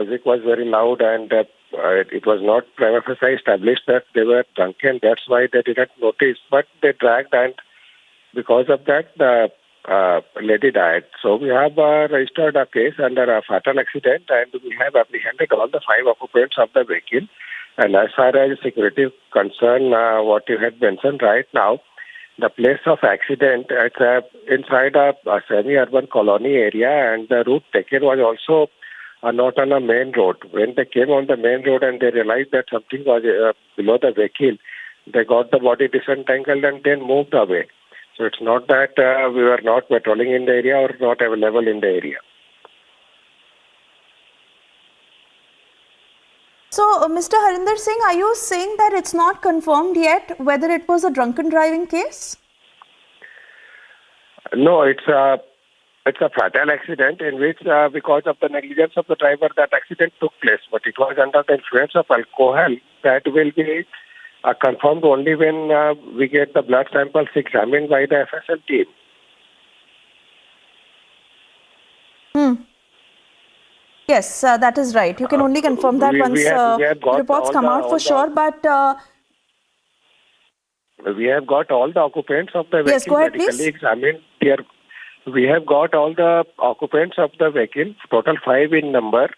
music was very loud, and it was not prima facie established that they were drunken. That's why they didn't notice. But they dragged, and because of that, the lady died. So we have registered a case under a fatal accident, and we have apprehended all the 5 occupants of the vehicle. And as far as security is concerned, what you had mentioned right now, the place of accident, it's inside a semi-urban colony area, and the route taken was also not on a main road. When they came on the main road and they realized that something was below the vehicle, they got the body disentangled and then moved away. So it's not that we were not patrolling in the area or not available in the area. So, Mr. Harinder Singh, are you saying that it's not confirmed yet whether it was a drunken driving case? No, it's a fatal accident in which, because of the negligence of the driver, that accident took place. But it was under the influence of alcohol. That will be confirmed only when we get the blood samples examined by the FSL team. Yes, that is right. You can only confirm that once reports come out for sure. But we have got all the occupants of the vehicle yes, go ahead, medically please. examined. We have got all the occupants of the vehicle, total 5 in number.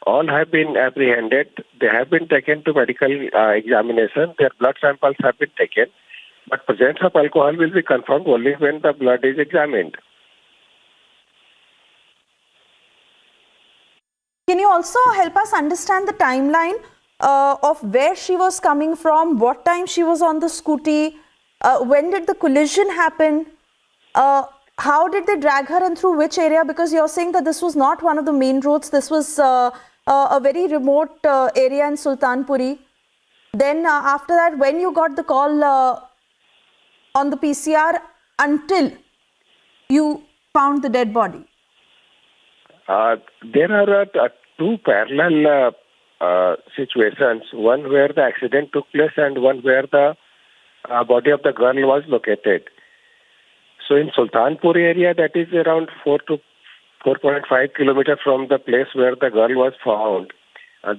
All have been apprehended. They have been taken to medical examination. Their blood samples have been taken. But presence of alcohol will be confirmed only when the blood is examined. Can you also help us understand the timeline of where she was coming from, what time she was on the scooty, when did the collision happen, how did they drag her and through which area? Because you're saying that this was not one of the main roads, this was a very remote area in Sultanpuri. Then after that, when you got the call on the PCR until you found the dead body? There are 2 parallel situations, one where the accident took place and one where the body of the girl was located. So in Sultanpur area, that is around 4 to 4.5 kilometers from the place where the girl was found.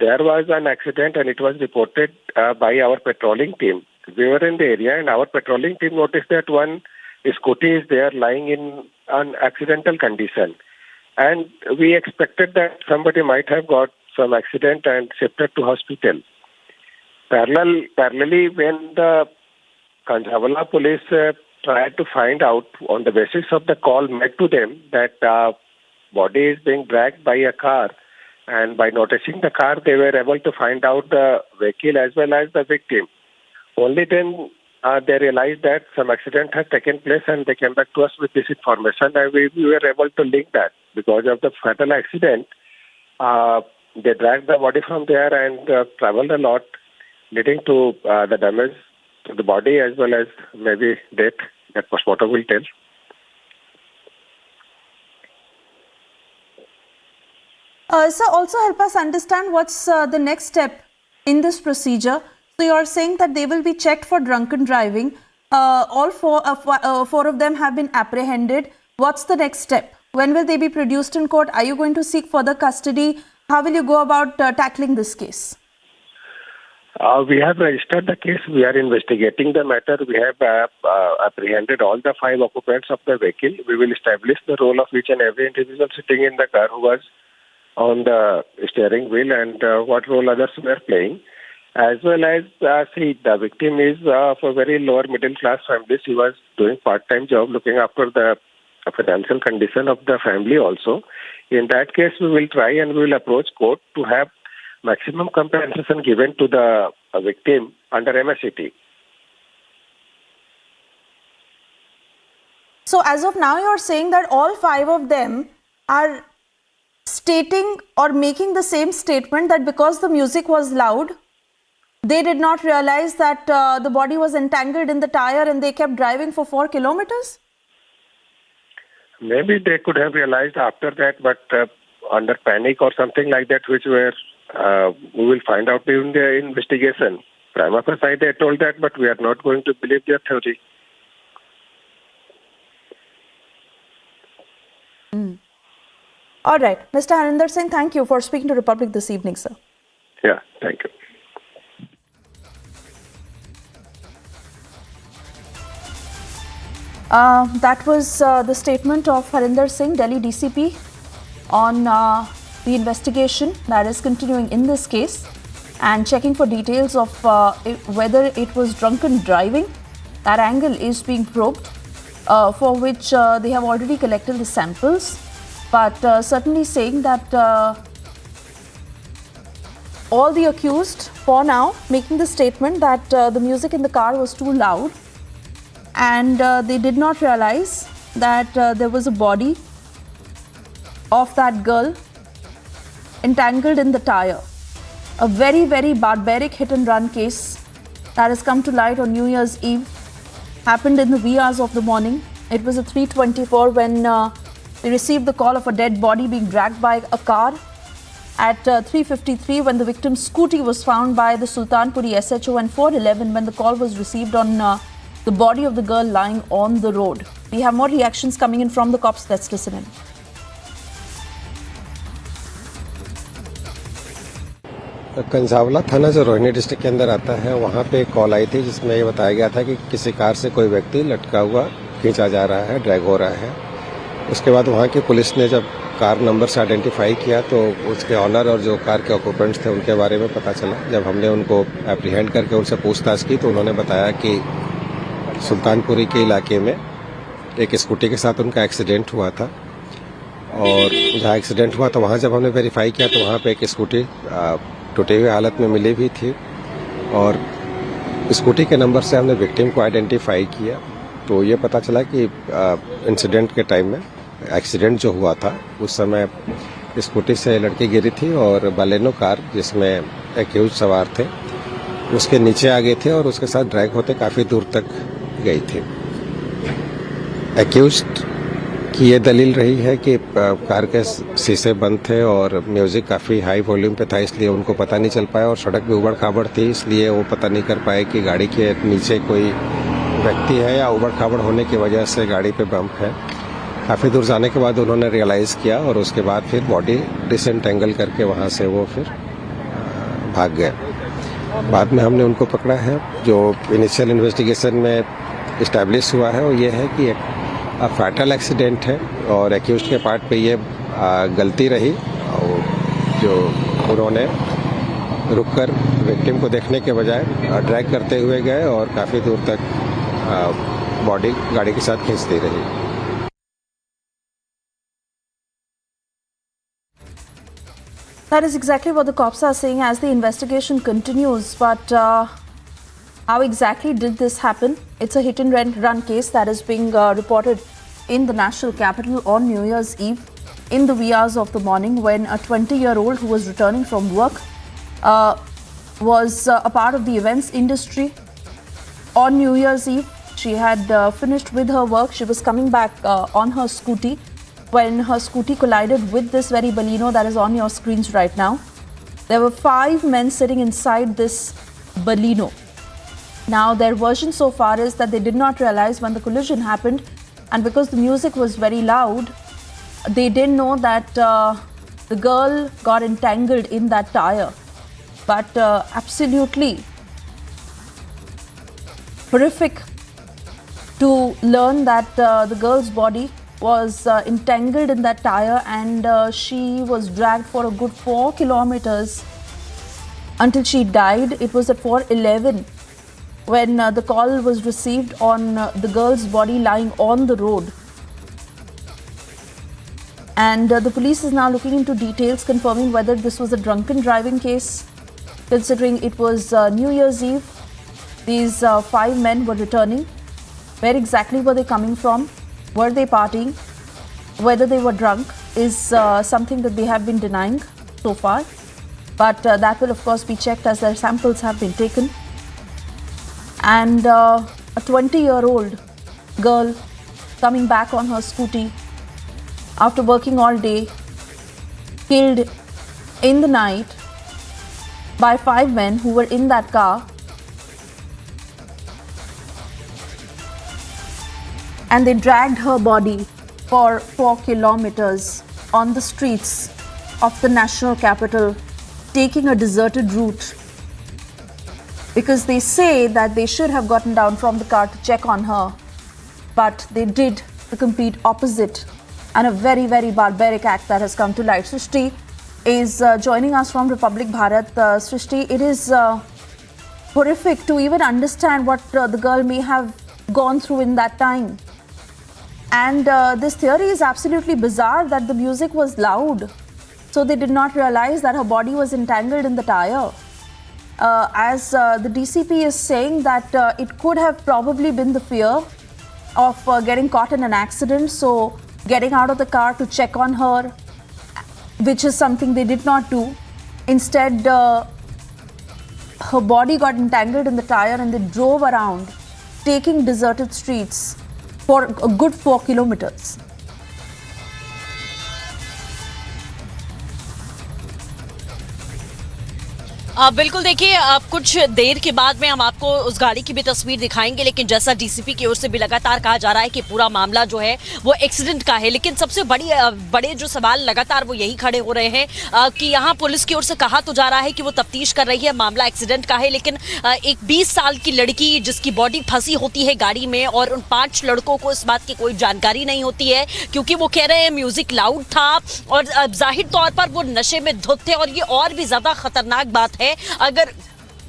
There was an accident and it was reported by our patrolling team. We were in the area and our patrolling team noticed that one scooty is there lying in an accidental condition. And we expected that somebody might have got some accident and shifted to hospital. Parallelly, when the Kanjhavala police tried to find out on the basis of the call made to them that body is being dragged by a car, and by noticing the car, they were able to find out the vehicle as well as the victim. Only then they realized that some accident had taken place and they came back to us with this information, and we were able to link that. Because of the fatal accident, they dragged the body from there and traveled a lot, leading to the damage to the body as well as maybe death. That postmortem will tell. Sir, also help us understand what's the next step in this procedure. So you are saying that they will be checked for drunken driving. All 4 of them have been apprehended. What's the next step? When will they be produced in court? Are you going to seek further custody? How will you go about tackling this case? We have registered the case. We are investigating the matter. We have apprehended all the 5 occupants of the vehicle. We will establish the role of each and every individual sitting in the car who was on the steering wheel and what role others were playing. As well as, the victim is for very lower middle class family. She was doing part-time job looking after the financial condition of the family also. In that case, we will try and we will approach court to have maximum compensation given to the victim under MSCT. So as of now, you're saying that all 5 of them are stating or making the same statement that because the music was loud, they did not realize that the body was entangled in the tire and they kept driving for 4 kilometers? Maybe they could have realized after that, but under panic or something like that, which we will find out during the investigation. Prima facie, they told that, but we are not going to believe their theory. All right. Mr. Harinder Singh, thank you for speaking to Republic this evening, sir. Yeah, thank you. That was the statement of Harinder Singh, Delhi DCP, on the investigation that is continuing in this case and checking for details of whether it was drunken driving. That angle is being probed, for which they have already collected the samples, but certainly saying that all the accused, for now, making the statement that the music in the car was too loud, and they did not realize that there was a body of that girl entangled in the tire. A very, very barbaric hit and run case that has come to light on New Year's Eve. Happened in the wee hours of the morning. It was at 3:24 when they received the call of a dead body being dragged by a car. At 3:53 when the victim's scooty was found by the Sultanpuri SHO, and 4:11 when the call was received on the body of the girl lying on the road. We have more reactions coming in from the cops. Let's listen in. कंसावला थाना जो Rohini district के अंदर आता है, वहाँ पे एक call आई थी जिसमें ये बताया गया था कि किसी कार से कोई व्यक्ति लटका हुआ खींचा जा रहा है, ड्रैग हो रहा है। उसके बाद वहाँ की पुलिस ने जब कार नंबर से आइडेंटिफाई किया तो उसके ऑनर और जो कार के ऑक्यूपेंट्स थे उनके बारे में पता चला। जब हमने उनको एप्रीहेंड करके उनसे पूछताछ की तो उन्होंने बताया कि सुल्तानपुरी के इलाके में एक स्कूटी के साथ उनका एक्सीडेंट हुआ था, और जहाँ एक्सीडेंट हुआ तो वहाँ जब हमने वेरीफाई किया तो वहाँ पे एक स्कूटी टूटी हुई हालत में मिली भी थी, और स्कूटी के नंबर से हमने विक्टिम को आइडेंटिफाई किया तो ये पता चला कि इंसिडेंट के टाइम में, एक्सीडेंट जो हुआ था उस समय स्कूटी से लड़की गिरी थी और बालेनो कार जिसमें एक्यूज सवार थे उसके नीचे आ गए थे और उसके साथ ड्रैग होते काफ़ी दूर तक गई थी। एक्यूज की ये दलील रही है कि कार के शीशे बंद थे और म्यूज़िक काफ़ी हाई वॉल्यूम पे था, इसलिए उनको पता नहीं चल पाया, और सड़क भी उबड़ खाबड़ थी इसलिए वो पता नहीं कर पाए कि गाड़ी के नीचे कोई व्यक्ति है या उबड़ खाबड़ होने की वजह से गाड़ी पे बम्प है। काफ़ी दूर जाने के बाद उन्होंने रियलाइज़ किया और उसके बाद फिर बॉडी डिसेंटेंगल करके वहाँ से वो फिर भाग गए। बाद में हमने उनको पकड़ा है। जो इनिशियल इन्वेस्टिगेशन में इस्टेब्लिश हुआ है वो ये है कि एक फैटल एक्सीडेंट है और एक्यूज के पार्ट पे ये गलती रही, और जो उन्होंने रुककर विक्टिम को देखने के बजाय ड्रैग करते हुए गए और काफ़ी दूर तक बॉडी गाड़ी के साथ खींचती रही। That is exactly what the cops are saying as the investigation continues. But how exactly did this happen? It's a hit and run case that is being reported in the national capital on New Year's Eve in the wee hours of the morning, when a 20-year-old who was returning from work was a part of the events industry. On New Year's Eve, she had finished with her work. She was coming back on her scooty when her scooty collided with this very Baleno that is on your screens right now. There were 5 men sitting inside this Baleno. Now, their version so far is that they did not realize when the collision happened, and because the music was very loud, they didn't know that the girl got entangled in that tire. But absolutely horrific to learn that the girl's body was entangled in that tire, and she was dragged for a good 4 kilometers until she died. It was at 4:11 when the call was received on the girl's body lying on the road. And the police is now looking into details, confirming whether this was a drunken driving case, considering it was New Year's Eve. These 5 men were returning. Where exactly were they coming from? Were they partying? Whether they were drunk is something that they have been denying so far. But that will of course be checked as their samples have been taken. And a 20-year-old girl coming back on her scooty after working all day, killed in the night by 5 men who were in that car. And they dragged her body for 4 kilometers. on the streets of the national capital, taking a deserted route, because they say that they should have gotten down from the car to check on her, but they did the complete opposite, and a very, very barbaric act that has come to light. Srishti is joining us from Republic Bharat. Srishti, it is horrific to even understand what the girl may have gone through in that time. And this theory is absolutely bizarre, that the music was loud, so they did not realize that her body was entangled in the tire. As the DCP is saying that it could have probably been the fear of getting caught in an accident, so getting out of the car to check on her, which is something they did not do. Instead, her body got entangled in the tire and they drove around, taking deserted streets for a good 4 kilometers. बिल्कुल, देखिए अब कुछ देर के बाद में हम आपको उस गाड़ी की भी तस्वीर दिखाएंगे, लेकिन जैसा डीसीपी की ओर से भी लगातार कहा जा रहा है कि पूरा मामला जो है वो एक्सीडेंट का है। लेकिन सबसे बड़े जो सवाल लगातार वो यही खड़े हो रहे हैं कि यहाँ पुलिस की ओर से कहा तो जा रहा है कि वो तफ्तीश कर रही है, मामला एक्सीडेंट का है, लेकिन एक 20 साल की लड़की जिसकी बॉडी फंसी होती है गाड़ी में, और उन 5 लड़कों को इस बात की कोई जानकारी नहीं होती है, क्योंकि वो कह रहे हैं म्यूजिक लाउड था और जाहिर तौर पर वो नशे में धुत थे। और ये और भी ज्यादा खतरनाक बात है, अगर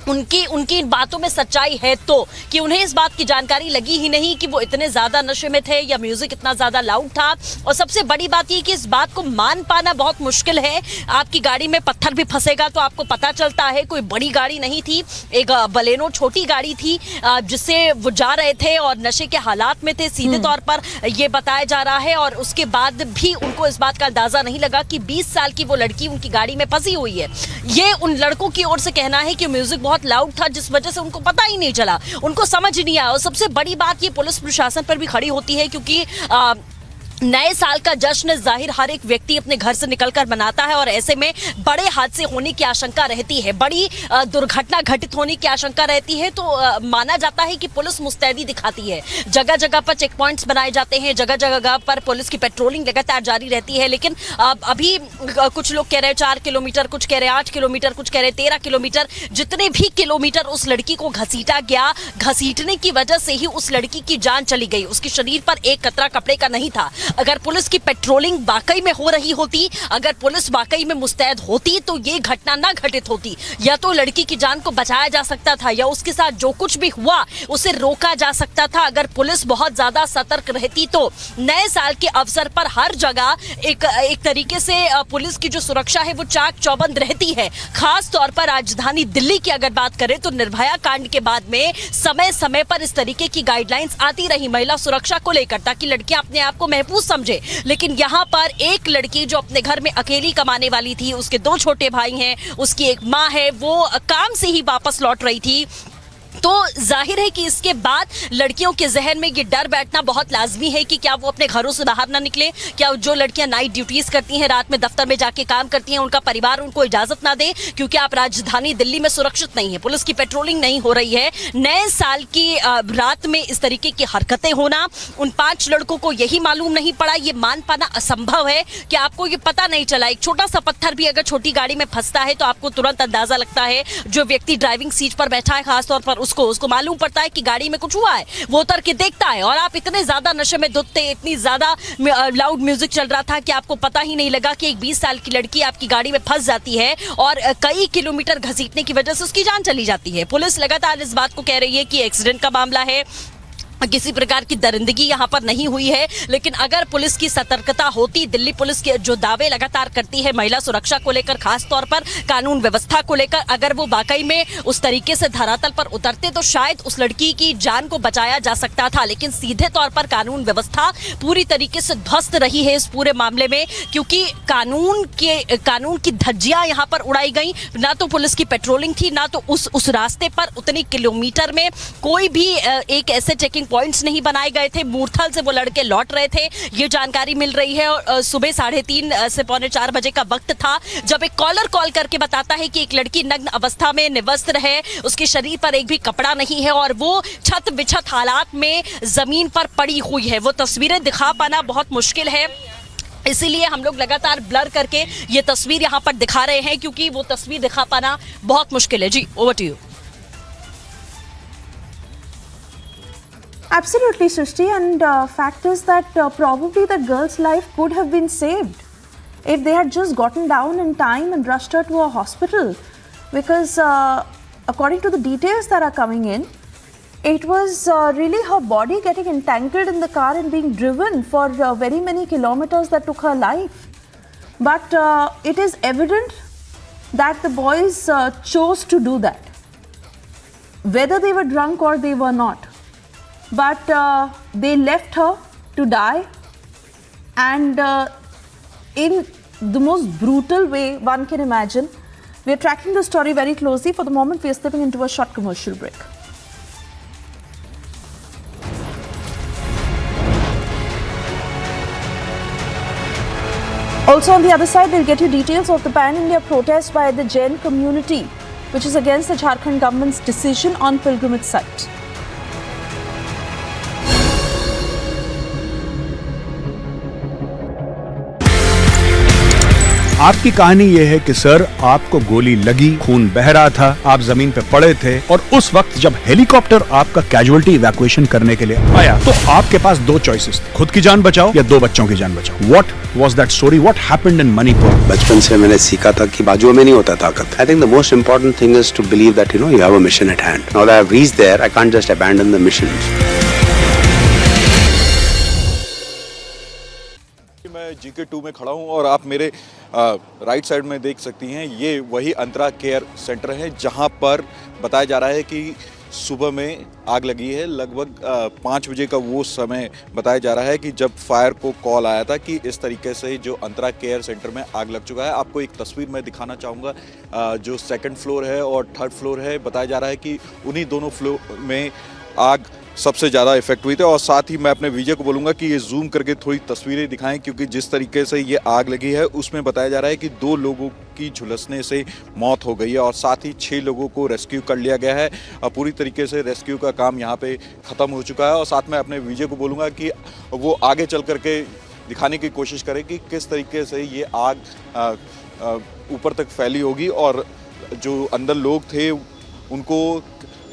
उनकी इन बातों में सच्चाई है तो, कि उन्हें इस बात की जानकारी लगी ही नहीं कि वो इतने ज्यादा नशे में थे या म्यूजिक इतना ज्यादा लाउड था। और सबसे बड़ी बात ये कि इस बात को मान पाना बहुत मुश्किल है। आपकी गाड़ी में पत्थर भी फंसेगा तो आपको पता चलता है, कोई बड़ी गाड़ी नहीं थी, एक बलेनो छोटी गाड़ी थी जिससे वो जा रहे थे और नशे के हालात में थे, सीधे तौर पर ये बताया जा रहा है। और उसके बाद भी उनको इस बात का अंदाजा नहीं लगा कि 20 साल की वो लड़की उनकी गाड़ी में फंसी हुई है। ये उन लड़कों की ओर से कहना है कि म्यूजिक बहुत लाउड था, जिस वजह से उनको पता ही नहीं चला, उनको समझ नहीं आया। और सबसे बड़ी बात ये पुलिस प्रशासन पर भी खड़ी होती है, क्योंकि नए साल का जश्न जाहिर हर एक व्यक्ति अपने घर से निकलकर मनाता है, और ऐसे में बड़े हादसे होने की आशंका रहती है, बड़ी दुर्घटना घटित होने की आशंका रहती है। तो माना जाता है कि पुलिस मुस्तैदी दिखाती है, जगह जगह पर चेक पॉइंट्स बनाए जाते हैं, जगह जगह पर पुलिस की पेट्रोलिंग लगातार जारी रहती है। लेकिन अभी कुछ लोग कह रहे हैं 4 किलोमीटर, कुछ कह रहे हैं 8 किलोमीटर, कुछ कह रहे हैं 13 किलोमीटर, जितने भी किलोमीटर उस लड़की को घसीटा गया, घसीटने की वजह से ही उस लड़की की जान चली गई। उसके शरीर पर एक कतरा कपड़े का नहीं था। अगर पुलिस की पेट्रोलिंग वाकई में हो रही होती, अगर पुलिस वाकई में मुस्तैद होती, तो ये घटना ना घटित होती। या तो लड़की की जान को बचाया जा सकता था, या उसके साथ जो कुछ भी हुआ उसे रोका जा सकता था। अगर पुलिस बहुत ज्यादा सतर्क रहती तो नए साल के अवसर पर हर जगह एक तरीके से पुलिस की जो सुरक्षा है वो चाक चौबंद रहती है। खास तौर पर राजधानी दिल्ली की अगर बात करें तो निर्भया कांड के बाद में समय समय पर इस तरीके की गाइडलाइंस आती रही महिला सुरक्षा को लेकर, ताकि लड़कियां अपने आप को महफूज समझे। लेकिन यहाँ पर एक लड़की जो अपने घर में अकेली कमाने वाली थी, उसके 2 छोटे भाई हैं, उसकी एक माँ है, वो काम से ही वापस लौट रही थी, तो जाहिर है कि इसके बाद लड़कियों के जहन में ये डर बैठना बहुत लाजमी है कि क्या वो अपने घरों से बाहर ना निकले, क्या जो लड़कियां नाइट ड्यूटीज करती हैं, रात में दफ्तर में जाके काम करती हैं, उनका परिवार उनको इजाजत ना दे, क्योंकि आप राजधानी दिल्ली में सुरक्षित नहीं है, पुलिस की पेट्रोलिंग नहीं हो रही है। नए साल की रात में इस तरीके की हरकतें होना, उन 5 लड़कों को यही मालूम नहीं पड़ा, ये मान पाना असंभव है कि आपको ये पता नहीं चला। एक छोटा सा पत्थर भी अगर छोटी गाड़ी में फंसता है तो आपको तुरंत अंदाजा लगता है। जो व्यक्ति ड्राइविंग सीट पर बैठा है, खासतौर पर उसको मालूम पड़ता है कि गाड़ी में कुछ हुआ है, वो उतर के देखता है। और आप इतने ज्यादा नशे में धुत थे, इतनी ज्यादा लाउड म्यूजिक चल रहा था कि आपको पता ही नहीं लगा कि एक 20 साल की लड़की आपकी गाड़ी में फंस जाती है और कई किलोमीटर घसीटने की वजह से उसकी जान चली जाती है। पुलिस लगातार इस बात को कह रही है कि एक्सीडेंट का मामला है, किसी प्रकार की दरिंदगी यहाँ पर नहीं हुई है। लेकिन अगर पुलिस की सतर्कता होती, दिल्ली पुलिस के जो दावे लगातार करती है महिला सुरक्षा को लेकर, खास तौर पर कानून व्यवस्था को लेकर, अगर वो वाकई में उस तरीके से धरातल पर उतरते तो शायद उस लड़की की जान को बचाया जा सकता था। लेकिन सीधे तौर पर कानून व्यवस्था पूरी तरीके से ध्वस्त रही है इस पूरे मामले में, क्योंकि कानून की धज्जियां यहाँ पर उड़ाई गई। ना तो पुलिस की पेट्रोलिंग थी, ना तो उस रास्ते पर उतनी किलोमीटर में कोई भी एक ऐसे चेकिंग पॉइंट्स नहीं बनाए गए थे। मूर्थल से वो लड़के लौट रहे थे, ये जानकारी मिल रही है। और सुबह 3:30 से 3:45 बजे का वक्त था जब एक कॉलर कॉल करके बताता है कि एक लड़की नग्न अवस्था में निवस्त्र है, उसके शरीर पर एक भी कपड़ा नहीं है और वो छत बिछत हालात में जमीन पर पड़ी हुई है। वो तस्वीरें दिखा पाना बहुत मुश्किल है। इसीलिए हम लोग लगातार ब्लर करके ये तस्वीर यहाँ पर दिखा रहे हैं, क्योंकि वो तस्वीर दिखा पाना बहुत मुश्किल है। जी, over to you. Absolutely, Srishti, and fact is that probably that girl's life could have been saved if they had just gotten down in time and rushed her to a hospital, because according to the details that are coming in, it was really her body getting entangled in the car and being driven for very many kilometers that took her life. But it is evident that the boys chose to do that, whether they were drunk or they were not. But they left her to die, and in the most brutal way one can imagine. We are tracking the story very closely. For the moment, we are stepping into a short commercial break. Also on the other side, we'll get you details of the pan-India protest by the Jain community, which is against the Jharkhand government's decision on pilgrimage site. आपकी कहानी ये है कि sir आपको गोली लगी, खून बह रहा था, आप जमीन पे पड़े थे और उस वक्त जब हेलीकॉप्टर आपका कैजुअलिटी इवैक्यूएशन करने के लिए आया तो आपके पास दो चॉइसेस थे, खुद की जान बचाओ या दो बच्चों की जान बचाओ। What was that story? What happened in Manipur? बचपन से मैंने सीखा था कि बाजुओं में नहीं होता ताकत। I think the most important thing is to believe that you have a mission at hand. Now that I have reached there, I can't just abandon the mission. मैं GK2 में खड़ा हूं और आप मेरे राइट साइड में देख सकती हैं, ये वही अंतरा केयर सेंटर है जहां पर बताया जा रहा है कि सुबह में आग लगी है। लगभग 5 बजे का वो समय बताया जा रहा है कि जब फायर को कॉल आया था कि इस तरीके से जो अंतरा केयर सेंटर में आग लग चुका है। आपको एक तस्वीर मैं दिखाना चाहूँगा, जो 2nd फ्लोर है और 3rd फ्लोर है। बताया जा रहा है कि उन्हीं दोनों फ्लोर में आग सबसे ज़्यादा इफेक्ट हुई थी। और साथ ही मैं अपने विजय को बोलूँगा कि ये जूम करके थोड़ी तस्वीरें दिखाएं, क्योंकि जिस तरीके से ये आग लगी है उसमें बताया जा रहा है कि 2 लोगों की झुलसने से मौत हो गई है और साथ ही 6 लोगों को रेस्क्यू कर लिया गया है। पूरी तरीके से रेस्क्यू का काम यहाँ पे ख़त्म हो चुका है। और साथ में अपने विजय को बोलूँगा कि वो आगे चल करके दिखाने की कोशिश करें कि किस तरीके से ये आग ऊपर तक फैली होगी और जो अंदर लोग थे उनको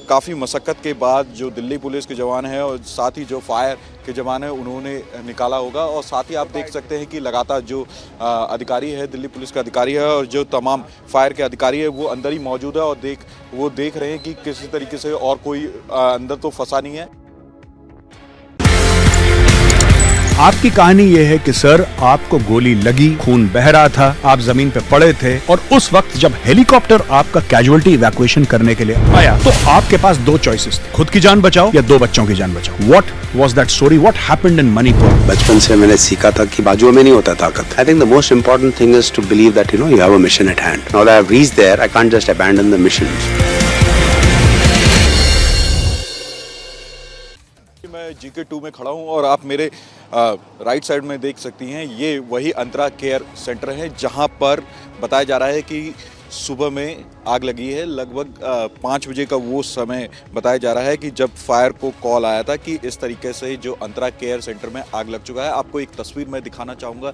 काफ़ी मशक्क़त के बाद जो दिल्ली पुलिस के जवान हैं और साथ ही जो फायर के जवान हैं उन्होंने निकाला होगा। और साथ ही आप देख सकते हैं कि लगातार जो अधिकारी है, दिल्ली पुलिस का अधिकारी है और जो तमाम फायर के अधिकारी है वो अंदर ही मौजूद है और वो देख रहे हैं कि किसी तरीके से और कोई अंदर तो फंसा नहीं है। आपकी कहानी ये है कि सर आपको गोली लगी, खून बह रहा था, आप जमीन पे पड़े थे और उस वक्त जब हेलीकॉप्टर आपका कैजुअलिटी इवैक्यूएशन करने के लिए आया तो आपके पास दो चॉइसेस थे, खुद की जान बचाओ या दो बच्चों की जान बचाओ। What was that story? What happened in Manipur? बचपन से मैंने सीखा था कि बाजुओं में नहीं होता ताकत। I think the most important thing is to believe that you have a mission at hand. Now that I have reached there, I can't just abandon the mission. मैं GK2 में खड़ा हूं और आप मेरे राइट साइड में देख सकती हैं, ये वही अंतरा केयर सेंटर है जहां पर बताया जा रहा है कि सुबह में आग लगी है। लगभग 5 बजे का वो समय बताया जा रहा है कि जब फायर को कॉल आया था कि इस तरीके से जो अंतरा केयर सेंटर में आग लग चुका है। आपको एक तस्वीर मैं दिखाना चाहूँगा,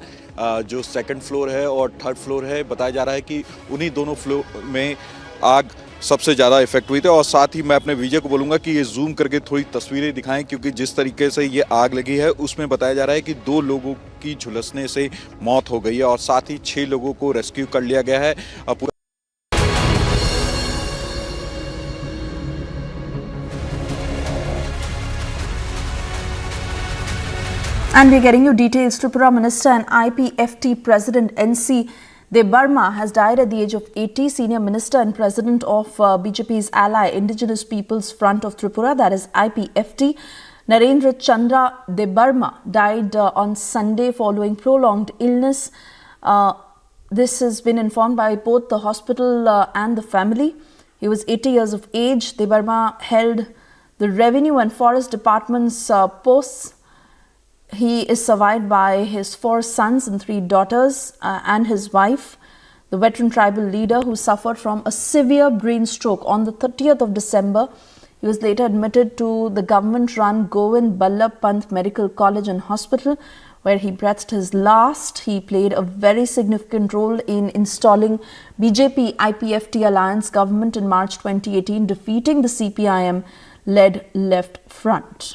जो 2nd फ्लोर है और 3rd फ्लोर है। बताया जा रहा है कि उन्हीं दोनों फ्लोर में आग सबसे ज़्यादा इफेक्ट हुई थी। और साथ ही मैं अपने विजय को बोलूँगा कि ये जूम करके थोड़ी तस्वीरें दिखाएं, क्योंकि जिस तरीके से ये आग लगी है उसमें बताया जा रहा है कि 2 लोगों की झुलसने से मौत हो गई है और साथ ही 6 लोगों को रेस्क्यू कर लिया गया है। And we're getting you details. Tripura Minister and IPFT President NC Debarma has died at the age of 80. Senior Minister and President of BJP's ally Indigenous People's Front of Tripura, that is IPFT, Narendra Chandra Debarma, died on Sunday following prolonged illness. This has been informed by both the hospital and the family. He was 80 years of age. Debarma held the Revenue and Forest Department's posts. He is survived by his 4 sons and 3 daughters and his wife. The veteran tribal leader who suffered from a severe brain stroke on the 30th of December. He was later admitted to the government-run Govind Ballabh Pant Medical College and Hospital, where he breathed his last. He played a very significant role in installing BJP-IPFT alliance government in March 2018, defeating the CPIM-led Left Front.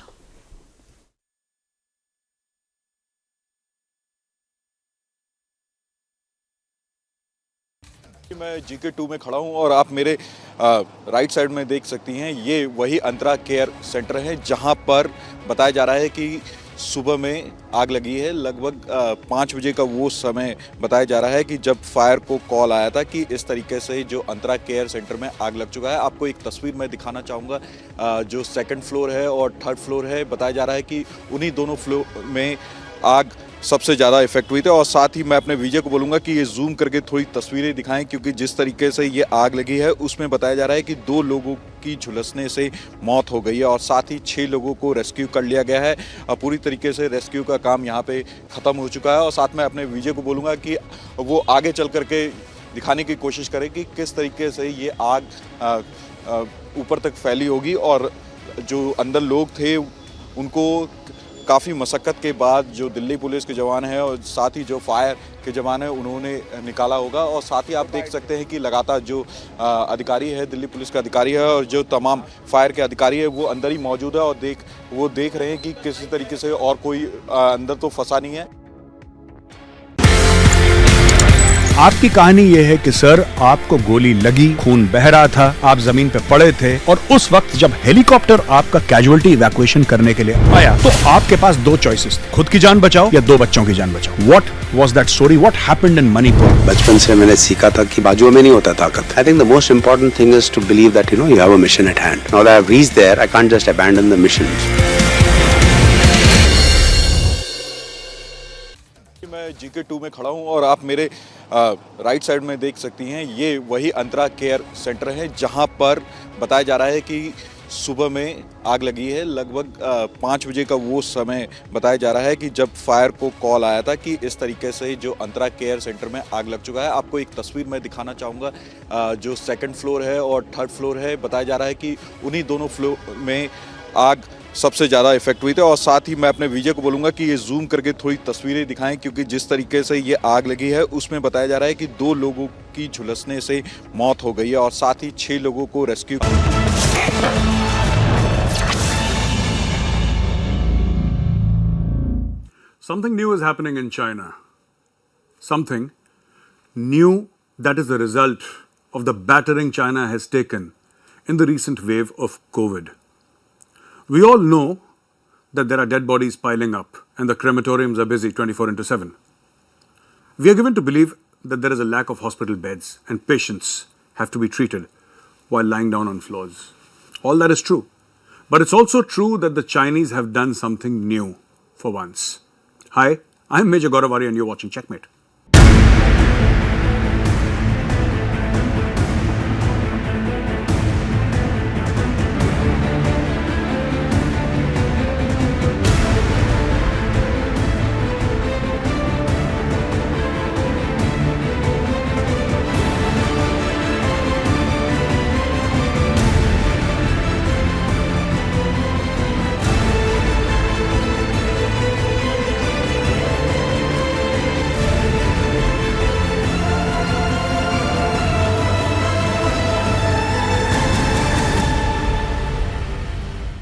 मैं GK2 में खड़ा हूं और आप मेरे right side में देख सकती हैं, ये वही अंतरा केयर सेंटर है जहां पर बताया जा रहा है कि सुबह में आग लगी है। लगभग 5 बजे का वो समय बताया जा रहा है कि जब फायर को कॉल आया था कि इस तरीके से जो अंतरा केयर सेंटर में आग लग चुका है। आपको एक तस्वीर मैं दिखाना चाहूँगा, जो सेकंड फ्लोर है और थर्ड फ्लोर है, बताया जा रहा है कि उन्हीं दोनों फ्लोर में आग सबसे ज़्यादा इफेक्ट हुई थी। और साथ ही मैं अपने विजय को बोलूँगा कि ये जूम करके थोड़ी तस्वीरें दिखाएं, क्योंकि जिस तरीके से ये आग लगी है उसमें बताया जा रहा है कि 2 लोगों की झुलसने से मौत हो गई है और साथ ही 6 लोगों को रेस्क्यू कर लिया गया है। पूरी तरीके से रेस्क्यू का काम यहाँ पे ख़त्म हो चुका है। और साथ में अपने विजय को बोलूँगा कि वो आगे चल करके दिखाने की कोशिश करें कि किस तरीके से ये आग ऊपर तक फैली होगी और जो अंदर लोग थे उनको काफ़ी मशक्क़त के बाद जो दिल्ली पुलिस के जवान हैं और साथ ही जो फायर के जवान हैं उन्होंने निकाला होगा। और साथ ही आप देख सकते हैं कि लगातार जो अधिकारी है, दिल्ली पुलिस का अधिकारी है और जो तमाम फायर के अधिकारी है वो अंदर ही मौजूद है और वो देख रहे हैं कि किसी तरीके से और कोई अंदर तो फंसा नहीं है। आपकी कहानी यह है कि सर आपको गोली लगी, खून बह रहा था, आप जमीन पे पड़े थे और उस वक्त जब हेलीकॉप्टर आपका कैजुअलिटी इवैक्यूएशन करने के लिए आया तो आपके पास 2 चॉइसेस थे, खुद की जान बचाओ या 2 बच्चों की जान बचाओ। What was that story? What happened in Manipur? बचपन से मैंने सीखा था कि बाजुओं में नहीं होता ताकत। I think the most important thing is to believe that you have a mission at hand. Now that I have reached there, I can't just abandon the mission. मैं GK2 में खड़ा हूं और आप मेरे राइट साइड में देख सकती हैं, ये वही अंतरा केयर सेंटर है जहां पर बताया जा रहा है कि सुबह में आग लगी है। लगभग 5 बजे का वो समय बताया जा रहा है कि जब फायर को कॉल आया था कि इस तरीके से जो अंतरा केयर सेंटर में आग लग चुका है। आपको एक तस्वीर मैं दिखाना चाहूँगा, जो सेकंड फ्लोर है और थर्ड फ्लोर है, बताया जा रहा है कि उन्हीं दोनों फ्लोर में आग सबसे ज़्यादा इफेक्ट हुई थी। और साथ ही मैं अपने विजय को बोलूँगा कि ये जूम करके थोड़ी तस्वीरें दिखाएं, क्योंकि जिस तरीके से ये आग लगी है उसमें बताया जा रहा है कि 2 लोगों की झुलसने से मौत हो गई है और साथ ही 6 लोगों को rescue. Something new is happening in China. Something new that is the result of the battering China has taken in the recent wave of COVID. We all know that there are dead bodies piling up and the crematoriums are busy 24/7. We are given to believe that there is a lack of hospital beds and patients have to be treated while lying down on floors. All that is true. But it's also true that the Chinese have done something new for once. Hi, I'm Major Gauravari and you're watching Checkmate.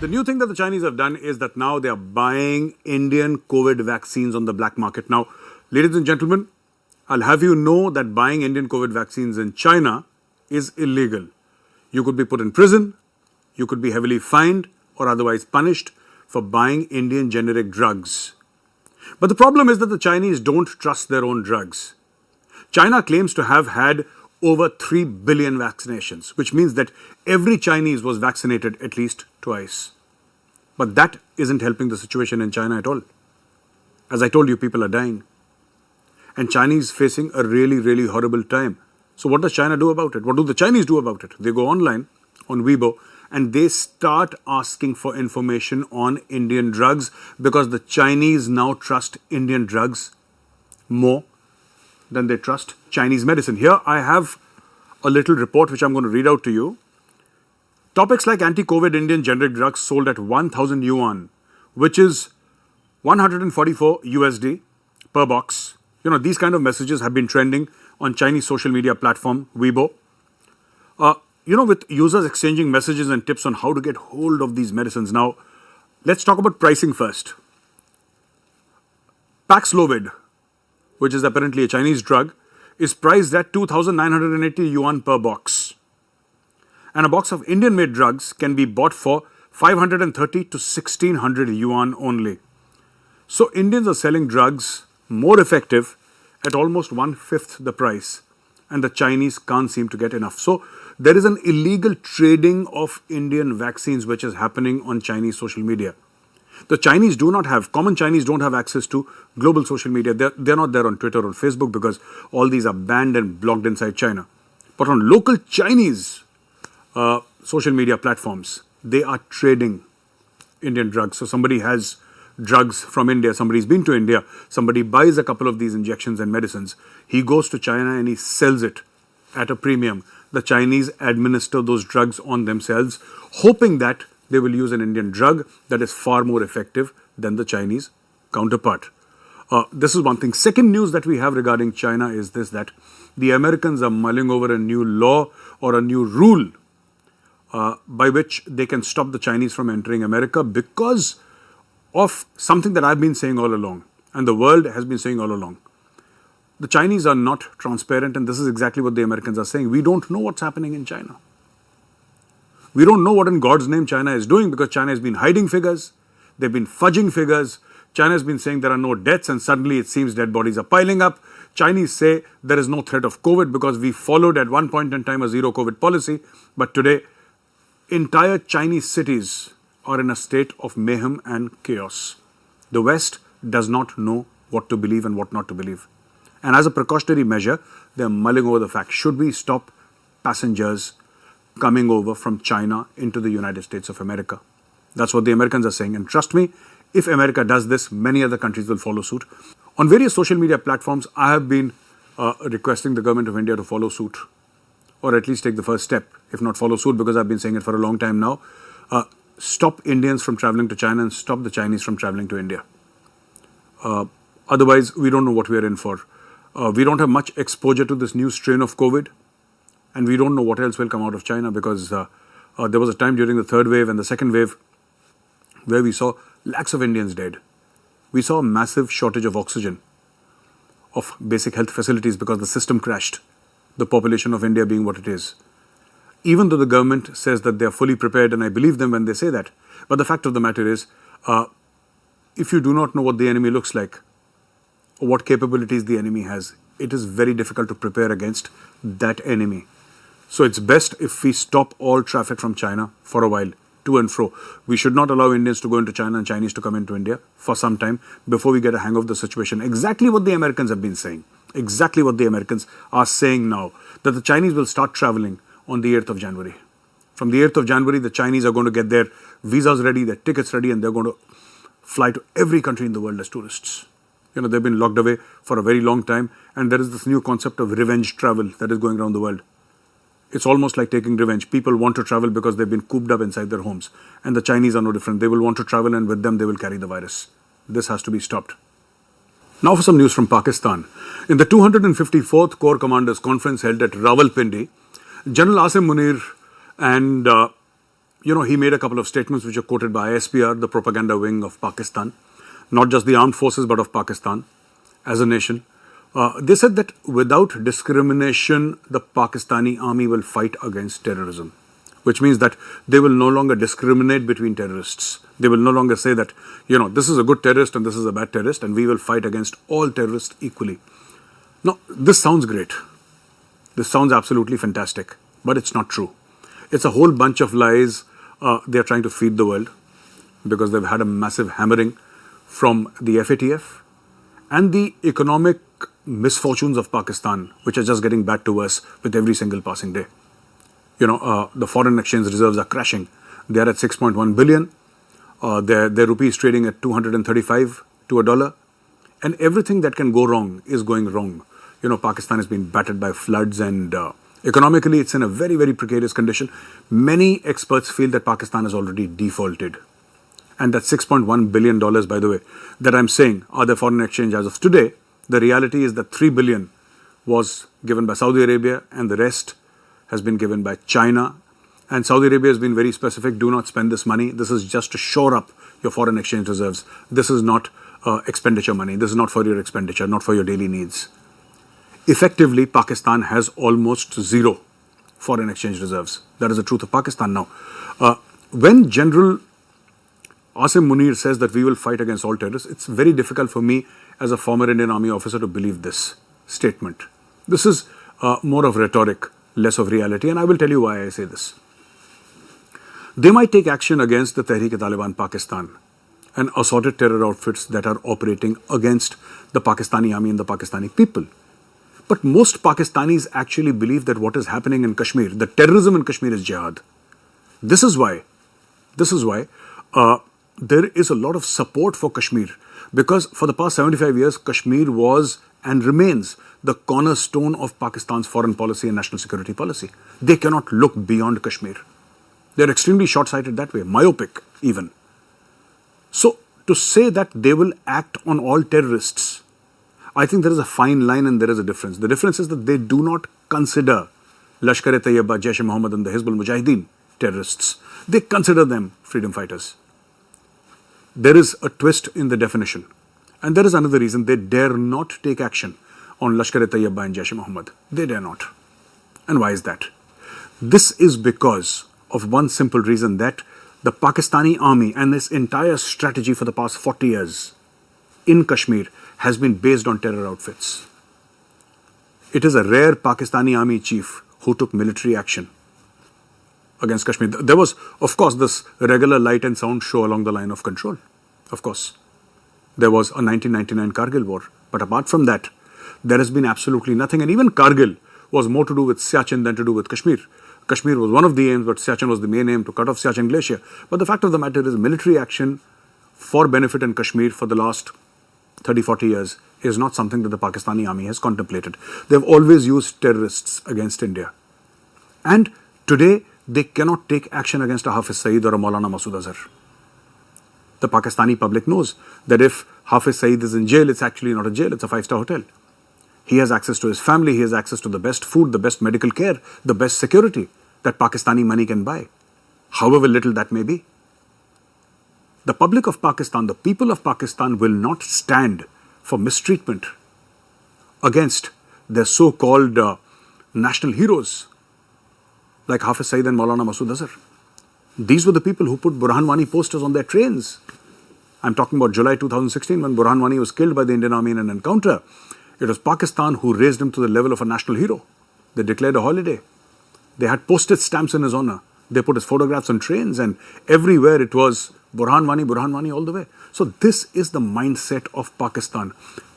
The new thing that the Chinese have done is that now they are buying Indian COVID vaccines on the black market. Now, ladies and gentlemen, I'll have you know that buying Indian COVID vaccines in China is illegal. You could be put in prison, you could be heavily fined or otherwise punished for buying Indian generic drugs. But the problem is that the Chinese don't trust their own drugs. China claims to have had over 3 billion vaccinations, which means that every Chinese was vaccinated at least twice. But that isn't helping the situation in China at all. As I told you, people are dying. And China is facing a really, really horrible time. So what does China do about it? What do the Chinese do about it? They go online, on Weibo, and they start asking for information on Indian drugs because the Chinese now trust Indian drugs more than they trust Chinese medicine. Here I have a little report which I'm going to read out to you. Topics like anti-COVID Indian generic drugs sold at 1,000 yuan, which is 144 USD per box. These kind of messages have been trending on Chinese social media platform Weibo. With users exchanging messages and tips on how to get hold of these medicines. Now, let's talk about pricing first. Paxlovid, which is apparently a Chinese drug, is priced at 2,980 yuan per box. And a box of Indian-made drugs can be bought for 530 to 1,600 yuan only. So Indians are selling drugs more effective at almost 1/5 the price, and the Chinese can't seem to get enough. So there is an illegal trading of Indian vaccines which is happening on Chinese social media. The Chinese common Chinese don't have access to global social media. They're not there on Twitter or Facebook because all these are banned and blocked inside China. But on local Chinese social media platforms, they are trading Indian drugs. So somebody has drugs from India, somebody's been to India, somebody buys a couple of these injections and medicines, he goes to China and he sells it at a premium. The Chinese administer those drugs on themselves, hoping that they will use an Indian drug that is far more effective than the Chinese counterpart. This is one thing. Second news that we have regarding China is this, that the Americans are mulling over a new law or a new rule by which they can stop the Chinese from entering America because of something that I've been saying all along and the world has been saying all along. The Chinese are not transparent, and this is exactly what the Americans are saying. We don't know what's happening in China. We don't know what in God's name China is doing because China has been hiding figures. They've been fudging figures. China has been saying there are no deaths and suddenly it seems dead bodies are piling up. Chinese say there is no threat of COVID because we followed at one point in time a zero COVID policy. But today, entire Chinese cities are in a state of mayhem and chaos. The West does not know what to believe and what not to believe. And as a precautionary measure, they are mulling over the fact, should we stop passengers coming over from China into the United States of America? That's what the Americans are saying. And trust me, if America does this, many other countries will follow suit. On various social media platforms, I have been requesting the government of India to follow suit, or at least take the first step, if not follow suit, because I've been saying it for a long time now. Stop Indians from traveling to China and stop the Chinese from traveling to India. Otherwise, we don't know what we are in for. We don't have much exposure to this new strain of COVID, and we don't know what else will come out of China because there was a time during the third wave and the second wave where we saw lakhs of Indians dead. We saw a massive shortage of oxygen, of basic health facilities because the system crashed, the population of India being what it is. Even though the government says that they are fully prepared, and I believe them when they say that, but the fact of the matter is, if you do not know what the enemy looks like, or what capabilities the enemy has, it is very difficult to prepare against that enemy. So it's best if we stop all traffic from China for a while, to and fro. We should not allow Indians to go into China and Chinese to come into India for some time before we get a hang of the situation. Exactly what the Americans have been saying. Exactly what the Americans are saying now. That the Chinese will start traveling on the 8th of January. From the 8th of January, the Chinese are going to get their visas ready, their tickets ready, and they're going to fly to every country in the world as tourists. They've been locked away for a very long time, and there is this new concept of revenge travel that is going around the world. It's almost like taking revenge. People want to travel because they've been cooped up inside their homes, and the Chinese are no different. They will want to travel, and with them they will carry the virus. This has to be stopped. Now for some news from Pakistan. In the 254th Corps Commanders Conference held at Rawalpindi, General Asim Munir and he made a couple of statements which are quoted by ISPR, the propaganda wing of Pakistan. Not just the armed forces, but of Pakistan as a nation. They said that without discrimination, the Pakistani army will fight against terrorism, which means that they will no longer discriminate between terrorists. They will no longer say that, this is a good terrorist and this is a bad terrorist, and we will fight against all terrorists equally. Now, this sounds great. This sounds absolutely fantastic, but it's not true. It's a whole bunch of lies they're trying to feed the world because they've had a massive hammering from the FATF and the economic misfortunes of Pakistan, which are just getting bad to us with every single passing day. The foreign exchange reserves are crashing. They are at 6.1 billion. Their rupee is trading at 235 to a dollar. And everything that can go wrong is going wrong. Pakistan has been battered by floods, and economically it's in a very, very precarious condition. Many experts feel that Pakistan has already defaulted. And that $6.1 billion, by the way, that I'm saying are the foreign exchange as of today, the reality is that $3 billion was given by Saudi Arabia and the rest has been given by China. And Saudi Arabia has been very specific, do not spend this money. This is just to shore up your foreign exchange reserves. This is not expenditure money. This is not for your expenditure, not for your daily needs. Effectively, Pakistan has almost zero foreign exchange reserves. That is the truth of Pakistan now. When General Asim Munir says that we will fight against all terrorists, it's very difficult for me as a former Indian Army officer to believe this statement. This is more of rhetoric, less of reality, and I will tell you why I say this. They might take action against the Tehreek-e-Taliban Pakistan and assorted terror outfits that are operating against the Pakistani army and the Pakistani people. But most Pakistanis actually believe that what is happening in Kashmir, the terrorism in Kashmir is jihad. This is why there is a lot of support for Kashmir, because for the past 75 years, Kashmir was and remains the cornerstone of Pakistan's foreign policy and national security policy. They cannot look beyond Kashmir. They're extremely short-sighted that way, myopic even. So to say that they will act on all terrorists, I think there is a fine line and there is a difference. The difference is that they do not consider Lashkar-e-Taiba, Jaish-e-Mohammed and the Hizbul Mujahideen terrorists. They consider them freedom fighters. There is a twist in the definition. And there is another reason they dare not take action on Lashkar-e-Taiba and Jaish-e-Mohammed. They dare not. And why is that? This is because of one simple reason, that the Pakistani army and this entire strategy for the past 40 years in Kashmir has been based on terror outfits. It is a rare Pakistani army chief who took military action against Kashmir. There was, of course, this regular light and sound show along the line of control. Of course, there was a 1999 Kargil war. But apart from that, there has been absolutely nothing. And even Kargil was more to do with Siachen than to do with Kashmir. Kashmir was one of the aims, but Siachen was the main aim, to cut off Siachen Glacier. But the fact of the matter is, military action for benefit in Kashmir for the last 30-40 years is not something that the Pakistani army has contemplated. They have always used terrorists against India. And today, they cannot take action against a Hafiz Saeed or a Maulana Masood Azhar. The Pakistani public knows that if Hafiz Saeed is in jail, it's actually not a jail, it's a 5-star hotel. He has access to his family, he has access to the best food, the best medical care, the best security that Pakistani money can buy, however little that may be. The public of Pakistan, the people of Pakistan will not stand for mistreatment against their so-called national heroes like Hafiz Saeed and Maulana Masood Azhar. These were the people who put Burhan Wani posters on their trains. I'm talking about July 2016 when Burhan Wani was killed by the Indian Army in an encounter. It was Pakistan who raised him to the level of a national hero. They declared a holiday. They had postage stamps in his honor. They put his photographs on trains, and everywhere it was Burhan Wani all the way. So this is the mindset of Pakistan.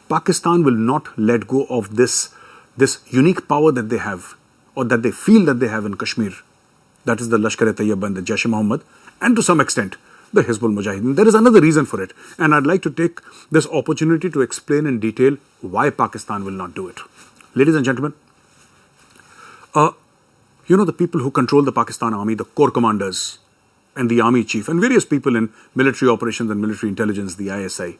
Pakistan will not let go of this unique power that they have, or that they feel that they have in Kashmir. That is the Lashkar-e-Taiba and the Jaish-e-Mohammed, and to some extent, the Hizbul Mujahideen. There is another reason for it, and I'd like to take this opportunity to explain in detail why Pakistan will not do it. Ladies and gentlemen, the people who control the Pakistan army, the corps commanders and the army chief and various people in military operations and military intelligence, the ISI.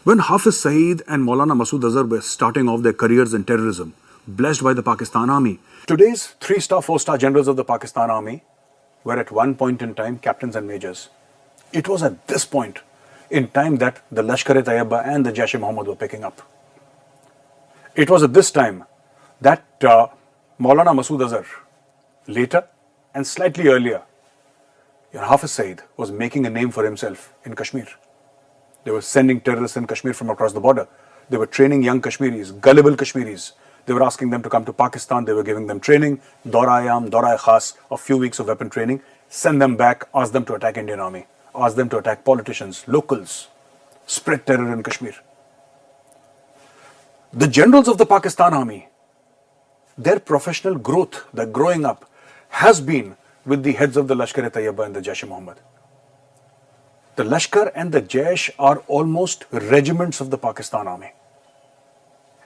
When Hafiz Saeed and Maulana Masood Azhar were starting off their careers in terrorism, blessed by the Pakistan army, today's 3-star, 4-star generals of the Pakistan army were at one point in time captains and majors. It was at this point in time that the Lashkar-e-Taiba and the Jaish-e-Mohammed were picking up. It was at this time that Maulana Masood Azhar, later and slightly earlier, Hafiz Saeed was making a name for himself in Kashmir. They were sending terrorists in Kashmir from across the border. They were training young Kashmiris, gullible Kashmiris. They were asking them to come to Pakistan. They were giving them training, Dora-i-Am, Dora-i-Khas, a few weeks of weapon training, send them back, ask them to attack Indian army, ask them to attack politicians, locals, spread terror in Kashmir. The generals of the Pakistan army, their professional growth, their growing up, has been with the heads of the Lashkar-e-Taiba and the Jaish-e-Mohammed. The Lashkar and the Jaish are almost regiments of the Pakistan army.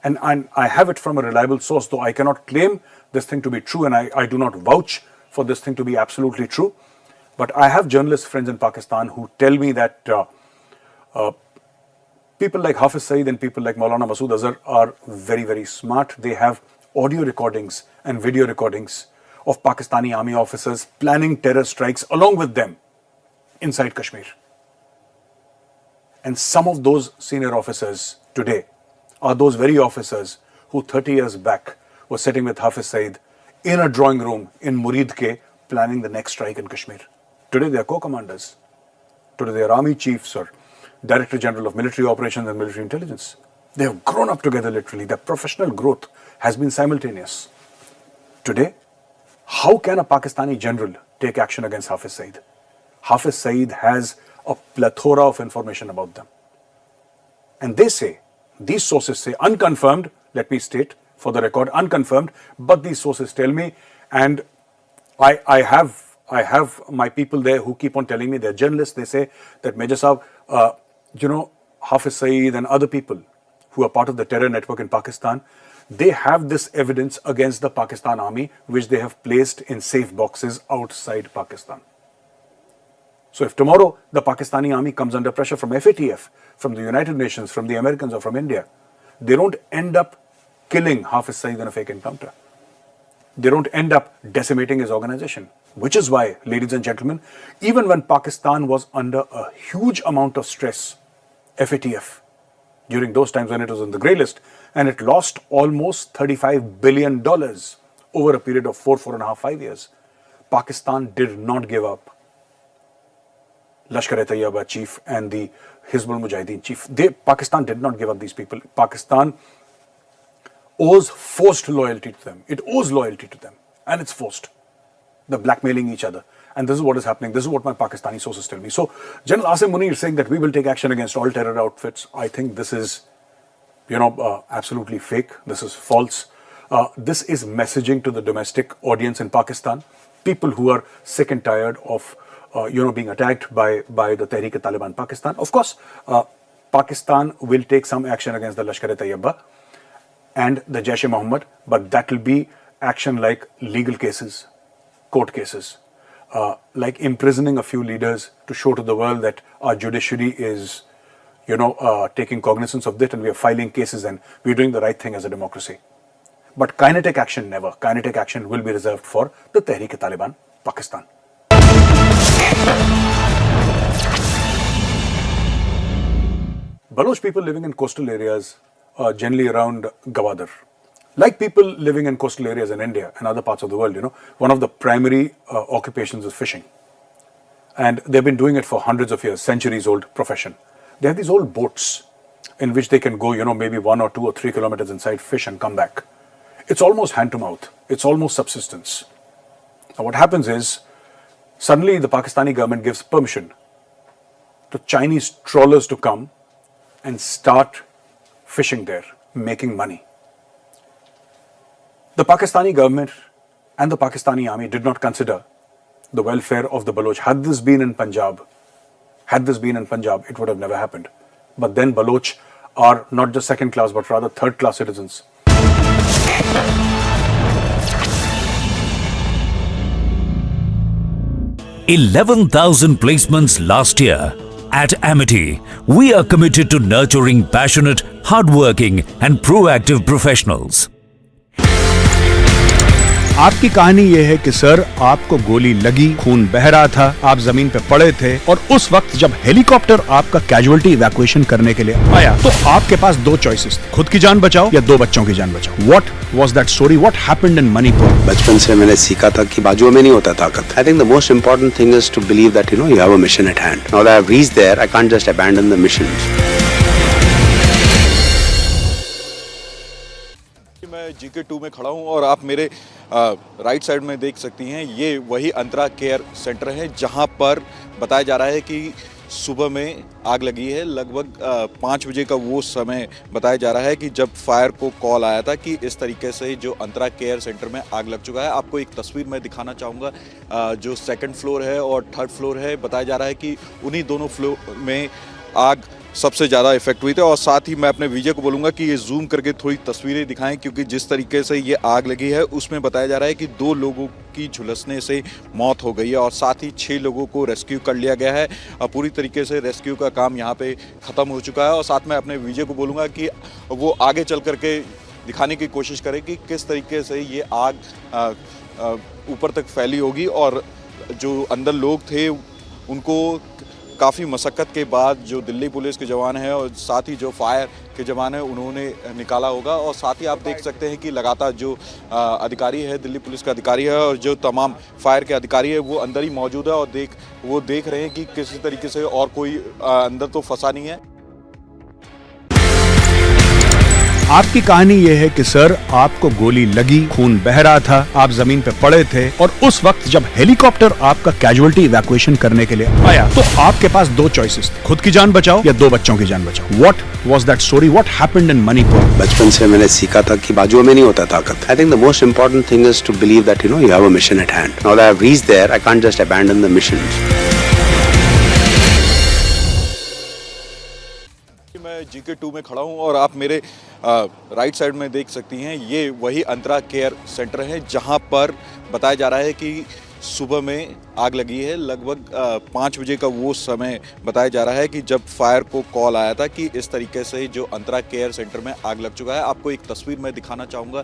And I have it from a reliable source, though I cannot claim this thing to be true, and I do not vouch for this thing to be absolutely true. But I have journalist friends in Pakistan who tell me that people like Hafiz Saeed and people like Maulana Masood Azhar are very, very smart. They have audio recordings and video recordings of Pakistani army officers planning terror strikes along with them inside Kashmir. And some of those senior officers today are those very officers who 30 years back were sitting with Hafiz Saeed in a drawing room in Muridke planning the next strike in Kashmir. Today they are co-commanders. Today they are army chiefs or Director General of Military Operations and Military Intelligence. They have grown up together literally. Their professional growth has been simultaneous. Today, how can a Pakistani general take action against Hafiz Saeed? Hafiz Saeed has a plethora of information about them. And they say, these sources say, unconfirmed, let me state for the record, unconfirmed, but these sources tell me, and I have my people there who keep on telling me, they're journalists, they say that Major Saab, Hafiz Saeed and other people who are part of the terror network in Pakistan, they have this evidence against the Pakistan army, which they have placed in safe boxes outside Pakistan. So if tomorrow the Pakistani army comes under pressure from FATF, from the United Nations, from the Americans or from India, they don't end up killing Hafiz Saeed in a fake encounter. They don't end up decimating his organization. Which is why, ladies and gentlemen, even when Pakistan was under a huge amount of stress, FATF, during those times when it was on the grey list, and it lost almost $35 billion over a period of 4.5 years, Pakistan did not give up. Lashkar-e-Taiba chief and the Hizbul Mujahideen chief, Pakistan did not give up these people. Pakistan owes forced loyalty to them. It owes loyalty to them, and it's forced. They're blackmailing each other. And this is what is happening. This is what my Pakistani sources tell me. So, General Asim Munir is saying that we will take action against all terror outfits. I think this is, absolutely fake. This is false. This is messaging to the domestic audience in Pakistan. People who are sick and tired of, being attacked by the Tehreek-e-Taliban Pakistan. Of course, Pakistan will take some action against the Lashkar-e-Taiba and the Jaish-e-Mohammed, but that will be action like legal cases, court cases, like imprisoning a few leaders to show to the world that our judiciary is, taking cognizance of this and we are filing cases and we're doing the right thing as a democracy. But kinetic action, never. Kinetic action will be reserved for the Tehreek-e-Taliban Pakistan. Baloch people living in coastal areas, generally around Gawadar, like people living in coastal areas in India and other parts of the world, one of the primary occupations is fishing. And they've been doing it for hundreds of years, centuries old profession. They have these old boats in which they can go, maybe 1 or 2 or 3 kilometers inside, fish and come back. It's almost hand to mouth. It's almost subsistence. Now what happens is, suddenly the Pakistani government gives permission to Chinese trawlers to come and start fishing there, making money. The Pakistani government and the Pakistani army did not consider the welfare of the Baloch. Had this been in Punjab, it would have never happened. But then Baloch are not just second class, but rather third class citizens. 11,000 placements last year. At Amity, we are committed to nurturing passionate, hardworking and proactive professionals. आपकी कहानी यह है कि sir आपको गोली लगी, खून बह रहा था, आप जमीन पे पड़े थे और उस वक्त जब हेलीकॉप्टर आपका कैजुअलिटी इवैक्यूएशन करने के लिए आया तो आपके पास 2 चॉइसेस थे, खुद की जान बचाओ या 2 बच्चों की जान बचाओ. What was that story? What happened in Manipur? बचपन से मैंने सीखा था कि बाजुओं में नहीं होता ताकत. I think the most important thing is to believe that you have a mission at hand. Now that I have reached there, I can't just abandon the mission. मैं GK2 में खड़ा हूं और आप मेरे राइट साइड में देख सकती हैं, ये वही अंतरा केयर सेंटर है जहां पर बताया जा रहा है कि सुबह में आग लगी है. लगभग 5 बजे का वो समय बताया जा रहा है कि जब फायर को कॉल आया था कि इस तरीके से जो अंतरा केयर सेंटर में आग लग चुका है. आपको एक तस्वीर मैं दिखाना चाहूँगा. जो 2nd फ्लोर है और 3rd फ्लोर है, बताया जा रहा है कि उन्हीं दोनों फ्लोर में आग सबसे ज़्यादा इफेक्ट हुई थी। और साथ ही मैं अपने विजय को बोलूँगा कि ये जूम करके थोड़ी तस्वीरें दिखाएं, क्योंकि जिस तरीके से ये आग लगी है उसमें बताया जा रहा है कि 2 लोगों की झुलसने से मौत हो गई है और साथ ही 6 लोगों को रेस्क्यू कर लिया गया है। पूरी तरीके से रेस्क्यू का काम यहाँ पे ख़त्म हो चुका है। और साथ में अपने विजय को बोलूँगा कि वो आगे चल करके दिखाने की कोशिश करें कि किस तरीके से ये आग ऊपर तक फैली होगी और जो अंदर लोग थे उनको काफ़ी मशक्क़त के बाद जो दिल्ली पुलिस के जवान हैं और साथ ही जो फायर के जवान हैं उन्होंने निकाला होगा। और साथ ही आप देख सकते हैं कि लगातार जो अधिकारी है, दिल्ली पुलिस का अधिकारी है और जो तमाम फायर के अधिकारी है वो अंदर ही मौजूद है और वो देख रहे हैं कि किसी तरीके से और कोई अंदर तो फंसा नहीं है। आपकी कहानी ये है कि सर आपको गोली लगी, खून बह रहा था, आप जमीन पे पड़े थे और उस वक्त जब हेलीकॉप्टर आपका कैजुअलिटी इवैक्यूएशन करने के लिए आया तो आपके पास 2 चॉइसेस थे, खुद की जान बचाओ या 2 बच्चों की जान बचाओ। What was that story? What happened in Manipur? बचपन से मैंने सीखा था कि बाजुओं में नहीं होता ताकत। I think the most important thing is to believe that you have a mission at hand. Now that I have reached there, I can't just abandon the mission. मैं जीके 2 में खड़ा हूं और आप मेरे राइट साइड में देख सकती हैं, ये वही अंतरा केयर सेंटर है जहां पर बताया जा रहा है कि सुबह में आग लगी है। लगभग 5 बजे का वो समय बताया जा रहा है कि जब फायर को कॉल आया था कि इस तरीके से जो अंतरा केयर सेंटर में आग लग चुका है। आपको एक तस्वीर मैं दिखाना चाहूँगा,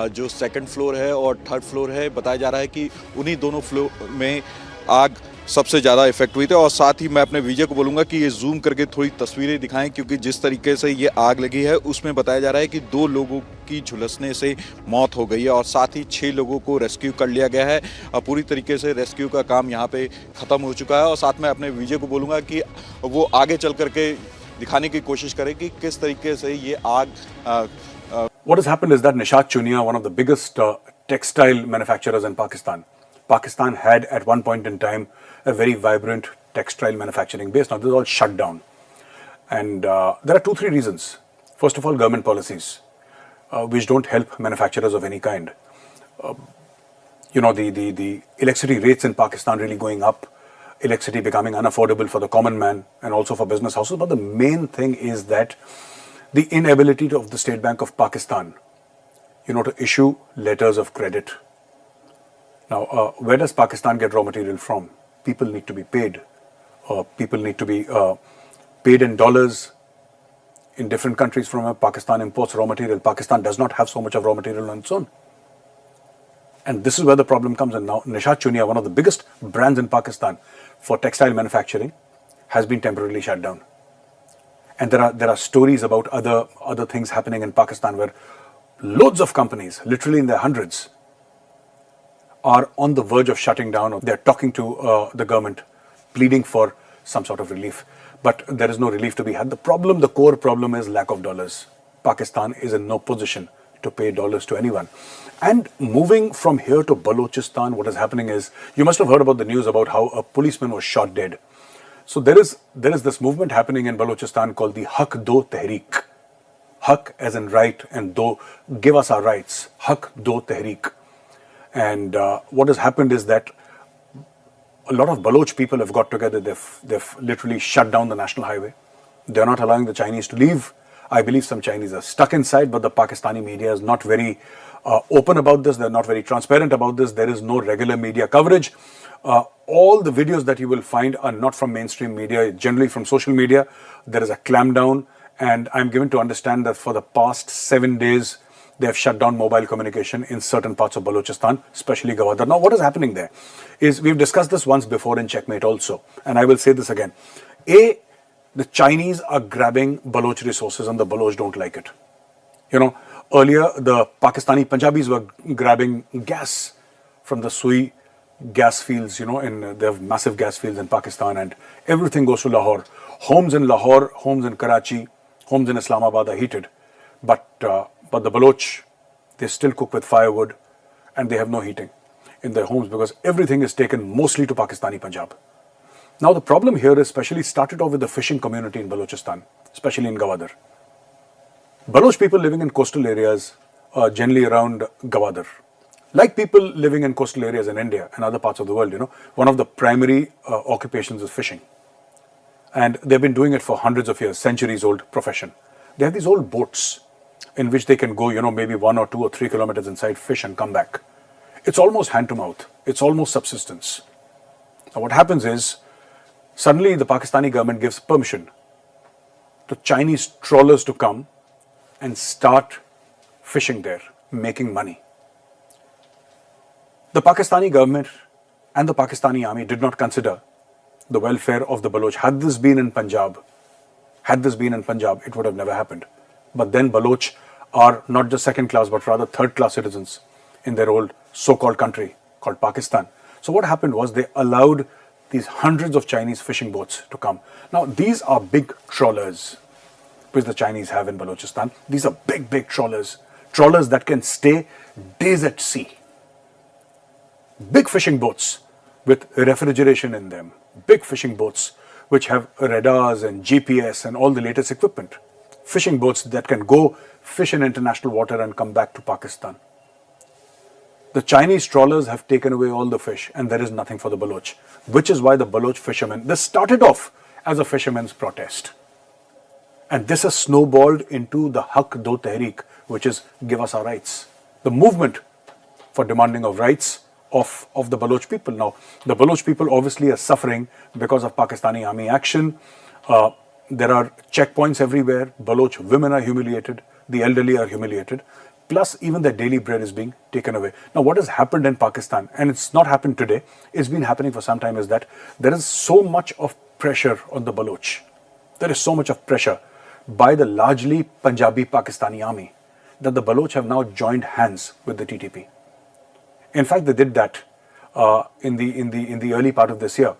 जो 2nd फ्लोर है और 3rd फ्लोर है। बताया जा रहा है कि उन्हीं दोनों फ्लोर में आग सबसे ज़्यादा इफेक्ट हुई थी। और साथ ही मैं अपने विजय को बोलूँगा कि ये जूम करके थोड़ी तस्वीरें दिखाएं, क्योंकि जिस तरीके से ये आग लगी है उसमें बताया जा रहा है कि 2 लोगों की झुलसने से मौत हो गई है और साथ ही 6 लोगों को रेस्क्यू कर लिया गया है। पूरी तरीके से रेस्क्यू का काम यहाँ पे ख़त्म हो चुका है। और साथ में अपने विजय को बोलूँगा कि वो आगे चल करके दिखाने की कोशिश करें कि किस तरीके से ये आग What has happened is that Nishat Chunia, one of the biggest textile manufacturers in Pakistan had at one point in time a very vibrant textile manufacturing base. Now this is all shut down, and there are 2-3 reasons. First of all, government policies which don't help manufacturers of any kind. The electricity rates in Pakistan really going up, electricity becoming unaffordable for the common man and also for business houses. But the main thing is that the inability of the State Bank of Pakistan, to issue letters of credit. Now, where does Pakistan get raw material from? People need to be paid. People need to be paid in dollars. In different countries from where Pakistan imports raw material, Pakistan does not have so much of raw material on its own. And this is where the problem comes in. Now, Nishat Chunia, one of the biggest brands in Pakistan for textile manufacturing, has been temporarily shut down. And there are stories about other things happening in Pakistan where loads of companies, literally in their hundreds, are on the verge of shutting down, or they're talking to the government, pleading for some sort of relief. But there is no relief to be had. The core problem is lack of dollars. Pakistan is in no position to pay dollars to anyone. And moving from here to Balochistan, what is happening is, you must have heard about the news about how a policeman was shot dead. So there is this movement happening in Balochistan called the Haq Do Tehreek. Haq as in right, and Do, give us our rights. Haq Do Tehreek. And what has happened is that a lot of Baloch people have got together. They've literally shut down the national highway. They're not allowing the Chinese to leave. I believe some Chinese are stuck inside, but the Pakistani media is not very open about this. They're not very transparent about this. There is no regular media coverage. All the videos that you will find are not from mainstream media, generally from social media. There is a clampdown, and I'm given to understand that for the past 7 days, they have shut down mobile communication in certain parts of Balochistan, especially Gawadar. Now, what is happening there is, we've discussed this once before in Checkmate also, and I will say this again. The Chinese are grabbing Baloch resources, and the Baloch don't like it. Earlier, the Pakistani Punjabis were grabbing gas from the Sui gas fields, they have massive gas fields in Pakistan, and everything goes to Lahore. Homes in Lahore, homes in Karachi, homes in Islamabad are heated. But the Baloch, they still cook with firewood, and they have no heating in their homes because everything is taken mostly to Pakistani Punjab. Now the problem here is, especially started off with the fishing community in Balochistan, especially in Gawadar. Baloch people living in coastal areas, generally around Gawadar, like people living in coastal areas in India and other parts of the world, one of the primary occupations is fishing. And they've been doing it for hundreds of years, centuries old profession. They have these old boats in which they can go, maybe 1 or 2 or 3 kilometers inside, fish and come back. It's almost hand to mouth. It's almost subsistence. Now what happens is, suddenly the Pakistani government gives permission to Chinese trawlers to come and start fishing there, making money. The Pakistani government and the Pakistani army did not consider the welfare of the Baloch. Had this been in Punjab, it would have never happened. But then Baloch are not just second class, but rather third class citizens in their old so-called country called Pakistan. So what happened was they allowed these hundreds of Chinese fishing boats to come. Now these are big trawlers, which the Chinese have in Balochistan. These are big trawlers. Trawlers that can stay days at sea. Big fishing boats with refrigeration in them. Big fishing boats which have radars and GPS and all the latest equipment. Fishing boats that can go fish in international water and come back to Pakistan. The Chinese trawlers have taken away all the fish and there is nothing for the Baloch, which is why the Baloch fishermen, this started off as a fishermen's protest. And this has snowballed into the Haq Do Tehreek, which is give us our rights. The movement for demanding of rights of the Baloch people. Now, the Baloch people obviously are suffering because of Pakistani army action. There are checkpoints everywhere. Baloch women are humiliated. The elderly are humiliated. Plus, even their daily bread is being taken away. Now, what has happened in Pakistan, and it's not happened today, it's been happening for some time, is that there is so much of pressure on the Baloch. There is so much of pressure by the largely Punjabi Pakistani army that the Baloch have now joined hands with the TTP. In fact, they did that in the early part of this year.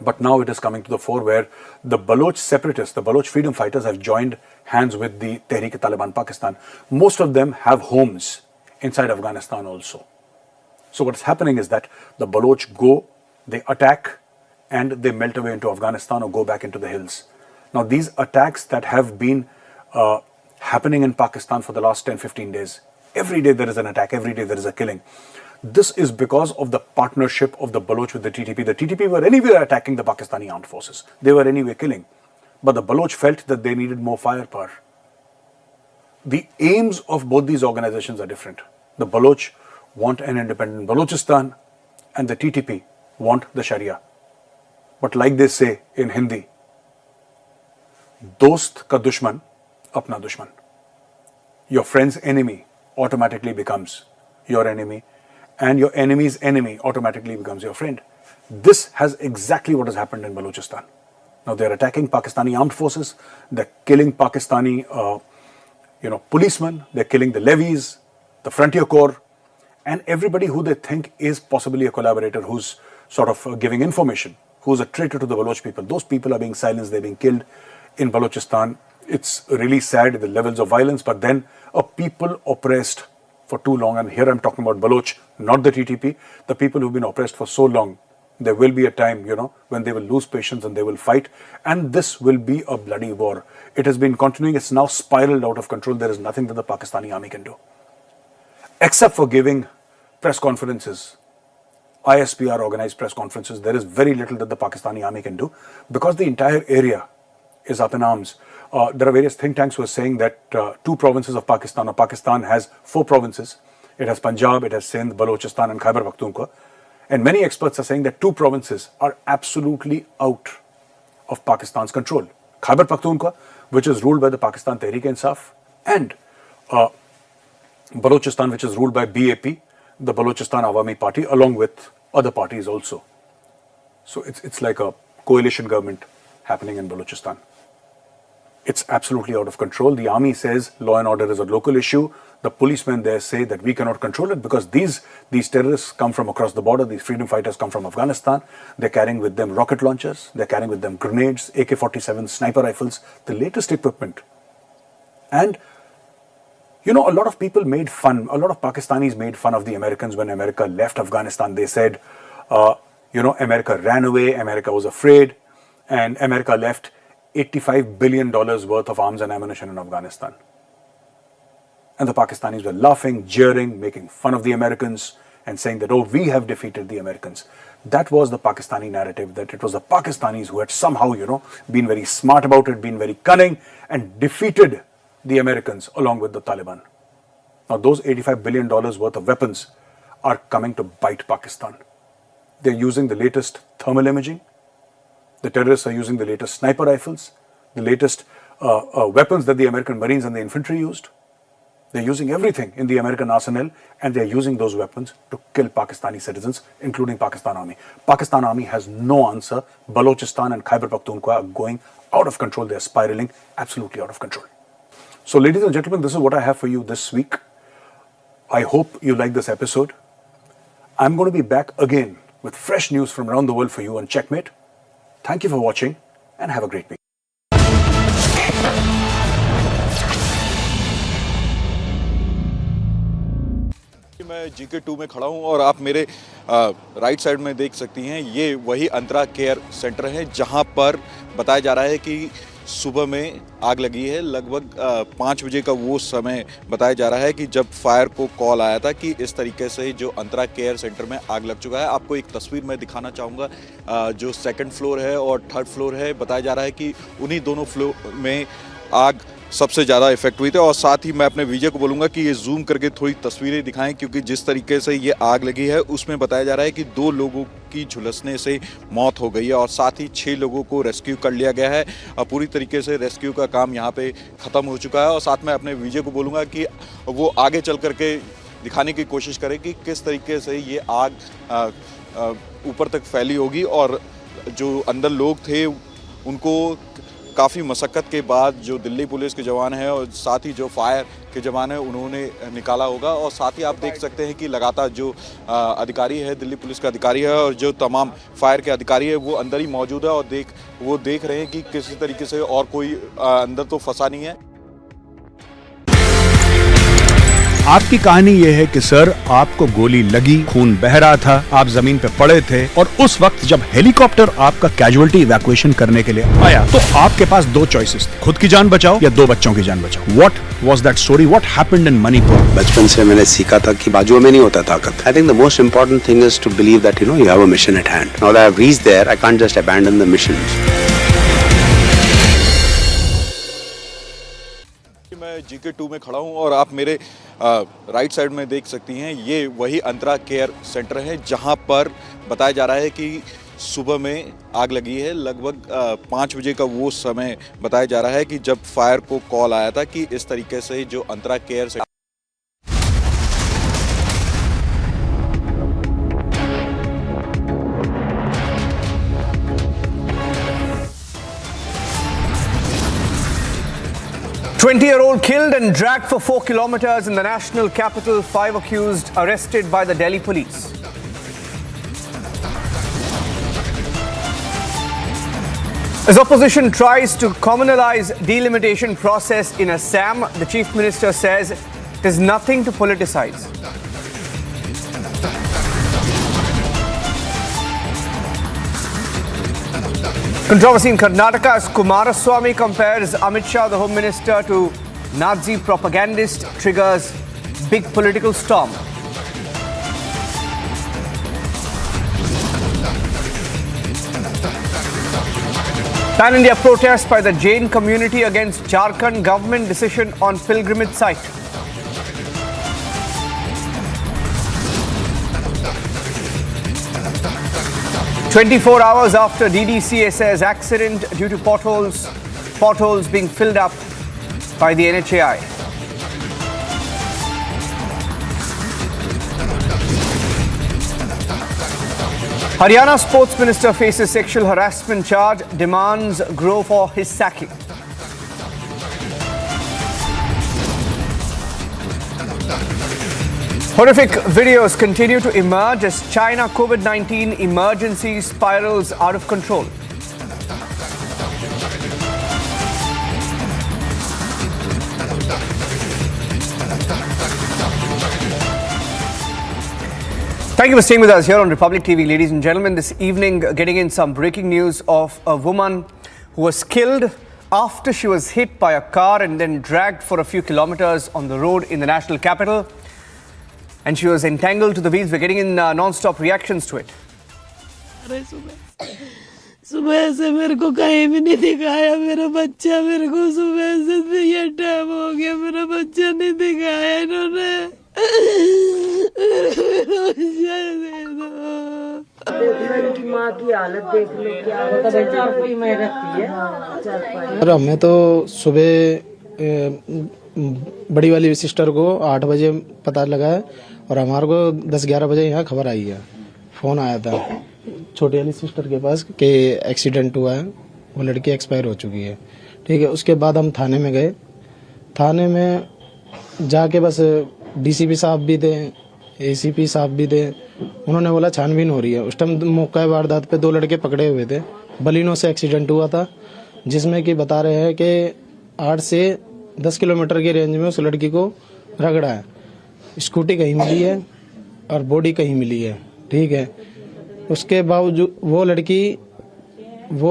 But now it is coming to the fore where the Baloch separatists, the Baloch freedom fighters have joined hands with the Tehreek-e-Taliban Pakistan. Most of them have homes inside Afghanistan also. So what's happening is that the Baloch go, they attack and they melt away into Afghanistan or go back into the hills. Now these attacks that have been happening in Pakistan for the last 10-15 days, every day there is an attack, every day there is a killing. This is because of the partnership of the Baloch with the TTP. The TTP were anyway attacking the Pakistani armed forces. They were anyway killing. But the Baloch felt that they needed more firepower. The aims of both these organizations are different. The Baloch want an independent Balochistan and the TTP want the Sharia. But like they say in Hindi, Dost ka dushman, apna dushman. Your friend's enemy automatically becomes your enemy, and your enemy's enemy automatically becomes your friend. This has exactly what has happened in Balochistan. Now they're attacking Pakistani armed forces, they're killing Pakistani policemen, they're killing the levies, the frontier corps, and everybody who they think is possibly a collaborator who's sort of giving information, who's a traitor to the Baloch people. Those people are being silenced, they're being killed in Balochistan. It's really sad, the levels of violence, but then a people oppressed for too long, and here I'm talking about Baloch, not the TTP, the people who've been oppressed for so long. There will be a time, when they will lose patience and they will fight, and this will be a bloody war. It has been continuing, it's now spiraled out of control. There is nothing that the Pakistani army can do, except for giving press conferences. ISPR organized press conferences. There is very little that the Pakistani army can do because the entire area is up in arms. There are various think tanks who are saying that 2 provinces of Pakistan, or Pakistan has 4 provinces. It has Punjab, it has Sindh, Balochistan and Khyber Pakhtunkhwa. And many experts are saying that 2 provinces are absolutely out of Pakistan's control. Khyber Pakhtunkhwa, which is ruled by the Pakistan Tehreek-e-Insaf, and Balochistan, which is ruled by BAP, the Balochistan Awami Party, along with other parties also. So it's like a coalition government happening in Balochistan. It's absolutely out of control. The army says law and order is a local issue. The policemen there say that we cannot control it because these terrorists come from across the border. These freedom fighters come from Afghanistan. They're carrying with them rocket launchers. They're carrying with them grenades, AK-47, sniper rifles, the latest equipment. And, a lot of people made fun, a lot of Pakistanis made fun of the Americans when America left Afghanistan. They said, America ran away, America was afraid, and America left $85 billion worth of arms and ammunition in Afghanistan. And the Pakistanis were laughing, jeering, making fun of the Americans, and saying that, oh, we have defeated the Americans. That was the Pakistani narrative, that it was the Pakistanis who had somehow, been very smart about it, been very cunning, and defeated the Americans along with the Taliban. Now, those $85 billion worth of weapons are coming to bite Pakistan. They're using the latest thermal imaging. The terrorists are using the latest sniper rifles, the latest weapons that the American Marines and the infantry used. They're using everything in the American arsenal, and they're using those weapons to kill Pakistani citizens, including Pakistan Army. Pakistan Army has no answer. Balochistan and Khyber Pakhtunkhwa are going out of control. They're spiraling absolutely out of control. So, ladies and gentlemen, this is what I have for you this week. I hope you like this episode. I'm going to be back again with fresh news from around the world for you on Checkmate. Thank you for watching and have a great week. मैं GK 2 में खड़ा हूं और आप मेरे right side में देख सकती हैं, ये वही अंतरा केयर सेंटर है जहां पर बताया जा रहा है कि सुबह में आग लगी है। लगभग 5 बजे का वो समय बताया जा रहा है कि जब फायर को कॉल आया था कि इस तरीके से जो अंतरा केयर सेंटर में आग लग चुका है। आपको एक तस्वीर मैं दिखाना चाहूँगा, जो सेकंड फ्लोर है और थर्ड फ्लोर है। बताया जा रहा है कि उन्हीं दोनों फ्लोर में आग सबसे ज़्यादा इफेक्ट हुई थी। और साथ ही मैं अपने विजय को बोलूँगा कि ये जूम करके थोड़ी तस्वीरें दिखाएं, क्योंकि जिस तरीके से ये आग लगी है उसमें बताया जा रहा है कि 2 लोगों की झुलसने से मौत हो गई है और साथ ही 6 लोगों को रेस्क्यू कर लिया गया है। पूरी तरीके से रेस्क्यू का काम यहाँ पे ख़त्म हो चुका है। और साथ में अपने विजय को बोलूँगा कि वो आगे चल करके दिखाने की कोशिश करें कि किस तरीके से ये आग ऊपर तक फैली होगी और जो अंदर लोग थे उनको काफ़ी मशक्क़त के बाद जो दिल्ली पुलिस के जवान हैं और साथ ही जो फायर के जवान हैं उन्होंने निकाला होगा। और साथ ही आप देख सकते हैं कि लगातार जो अधिकारी है, दिल्ली पुलिस का अधिकारी है और जो तमाम फायर के अधिकारी है वो अंदर ही मौजूद है और वो देख रहे हैं कि किसी तरीके से और कोई अंदर तो फंसा नहीं है। आपकी कहानी ये है कि सर आपको गोली लगी, खून बह रहा था, आप जमीन पे पड़े थे और उस वक्त जब हेलीकॉप्टर आपका कैजुअलिटी इवैक्यूएशन करने के लिए आया तो आपके पास 2 चॉइसेस थे, खुद की जान बचाओ या 2 बच्चों की जान बचाओ। What was that story? What happened in Manipur? बचपन से मैंने सीखा था कि बाजुओं में नहीं होता ताकत। I think the most important thing is to believe that you have a mission at hand. Now that I have reached there, I can't just abandon the mission. मैं GK 2 में खड़ा हूं और आप मेरे राइट साइड में देख सकती हैं, ये वही अंतरा केयर सेंटर है जहां पर बताया जा रहा है कि सुबह में आग लगी है। लगभग 5 बजे का वो समय बताया जा रहा है कि जब फायर को कॉल आया था कि इस तरीके से जो Antara care centre 20-year-old killed and dragged for 4 kilometers in the national capital. 5 accused arrested by the Delhi police. As opposition tries to communalize delimitation process in Assam, the chief minister says there's nothing to politicize. Controversy in Karnataka as Kumaraswamy compares Amit Shah, the Home Minister, to Nazi propagandist, triggers big political storm. Pan-India protest by the Jain community against Jharkhand government decision on pilgrimage site. "24 hours after DDCSA's accident due to potholes being filled up by the NHAI. Haryana Sports Minister faces sexual harassment charge, demands grow for his sacking. Horrific videos continue to emerge as China COVID-19 emergency spirals out of control. Thank you for staying with us here on Republic TV, ladies and gentlemen. This evening, getting in some breaking news of a woman who was killed after she was hit by a car and then dragged for a few kilometers on the road in the national capital. and she was entangled to the wheels. We're getting in non-stop reactions to it. सुबह से मेरे को कहीं भी नहीं दिखाया मेरा बच्चा, मेरे को सुबह से ये टाइम हो गया, मेरा बच्चा नहीं दिखाया इन्होंने। माँ की हालत देख लो क्या होता है, चारपाई में रहती है। हमें तो सुबह बड़ी वाली सिस्टर को 8 बजे पता लगा है और हमारे को 10-11 बजे यहाँ खबर आई है, फ़ोन आया था छोटी वाली सिस्टर के पास कि एक्सीडेंट हुआ है, वो लड़की एक्सपायर हो चुकी है। ठीक है, उसके बाद हम थाने में गए। थाने में जाके बस डीसीपी साहब भी थे, एसीपी साहब भी थे, उन्होंने बोला छानबीन हो रही है। उस टाइम मौका वारदात पे 2 लड़के पकड़े हुए थे। बलिनो से एक्सीडेंट हुआ था, जिसमें कि बता रहे हैं कि 8 से 10 किलोमीटर की रेंज में उस लड़की को रगड़ा है। स्कूटी कहीं मिली है और बॉडी कहीं मिली है। ठीक है, उसके बावजूद वो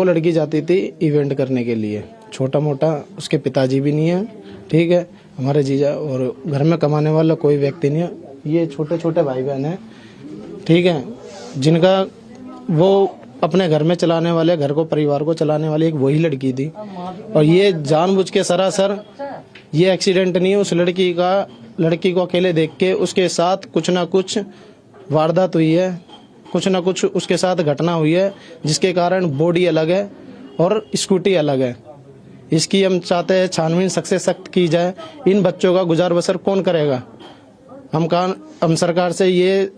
लड़की जाती थी इवेंट करने के लिए, छोटा मोटा। उसके पिताजी भी नहीं है, ठीक है, हमारे जीजा, और घर में कमाने वाला कोई व्यक्ति नहीं है। ये छोटे छोटे भाई बहन हैं, ठीक है, जिनका वो अपने घर में चलाने वाले, घर को परिवार को चलाने वाली एक वही लड़की थी। और ये जानबूझ के सरासर ये एक्सीडेंट नहीं है, उस लड़की को अकेले देख के उसके साथ कुछ ना कुछ वारदात हुई है, कुछ ना कुछ उसके साथ घटना हुई है, जिसके कारण बॉडी अलग है और स्कूटी अलग है। इसकी हम चाहते हैं छानबीन सख्त से सख्त की जाए। इन बच्चों का गुजार बसर कौन करेगा? हम सरकार से ये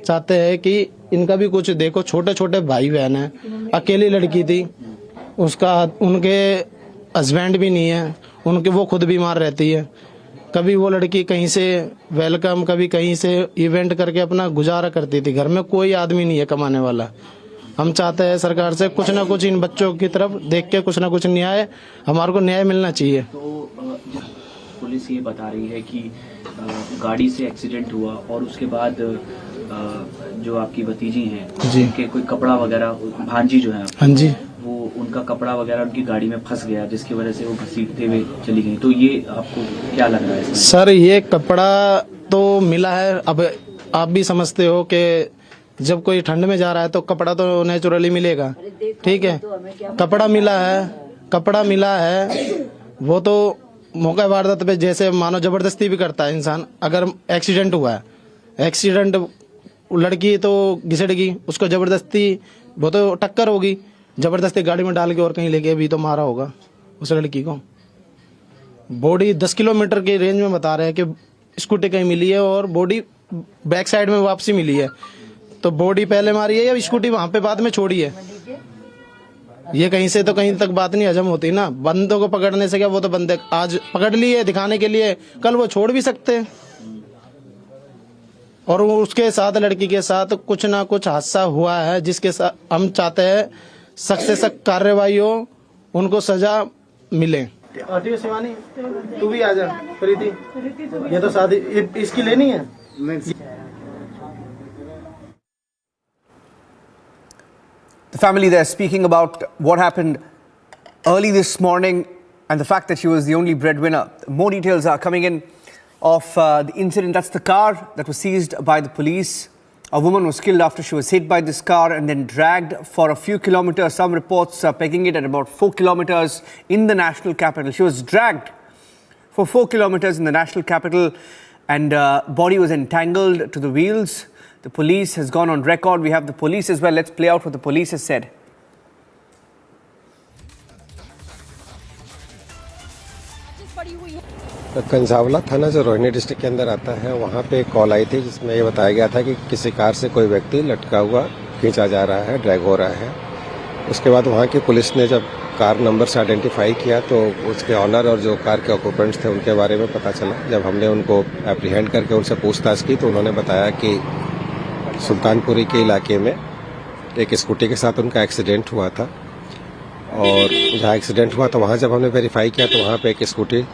चाहते हैं कि इनका भी कुछ देखो। छोटे छोटे भाई बहन हैं, अकेली लड़की थी, उनके हस्बैंड भी नहीं है, वो खुद बीमार रहती है। कभी वो लड़की कहीं से वेलकम, कभी कहीं से इवेंट करके अपना गुजारा करती थी। घर में कोई आदमी नहीं है कमाने वाला। हम चाहते हैं सरकार से कुछ ना कुछ इन बच्चों की तरफ देख के कुछ ना कुछ न्याय, हमारे को न्याय मिलना चाहिए। तो पुलिस ये बता रही है कि गाड़ी से एक्सीडेंट हुआ और उसके बाद जो आपकी भतीजी हैं उनके कोई कपड़ा वगैरह, भांजी जो है, हाँ जी, वो उनका कपड़ा वगैरह उनकी गाड़ी में फंस गया, जिसकी वजह से वो घसीटते हुए चली गई। तो ये आपको क्या लग रहा है इसमें? सर, ये कपड़ा तो मिला है। अब आप भी समझते हो कि जब कोई ठंड में जा रहा है तो कपड़ा तो नेचुरली मिलेगा, ठीक है। कपड़ा मिला है, वो तो मौका वारदात पे जैसे मानो जबरदस्ती भी करता है इंसान। अगर एक्सीडेंट हुआ है, एक्सीडेंट लड़की तो घिसट गई, उसको जबरदस्ती, वो तो टक्कर होगी, जबरदस्ती गाड़ी में डाल के और कहीं लेके भी तो मारा होगा उस लड़की को। बॉडी 10 किलोमीटर की रेंज में बता रहे हैं कि स्कूटी कहीं मिली है और बॉडी बैक साइड में वापसी मिली है। तो बॉडी पहले मारी है या स्कूटी वहां पे बाद में छोड़ी है? ये कहीं से तो कहीं तक बात नहीं हजम होती ना। बंदों को पकड़ने से क्या, वो तो बंदे आज पकड़ लिए दिखाने के लिए, कल वो छोड़ भी सकते हैं। और उसके साथ, लड़की के साथ कुछ ना कुछ हादसा हुआ है, जिसके साथ हम चाहते हैं सख्त से सख्त कार्रवाई हो, उनको सजा मिले। शिवानी, तू भी आ जा। प्रीति, ये तो शादी इसकी लेनी है। The family there speaking about what happened early this morning and the fact that she was the only breadwinner. More details are coming in of the incident. That's the car that was seized by the police. A woman was killed after she was hit by this car and then dragged for a few kilometers. Some reports are pegging it at about 4 kilometers in the national capital. She was dragged for 4 kilometers in the national capital and body was entangled to the wheels. The police has gone on record. We have the police as well. Let's play out what the police has said. कंसावला थाना जो Rohini district के अंदर आता है, वहाँ पे एक call आई थी जिसमें ये बताया गया था कि किसी कार से कोई व्यक्ति लटका हुआ खींचा जा रहा है, ड्रैग हो रहा है। उसके बाद वहाँ की पुलिस ने जब कार नंबर से आइडेंटिफाई किया तो उसके ऑनर और जो कार के ऑक्यूपेंट्स थे उनके बारे में पता चला। जब हमने उनको एप्रीहेंड करके उनसे पूछताछ की तो उन्होंने बताया कि सुल्तानपुरी के इलाके में एक स्कूटी के साथ उनका एक्सीडेंट हुआ था और जहाँ एक्सीडेंट हुआ तो वहाँ जब हमने वेरीफाई किया तो वहाँ पे एक स्कूटी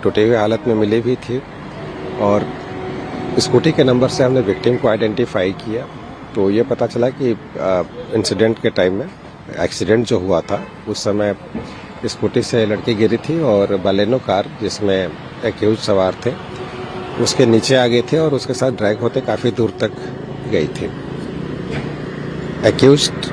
टूटे हुए हालत में मिली भी थी और स्कूटी के नंबर से हमने विक्टिम को आइडेंटिफाई किया तो ये पता चला कि इंसिडेंट के टाइम में, एक्सीडेंट जो हुआ था उस समय स्कूटी से लड़की गिरी थी और बालेनो कार जिसमें एक्यूज सवार थे उसके नीचे आ गए थे और उसके साथ ड्रैग होते काफ़ी दूर तक गई थी। एक्यूज्ड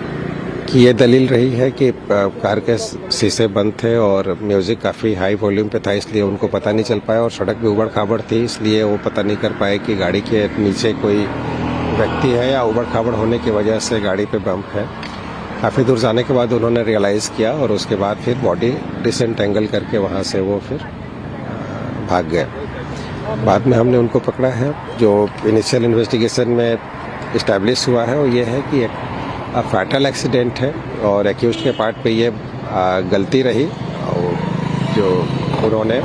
की ये दलील रही है कि कार के शीशे बंद थे और म्यूज़िक काफ़ी हाई वॉल्यूम पे था, इसलिए उनको पता नहीं चल पाया, और सड़क भी उबड़ खाबड़ थी, इसलिए वो पता नहीं कर पाए कि गाड़ी के नीचे कोई व्यक्ति है या उबड़ खाबड़ होने की वजह से गाड़ी पे बम्प है। काफ़ी दूर जाने के बाद उन्होंने रियलाइज़ किया और उसके बाद फिर बॉडी डिसेंटेंगल करके वहाँ से वो फिर भाग गए। बाद में हमने उनको पकड़ा है। जो इनिशियल इन्वेस्टिगेशन में इस्टेब्लिश हुआ है वो ये है कि एक फैटल एक्सीडेंट है और एक्यूज्ड के पार्ट पे ये गलती रही, और जो उन्होंने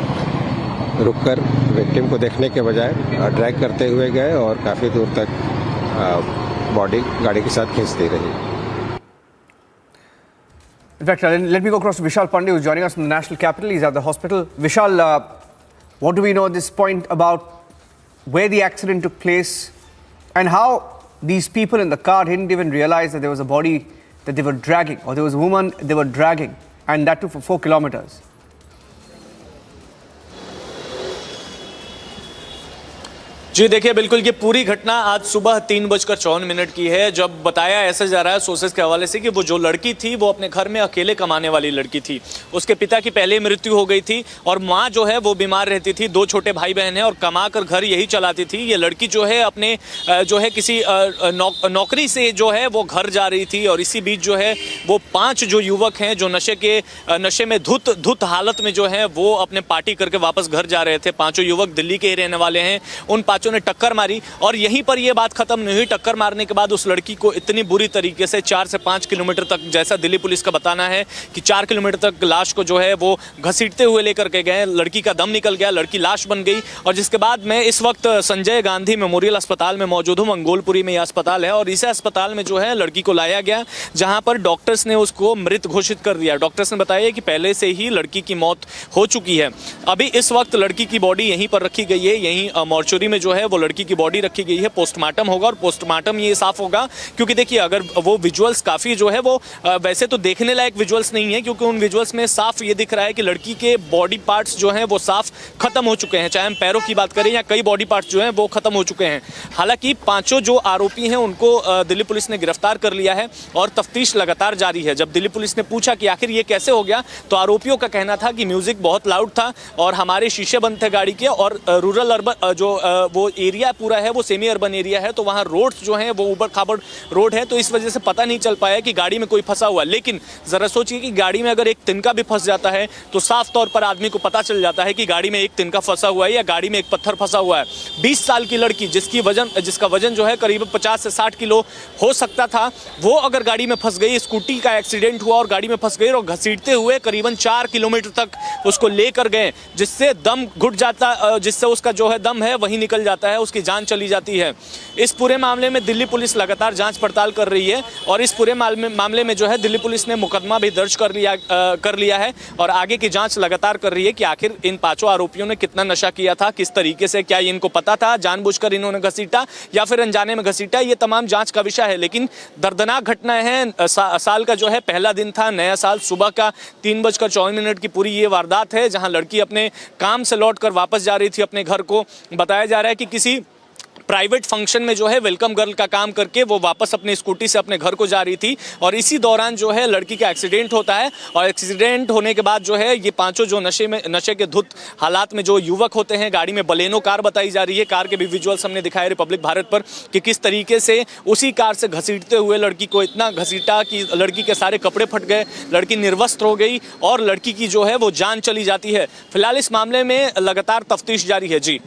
रुककर विक्टिम को देखने के बजाय ड्रैग करते हुए गए और काफ़ी दूर तक बॉडी गाड़ी के साथ खींचती रही। In fact, let me go across to Vishal Pandey, who's joining us from the national capital. He's at the hospital. Vishal, what do we know at this point about where the accident took place and how these people in the car didn't even realize that there was a body that they were dragging, or there was a woman they were dragging, and that too for 4 kilometers? जी देखिए, बिल्कुल ये पूरी घटना आज सुबह 3:54 की है, जब बताया ऐसा जा रहा है सोर्सेज के हवाले से कि वो जो लड़की थी वो अपने घर में अकेले कमाने वाली लड़की थी। उसके पिता की पहले मृत्यु हो गई थी और माँ जो है वो बीमार रहती थी, 2 छोटे भाई बहन हैं और कमा कर घर यही चलाती थी। ये लड़की जो है अपने जो है किसी नौकरी से जो है वो घर जा रही थी, और इसी बीच जो है वो 5 जो युवक हैं जो नशे में धुत हालत में जो है वो अपने पार्टी करके वापस घर जा रहे थे। 5 युवक दिल्ली के ही रहने वाले हैं। उन 5 ने टक्कर मारी और यहीं पर यह बात खत्म नहीं हुई। टक्कर मारने के बाद उस लड़की को इतनी बुरी तरीके से 4 से 5 किलोमीटर तक, जैसा दिल्ली पुलिस का बताना है कि 4 किलोमीटर तक लाश को जो है वो घसीटते हुए लेकर के गए। लड़की का दम निकल गया, लड़की लाश बन गई। और जिसके बाद मैं इस वक्त संजय गांधी मेमोरियल अस्पताल में मौजूद हूँ। मंगोलपुरी में यह अस्पताल है और इस अस्पताल में जो है लड़की को लाया गया, जहां पर डॉक्टर्स ने उसको मृत घोषित कर दिया। डॉक्टर्स ने बताया कि पहले से ही लड़की की मौत हो चुकी है। अभी इस वक्त लड़की की बॉडी यहीं पर रखी गई है, यहीं मॉर्चुरी में जो है वो लड़की की बॉडी रखी गई है। पोस्टमार्टम होगा और पोस्टमार्टम ये साफ होगा, क्योंकि देखिए अगर वो विजुअल्स काफ़ी जो है वो वैसे तो देखने लायक विजुअल्स नहीं है, क्योंकि उन विजुअल्स में साफ ये दिख रहा है कि लड़की के बॉडी पार्ट्स जो हैं वो साफ खत्म हो चुके हैं। चाहे हम पैरों की बात करें या कई बॉडी पार्ट्स जो हैं वो खत्म हो चुके हैं। हालांकि 5 जो आरोपी हैं उनको दिल्ली पुलिस ने गिरफ्तार कर लिया है और तफ्तीश लगातार जारी है। जब दिल्ली पुलिस ने पूछा कि आखिर ये कैसे हो गया, तो आरोपियों का कहना था कि म्यूजिक बहुत लाउड था और हमारे शीशे बंद थे गाड़ी के, और रूरल अर्बन जो वो एरिया पूरा है वो सेमी अर्बन एरिया है, तो वहाँ रोड्स जो हैं वो ऊबड़ खाबड़ रोड है, तो इस वजह से पता नहीं चल पाया कि गाड़ी में कोई फंसा हुआ। लेकिन जरा सोचिए कि गाड़ी में अगर एक तिनका भी फंस जाता है तो साफ तौर पर आदमी को पता चल जाता है कि गाड़ी में एक तिनका फंसा हुआ है या गाड़ी में एक पत्थर फंसा हुआ है। 20 साल की लड़की जिसका वजन जो है करीब 50 से 60 किलो हो सकता था, वो अगर गाड़ी में फंस गई, स्कूटी का एक्सीडेंट हुआ और गाड़ी में फंस गई और घसीटते हुए करीबन 4 किलोमीटर तक उसको लेकर गए, जिससे दम घुट जाता, जिससे उसका जो है दम है वही निकल जाता है, उसकी जान चली जाती है। इस पूरे मामले में दिल्ली पुलिस लगातार जांच पड़ताल कर रही है और इस पूरे मामले में जो है दिल्ली पुलिस ने मुकदमा भी दर्ज कर लिया है और आगे की जांच लगातार कर रही है कि आखिर इन 5 आरोपियों ने कितना नशा किया था, किस तरीके से, क्या इनको पता था, जानबूझकर इन्होंने घसीटा या फिर अनजाने में घसीटा, ये तमाम जांच का विषय है। लेकिन दर्दनाक घटना है। साल का जो है पहला दिन था, नया साल, सुबह का 3:54 की पूरी ये वारदात है, जहां लड़की अपने काम से लौटकर वापस जा रही थी अपने घर को। बताया जा रहा है कि किसी प्राइवेट फंक्शन में जो है वेलकम गर्ल का काम करके वो वापस अपनी स्कूटी से अपने घर को जा रही थी और इसी दौरान जो है लड़की का एक्सीडेंट होता है। और एक्सीडेंट होने के बाद जो है ये 5 जो नशे के धुत हालात में जो युवक होते हैं, गाड़ी में बलेनो कार बताई जा रही है, कार के भी विजुअल्स हमने दिखाए रिपब्लिक भारत पर कि किस तरीके से उसी कार से घसीटते हुए लड़की को इतना घसीटा कि लड़की के सारे कपड़े फट गए, लड़की निर्वस्त्र हो गई और लड़की की जो है वो जान चली जाती है। फिलहाल इस मामले में लगातार तफ्तीश जारी है। जी,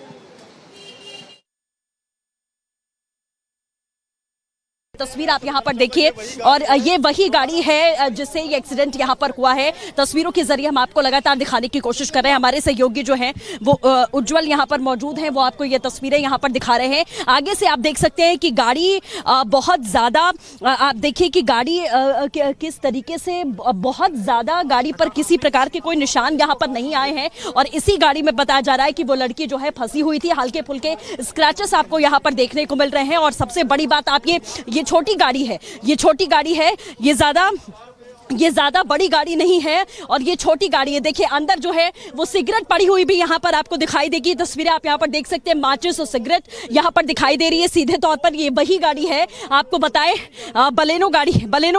तस्वीर आप यहाँ पर देखिए और ये वही गाड़ी है जिससे ये एक्सीडेंट यहाँ पर हुआ है। तस्वीरों के जरिए हम आपको लगातार दिखाने की कोशिश कर रहे हैं। हमारे सहयोगी जो हैं वो उज्जवल यहाँ पर मौजूद हैं, वो आपको ये तस्वीरें यहाँ पर दिखा रहे हैं। आगे से आप देख सकते हैं कि गाड़ी बहुत ज़्यादा, आप देखिए कि गाड़ी किस तरीके से बहुत ज़्यादा, गाड़ी पर किसी प्रकार के कोई निशान यहाँ पर नहीं आए हैं और इसी गाड़ी में बताया जा रहा है कि वो लड़की जो है फंसी हुई थी। हल्के फुल्के स्क्रैचेस आपको यहाँ पर देखने को मिल रहे हैं और सबसे बड़ी बात, आप ये छोटी गाड़ी है, ये छोटी गाड़ी है, ये ज़्यादा ये ज्यादा बड़ी गाड़ी नहीं है और ये छोटी गाड़ी है। देखिए अंदर जो है वो सिगरेट पड़ी हुई भी यहाँ पर आपको दिखाई देगी। तस्वीरें आप यहाँ पर देख सकते हैं, माचिस और सिगरेट यहाँ पर दिखाई दे रही है। सीधे तौर पर ये वही गाड़ी है, आपको बताए बलेनो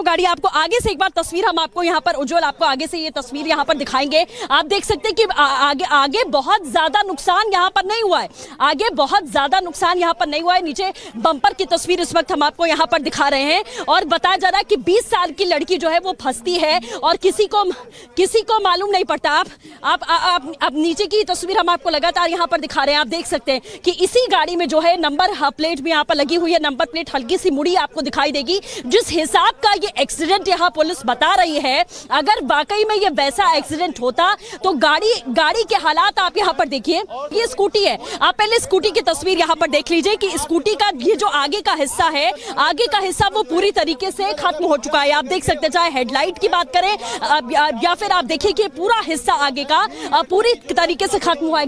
गाड़ी। आपको आगे से एक बार तस्वीर हम आपको यहाँ पर उज्जवल आपको आगे से ये तस्वीर यहाँ पर दिखाएंगे। आप देख सकते हैं कि आगे बहुत ज्यादा नुकसान यहाँ पर नहीं हुआ है, आगे बहुत ज्यादा नुकसान यहाँ पर नहीं हुआ है। नीचे बम्पर की तस्वीर इस वक्त हम आपको यहाँ पर दिखा रहे हैं और बताया जा रहा है कि 20 साल की लड़की जो है वो फंसती है और किसी को मालूम नहीं पड़ता। आप नीचे की तस्वीर हम आपको लगातार यहाँ पर दिखा रहे हैं। आप देख सकते हैं कि इसी गाड़ी में जो है नंबर प्लेट भी यहाँ पर लगी हुई है। नंबर प्लेट हल्की सी मुड़ी आपको दिखाई देगी। जिस हिसाब का ये एक्सीडेंट यहाँ पुलिस बता रही है, अगर वाकई में ये वैसा एक्सीडेंट होता तो गाड़ी के हालात आप यहाँ पर देखिए। ये स्कूटी है, आप पहले स्कूटी की तस्वीर यहाँ पर देख लीजिए कि स्कूटी का ये जो आगे का हिस्सा है, आगे का हिस्सा वो पूरी तरीके से खत्म हो चुका है। आप देख सकते हैं, चाहे हेडलाइट की बात करें या फिर आप देखिए कि पूरा हिस्सा आगे का पूरी तरीके से खत्म हुआ है।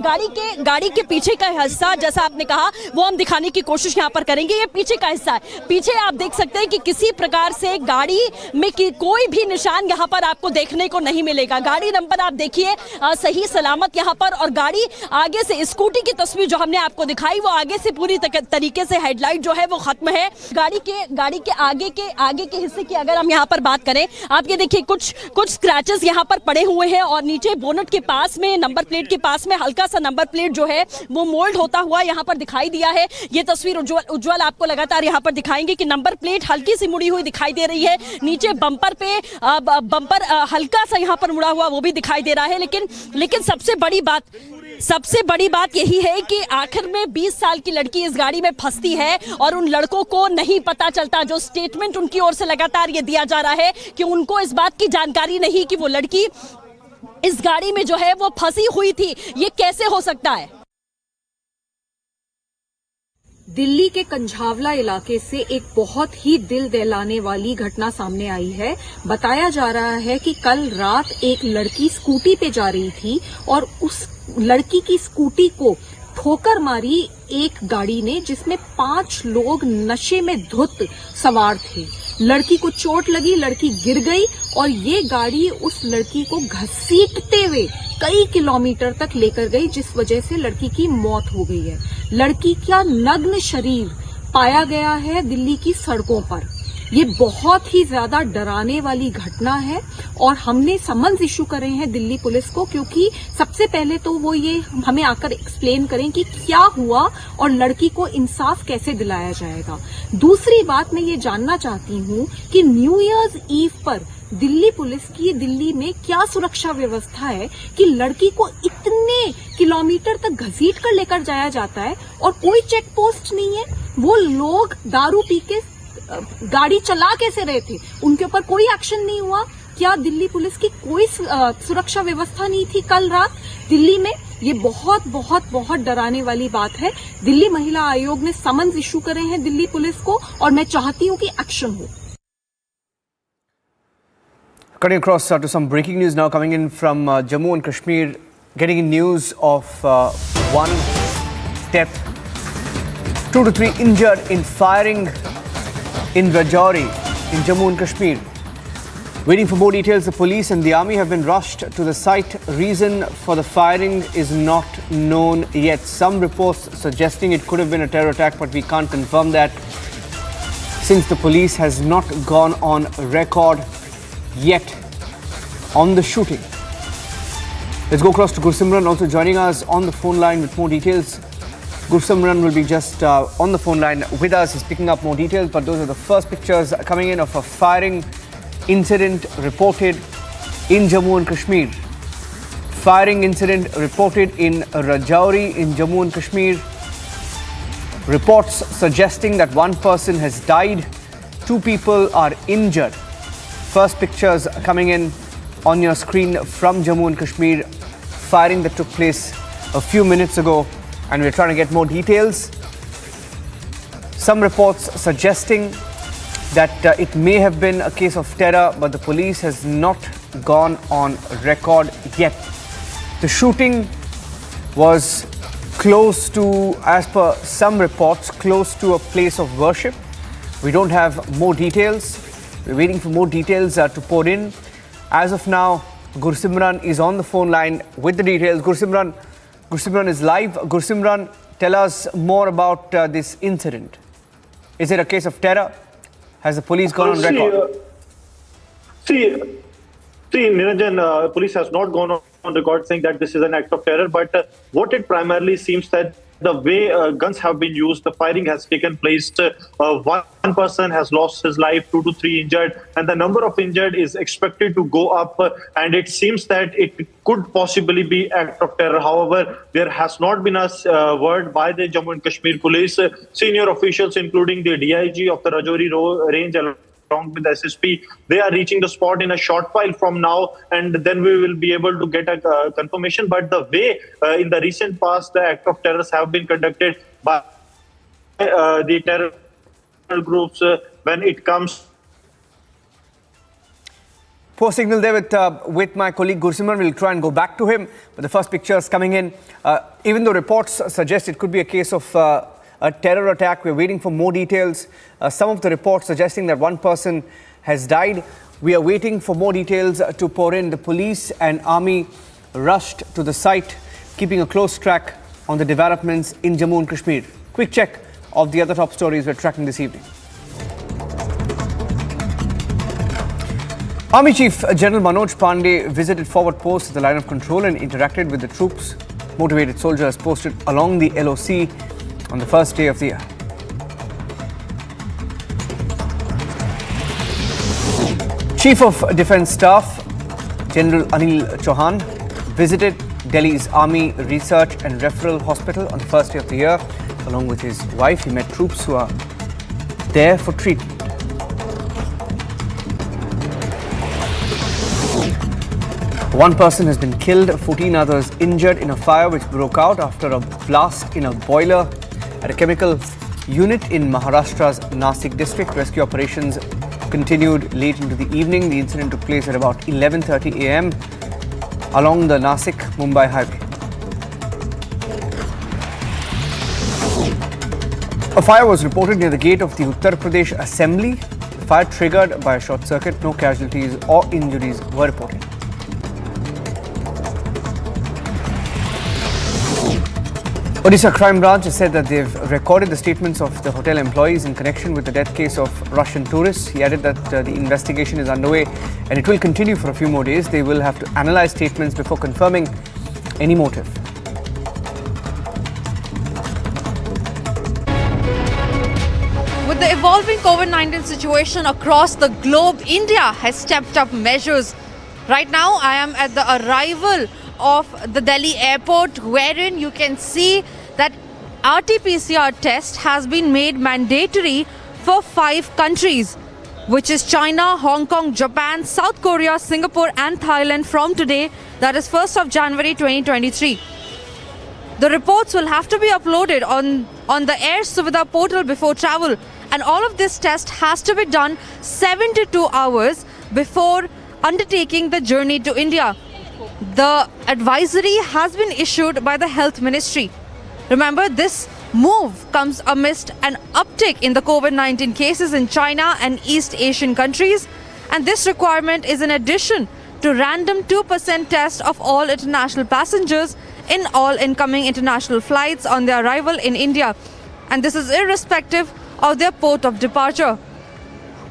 गाड़ी के पीछे का हिस्सा जैसा आपने कहा वो हम दिखाने की कोशिश यहाँ पर करेंगे। ये पीछे का हिस्सा है, पीछे आप देख सकते हैं कि किसी प्रकार से गाड़ी में कोई भी निशान यहाँ पर आपको देखने को नहीं मिलेगा। गाड़ी नंबर आप देखिए सही सलामत यहाँ पर, और गाड़ी आगे से स्कूटी की तस्वीर जो हमने आपको दिखाई वो आगे से पूरी तरीके से हेडलाइट जो है वो खत्म है। गाड़ी के आगे के हिस्से की अगर हम यहाँ पर बात करें, आप ये देखिए कुछ स्क्रैचेस यहाँ पर पड़े हुए हैं और नीचे बोनट के पास में नंबर प्लेट के पास में हल्का सा नंबर प्लेट जो है वो मोल्ड होता हुआ यहाँ पर दिखाई दिया है। ये तस्वीर उज्जवल आपको लगातार यहाँ पर दिखाएंगे कि नंबर प्लेट हल्की सी मुड़ी हुई दिखाई दे रही है। नीचे बम्पर हल्का सा यहाँ पर मुड़ा हुआ वो भी दिखाई दे रहा है। लेकिन सबसे बड़ी बात यही है कि आखिर में 20 साल की लड़की इस गाड़ी में फंसती है और उन लड़कों को नहीं पता चलता। जो स्टेटमेंट उनकी ओर से लगातार ये दिया जा रहा है कि उनको इस बात की जानकारी नहीं कि वो लड़की इस गाड़ी में जो है वो फंसी हुई थी। ये कैसे हो सकता है? दिल्ली के कंझावला इलाके से एक बहुत ही दिल दहलाने वाली घटना सामने आई है। बताया जा रहा है कि कल रात एक लड़की स्कूटी पे जा रही थी और उस लड़की की स्कूटी को ठोकर मारी एक गाड़ी ने, जिसमें 5 लोग नशे में धुत सवार थे। लड़की को चोट लगी, लड़की गिर गई और ये गाड़ी उस लड़की को घसीटते हुए कई किलोमीटर तक लेकर गई, जिस वजह से लड़की की मौत हो गई है। लड़की का नग्न शरीर पाया गया है दिल्ली की सड़कों पर। ये बहुत ही ज्यादा डराने वाली घटना है और हमने समन्स इशू करे हैं दिल्ली पुलिस को, क्योंकि सबसे पहले तो वो ये हमें आकर एक्सप्लेन करें कि क्या हुआ और लड़की को इंसाफ कैसे दिलाया जाएगा। दूसरी बात मैं ये जानना चाहती हूँ कि न्यू ईयर्स ईव पर दिल्ली पुलिस की दिल्ली में क्या सुरक्षा व्यवस्था है कि लड़की को इतने किलोमीटर तक घसीट कर लेकर जाया जाता है और कोई चेक पोस्ट नहीं है। वो लोग दारू पी के गाड़ी चला कैसे रहे थे, उनके ऊपर कोई एक्शन नहीं हुआ। क्या दिल्ली पुलिस की कोई सुरक्षा व्यवस्था नहीं थी कल रात दिल्ली में? ये बहुत बहुत बहुत डराने वाली बात है। दिल्ली महिला आयोग ने समन्स इशू करे हैं दिल्ली पुलिस को और मैं चाहती हूँ कि एक्शन हो। Cutting across to some breaking news now coming in from Jammu and Kashmir, getting in news of one death, 2 to 3 injured in firing in Rajouri in Jammu and Kashmir. Waiting for more details, the police and the army have been rushed to the site. Reason for the firing is not known yet. Some reports suggesting it could have been a terror attack, but we can't confirm that since the police has not gone on record yet on the shooting. Let's go across to Gursimran, also joining us on the phone line with more details. Gursimran will be just on the phone line with us. He's picking up more details, but those are the first pictures coming in of a firing incident reported in Jammu and Kashmir. Firing incident reported in Rajouri in Jammu and Kashmir. Reports suggesting that one person has died, 2 people are injured. First pictures coming in on your screen from Jammu and Kashmir. Firing that took place a few minutes ago, and we're trying to get more details. Some reports suggesting that it may have been a case of terror, but the police has not gone on record yet. The shooting was close to, as per some reports, close to a place of worship. We don't have more details. We're waiting for more details to pour in. As of now, Gursimran is on the phone line with the details. Gursimran is live. Gursimran, tell us more about this incident. Is it a case of terror? Has the police gone on record? See, Niranjan, police has not gone on record saying that this is an act of terror, but what it primarily seems that the way guns have been used, the firing has taken place. One person has lost his life, 2 to 3 injured, and the number of injured is expected to go up. And it seems that it could possibly be act of terror. However, there has not been a word by the Jammu and Kashmir police. Senior officials, including the DIG of the Rajouri range, along with the SSP, they are reaching the spot in a short while from now, and then we will be able to get a confirmation. But the way in the recent past the act of terrors have been conducted by the terror groups when it comes. Poor signal there with my colleague Gursimran. We'll try and go back to him. But the first pictures coming in, even though reports suggest it could be a case of a terror attack, we're waiting for more details. Some of the reports suggesting that one person has died. We are waiting for more details to pour in. The police and army rushed to the site, keeping a close track on the developments in Jammu and Kashmir. Quick check of the other top stories we're tracking this evening. Army Chief General Manoj Pandey visited forward posts at the line of control and interacted with the troops. Motivated soldiers posted along the LOC on the first day of the year. Chief of Defence Staff General Anil Chauhan visited Delhi's Army Research and Referral Hospital on the first day of the year. Along with his wife, he met troops who are there for treatment. One person has been killed, 14 others injured in a fire which broke out after a blast in a boiler at a chemical unit in Maharashtra's Nasik district. Rescue operations continued late into the evening. The incident took place at about 11:30 a.m. along the Nasik-Mumbai highway. A fire was reported near the gate of the Uttar Pradesh Assembly. The fire triggered by a short circuit. No casualties or injuries were reported. Odisha Crime Branch has said that they've recorded the statements of the hotel employees in connection with the death case of Russian tourists. He added that the investigation is underway and it will continue for a few more days. They will have to analyze statements before confirming any motive. With the evolving COVID-19 situation across the globe, India has stepped up measures. Right now, I am at the arrival of the Delhi airport, wherein you can see that RT-PCR test has been made mandatory for 5 countries, which is China, Hong Kong, Japan, South Korea, Singapore and Thailand from today, that is 1st of January 2023. The reports will have to be uploaded on the Air Suvidha portal before travel, and all of this test has to be done 72 hours before undertaking the journey to India. The advisory has been issued by the Health Ministry. Remember, this move comes amidst an uptick in the COVID-19 cases in China and East Asian countries, and this requirement is in addition to random 2% test of all international passengers in all incoming international flights on their arrival in India, and this is irrespective of their port of departure.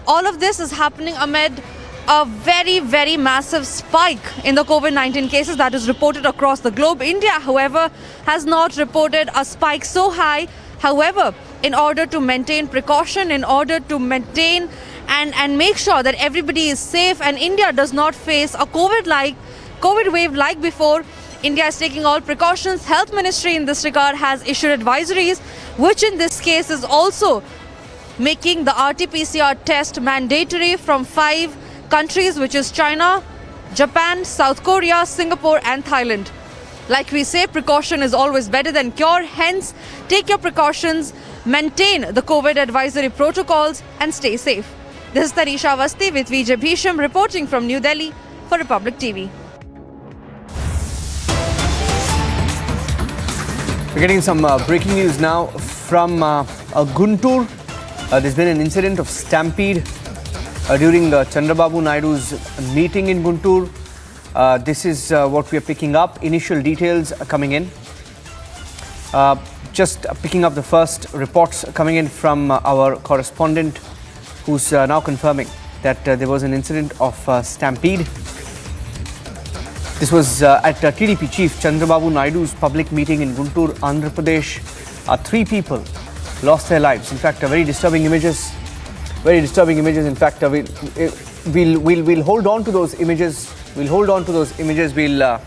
All of this is happening amid a very, very massive spike in the COVID-19 cases that is reported across the globe. India, however, has not reported a spike so high. However, in order to maintain precaution, in order to maintain and make sure that everybody is safe and India does not face a COVID wave like before, India is taking all precautions. Health Ministry in this regard has issued advisories, which in this case is also making the RT-PCR test mandatory from 5 countries, which is China, Japan, South Korea, Singapore and Thailand. Like we say, precaution is always better than cure. Hence, take your precautions, maintain the COVID advisory protocols and stay safe. This is Tanisha Avasthi with Vijay Bhisham reporting from New Delhi for Republic TV. We're getting some breaking news now from Guntur. There's been an incident of Stampede during Chandrababu Naidu's meeting in Guntur. This is what we are picking up. Initial details coming in. Just picking up the first reports coming in from our correspondent, who's now confirming that there was an incident of Stampede. This was at TDP chief Chandrababu Naidu's public meeting in Guntur, Andhra Pradesh. 3 people lost their lives. In fact, very disturbing images. Very disturbing images. In fact, we'll hold on to those images. We'll hold on to those images. We'll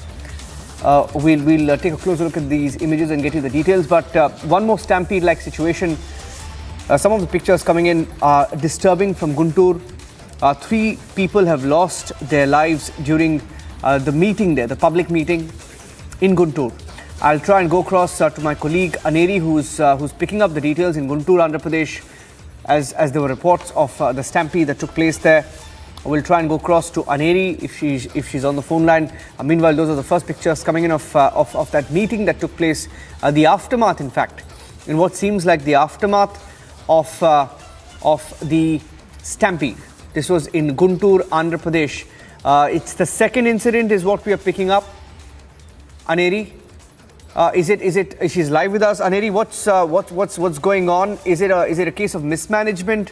take a closer look at these images and get you the details. But one more Stampede-like situation. Some of the pictures coming in are disturbing from Guntur. 3 people have lost their lives during the meeting there, the public meeting in Guntur. I'll try and go across to my colleague Aneri, who's picking up the details in Guntur, Andhra Pradesh, as there were reports of the stampede that took place there. We'll try and go across to Aneri if she's on the phone line. Meanwhile, those are the first pictures coming in of that meeting that took place. The aftermath, in fact, in what seems like the aftermath of the stampede. This was in Guntur, Andhra Pradesh. It's the second incident is what we are picking up. Aneri, she's live with us. Aneri, what's going on? Is it a case of mismanagement?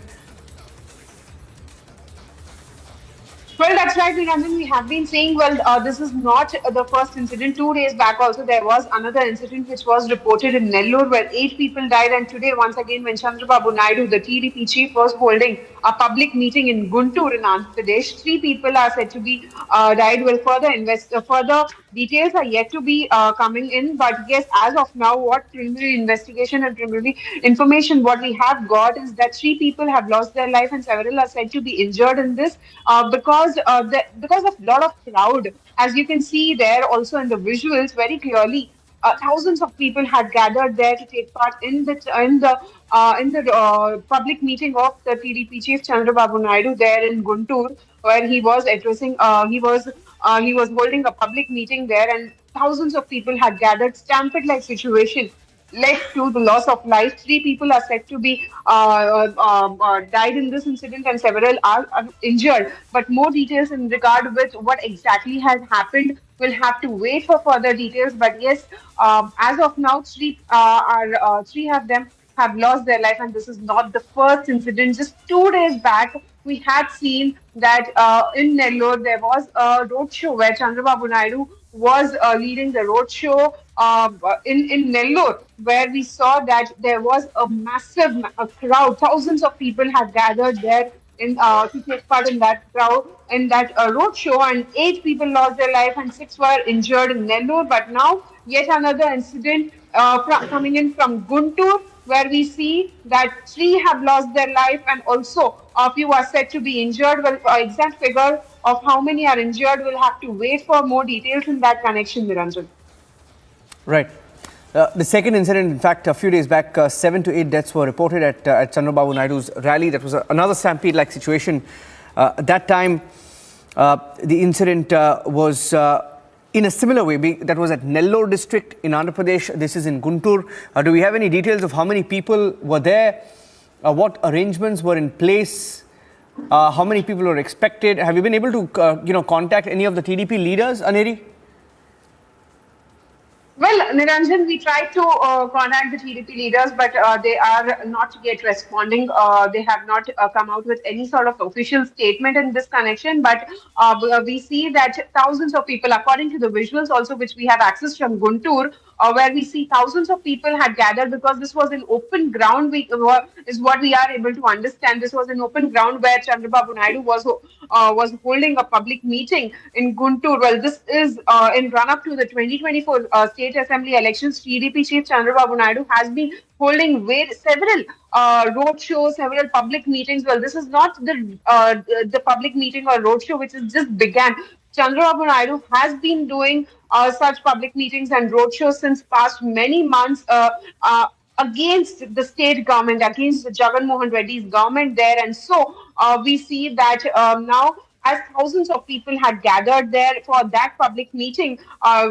Well, that's right, Niranjan. We have been saying, this is not the first incident. 2 days back also there was another incident which was reported in Nellore where 8 people died. And today, once again, when Chandrababu Naidu, the TDP chief, was holding a public meeting in Guntur in Andhra Pradesh, 3 people are said to be died. Well, further details are yet to be coming in. But yes, as of now, what preliminary investigation and preliminary information what we have got is that 3 people have lost their life and several are said to be injured in this because of a lot of crowd. As you can see there also in the visuals very clearly, thousands of people had gathered there to take part in the public meeting of the TDP chief Chandrababu Naidu there in Guntur, where he was addressing. He was holding a public meeting there, and thousands of people had gathered. Stampede-like situation led to the loss of life. 3 people are said to be died in this incident and several are injured. But more details in regard with what exactly has happened, we'll have to wait for further details. But yes, as of now, 3 of them have lost their life, and this is not the first incident. Just 2 days back, we had seen that in Nellore there was a roadshow where Chandrababu Naidu was leading the roadshow in Nellore, where we saw that there was a massive crowd. Thousands of people had gathered there to take part in that crowd, in that roadshow, and 8 people lost their life and 6 were injured in Nellore. But now, yet another incident coming in from Guntur, where we see that 3 have lost their life and also a few are said to be injured. Well, exact figure of how many are injured, we'll have to wait for more details in that connection, Niranjan. Right. The second incident, in fact, a few days back, 7 to 8 deaths were reported at Chandrababu Naidu's rally. That was another stampede-like situation. At that time, the incident was in a similar way. That was at Nellore district in Andhra Pradesh. This is in Guntur. Do we have any details of how many people were there? What arrangements were in place? How many people were expected? Have you been able to contact any of the TDP leaders, Aneri? Well, Niranjan, we tried to contact the TDP leaders, but they are not yet responding. They have not come out with any sort of official statement in this connection. But we see that thousands of people, according to the visuals also, which we have access from Guntur, where we see thousands of people had gathered because this was an open ground, is what we are able to understand. This was an open ground where Chandrababu Naidu was holding a public meeting in Guntur. Well, this is in run-up to the 2024 State Assembly elections. TDP chief Chandrababu Naidu has been holding several road shows, several public meetings. Well, this is not the public meeting or road show which has just began. Chandrababu Naidu has been doing such public meetings and roadshows since past many months against the state government, against the Jagan Mohan Reddy's government there. And so we see that now, as thousands of people had gathered there for that public meeting,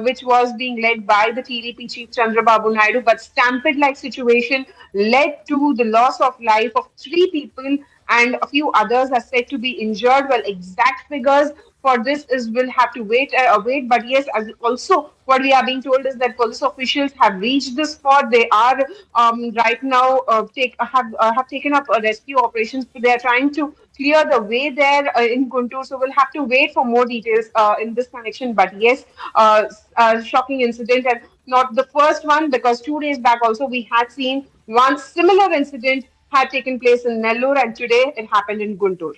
which was being led by the TDP chief Chandrababu Naidu, but stampede-like situation led to the loss of life of 3 people and a few others are said to be injured. Well, exact figures for this is we'll have to wait. But yes, as also what we are being told is that police officials have reached the spot. They are right now have taken up rescue operations. They are trying to clear the way there in Guntur. So we'll have to wait for more details in this connection. But yes, shocking incident, and not the first one, because 2 days back also we had seen one similar incident had taken place in Nellore, and today it happened in Guntur.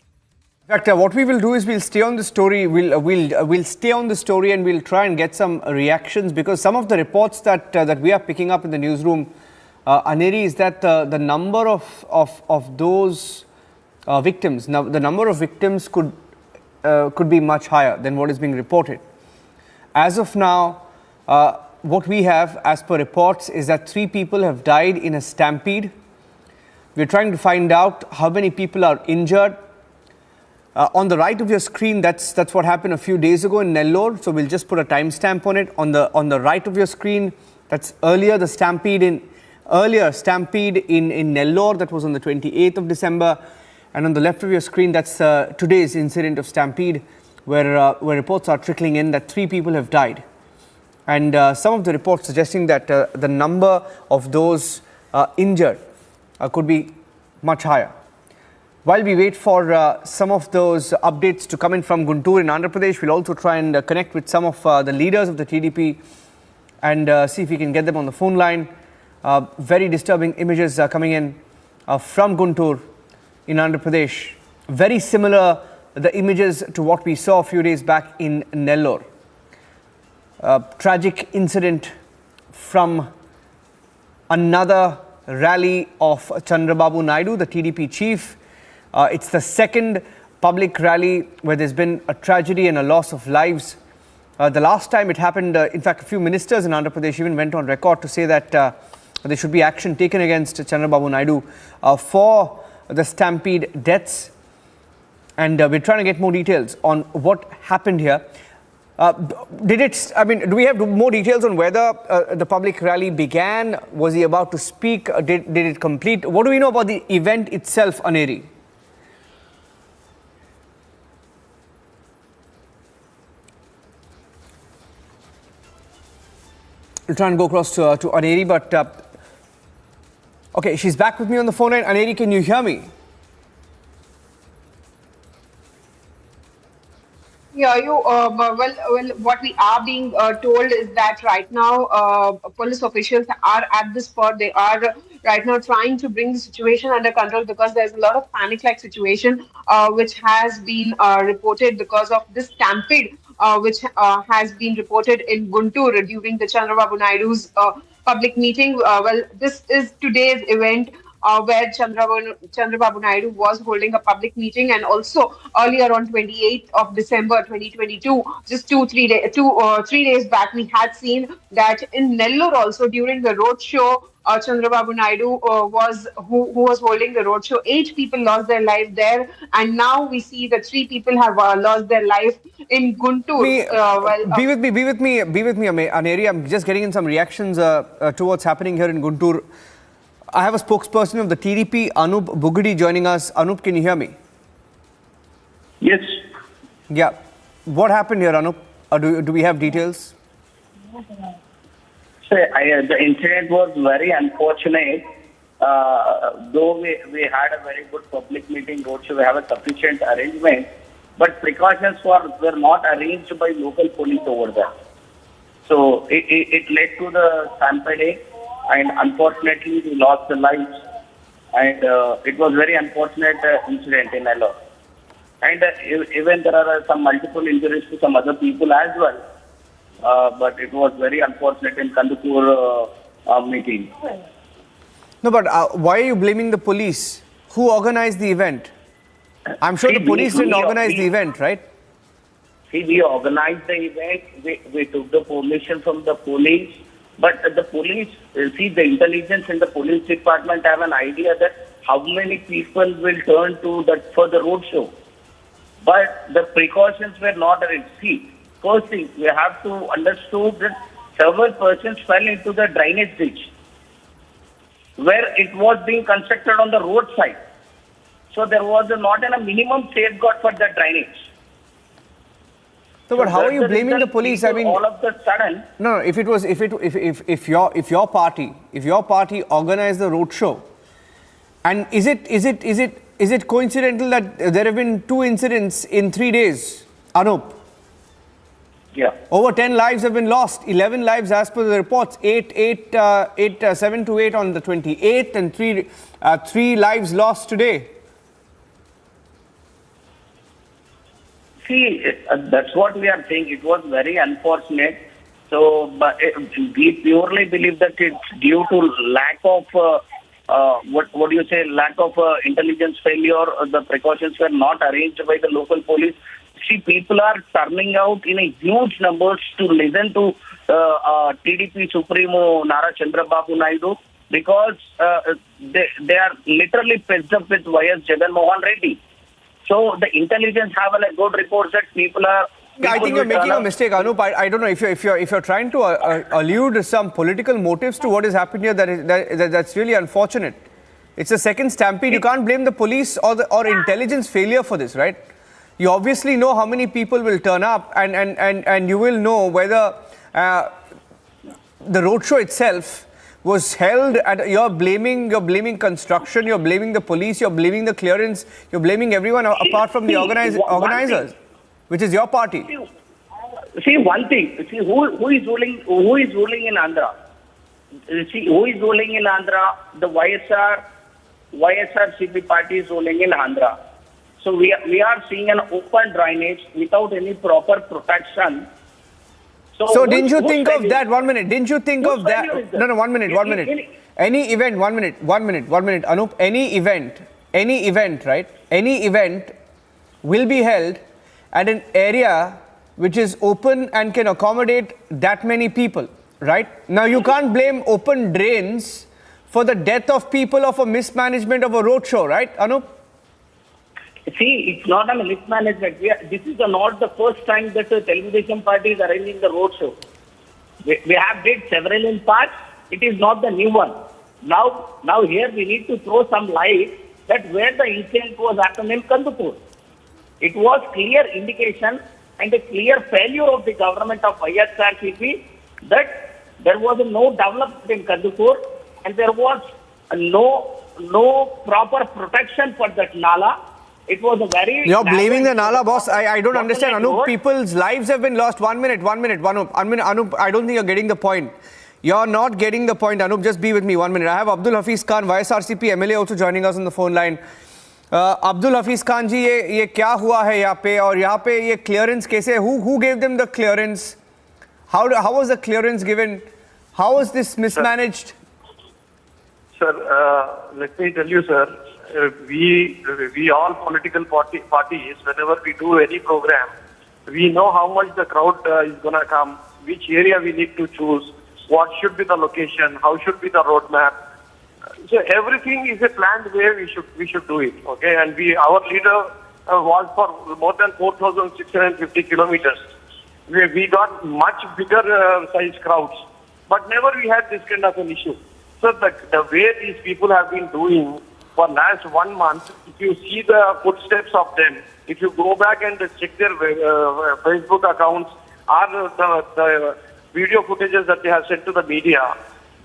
In fact, what we will do is we'll stay on the story. We'll stay on the story and we'll try and get some reactions, because some of the reports that we are picking up in the newsroom, Aneri, is that the number of those victims, now the number of victims could be much higher than what is being reported. As of now, what we have as per reports is that 3 people have died in a stampede. We're trying to find out how many people are injured. On the right of your screen, that's what happened a few days ago in Nellore. So we'll just put a timestamp on it. On the right of your screen, that's earlier stampede in Nellore. That was on the 28th of December. And on the left of your screen, that's today's incident of Stampede, where reports are trickling in that 3 people have died. And some of the reports suggesting that the number of those injured could be much higher. While we wait for some of those updates to come in from Guntur in Andhra Pradesh, we'll also try and connect with some of the leaders of the TDP and see if we can get them on the phone line. Very disturbing images are coming in from Guntur in Andhra Pradesh. Very similar, the images to what we saw a few days back in Nellore. Tragic incident from another rally of Chandrababu Naidu, the TDP chief. It's the second public rally where there's been a tragedy and a loss of lives. The last time it happened, in fact, a few ministers in Andhra Pradesh even went on record to say that there should be action taken against Chandrababu Naidu for the Stampede deaths. And we're trying to get more details on what happened here. Do we have more details on whether the public rally began? Was he about to speak? Did it complete? What do we know about the event itself, Aneri? We'll try and go across to Aneri, but okay, she's back with me on the phone line. Aneri, can you hear me? Yeah, well, what we are being told is that right now, police officials are at the spot. They are right now trying to bring the situation under control, because there's a lot of panic-like situation which has been reported because of this stampede, which has been reported in Guntur during the Chandrababu Naidu's public meeting. Well, this is today's event. Where Chandrababu Naidu was holding a public meeting, and also earlier on 28th of December 2022, just 3 days back, we had seen that in Nellore also during the road show, Chandrababu Naidu who was holding the road show. 8 people lost their life there, and now we see that 3 people have lost their life in Guntur. Be with me, Aneri. I'm just getting in some reactions to what's happening here in Guntur. I have a spokesperson of the TDP, Anup Bugadi, joining us. Anup, can you hear me? Yes. Yeah. What happened here, Anup? Do we have details? The incident was very unfortunate. Though we had a very good public meeting roadshow, we have a sufficient arrangement, but precautions were not arranged by local police over there. So it led to the stampede, and unfortunately we lost the lives, and it was very unfortunate incident in Nellore. And even there are some multiple injuries to some other people as well, but it was very unfortunate in Guntur meeting. No, but why are you blaming the police? Who organized the event? I'm sure the police didn't organize the event, right? See, we organized the event, we took the permission from the police. But the police, the intelligence in the police department have an idea that how many people will turn to that for the road show. But the precautions were not arranged. See, first thing, we have to understand that several persons fell into the drainage ditch where it was being constructed on the roadside. So there was not a minimum safeguard for the drainage. So, but how are you blaming the police? I mean, all of the sudden. No. If your party organized the roadshow, and is it coincidental that there have been 2 incidents in 3 days, Anup? Yeah. Over 10 lives have been lost. 11 lives as per the reports. 7 to 8 on the 28th, and 3 lives lost today. See, that's what we are saying. It was very unfortunate. So, but we purely believe that it's due to lack of, what do you say, lack of intelligence failure. The precautions were not arranged by the local police. See, people are turning out in a huge numbers to listen to TDP Supremo Nara Chandrababu Naidu because they are literally pissed up with Y.S. Jagan Mohan Reddy. So the intelligence have a good reports that people are. I think you're making a mistake, Anup. I don't know if you're trying to allude some political motives to what is happening here. That's really unfortunate. It's the second stampede. You can't blame the police or intelligence failure for this, right? You obviously know how many people will turn up, and you will know whether the roadshow itself was held at. You're blaming construction. You're blaming the police. You're blaming the clearance. You're blaming everyone apart from the organizers, which is your party. See one thing. See who is ruling. Who is ruling in Andhra? See who is ruling in Andhra? The YSRCP party is ruling in Andhra. So we are seeing an open drainage without any proper protection. So didn't you think of that? 1 minute. Didn't you think of that? No, 1 minute. Any event, 1 minute, Anup, any event, right? Any event will be held at an area which is open and can accommodate that many people, right? Now you can't blame open drains for the death of people of a mismanagement of a roadshow, right, Anup? See, it's not a mismanagement. This is not the first time that the television party is arranging the roadshow. We have did several in past. It is not the new one. Now here we need to throw some light that where the incident was happened in Guntur. It was clear indication and a clear failure of the government of YSRCP that there was no development in Guntur and there was no proper protection for that Nala. It was a very... You're blaming the Nala, boss. I don't understand. Anup, people's lives have been lost. 1 minute. Anup, I don't think you're getting the point. You're not getting the point, Anup. Just be with me 1 minute. I have Abdul Hafiz Khan, YSRCP MLA, also joining us on the phone line. Abdul Hafiz Khan ji, ये क्या हुआ है यहाँ पे और यहाँ पे ये clearance कैसे? Who gave them the clearance? How was the clearance given? How was this mismanaged? Sir, let me tell you, sir. We all political parties, whenever we do any program, we know how much the crowd is going to come, which area we need to choose, what should be the location, how should be the roadmap. So everything is a planned way we should do it. Okay, and our leader was for more than 4,650 kilometers. We got much bigger size crowds, but never we had this kind of an issue. So the way these people have been doing for last 1 month, if you see the footsteps of them, if you go back and check their Facebook accounts or the video footages that they have sent to the media,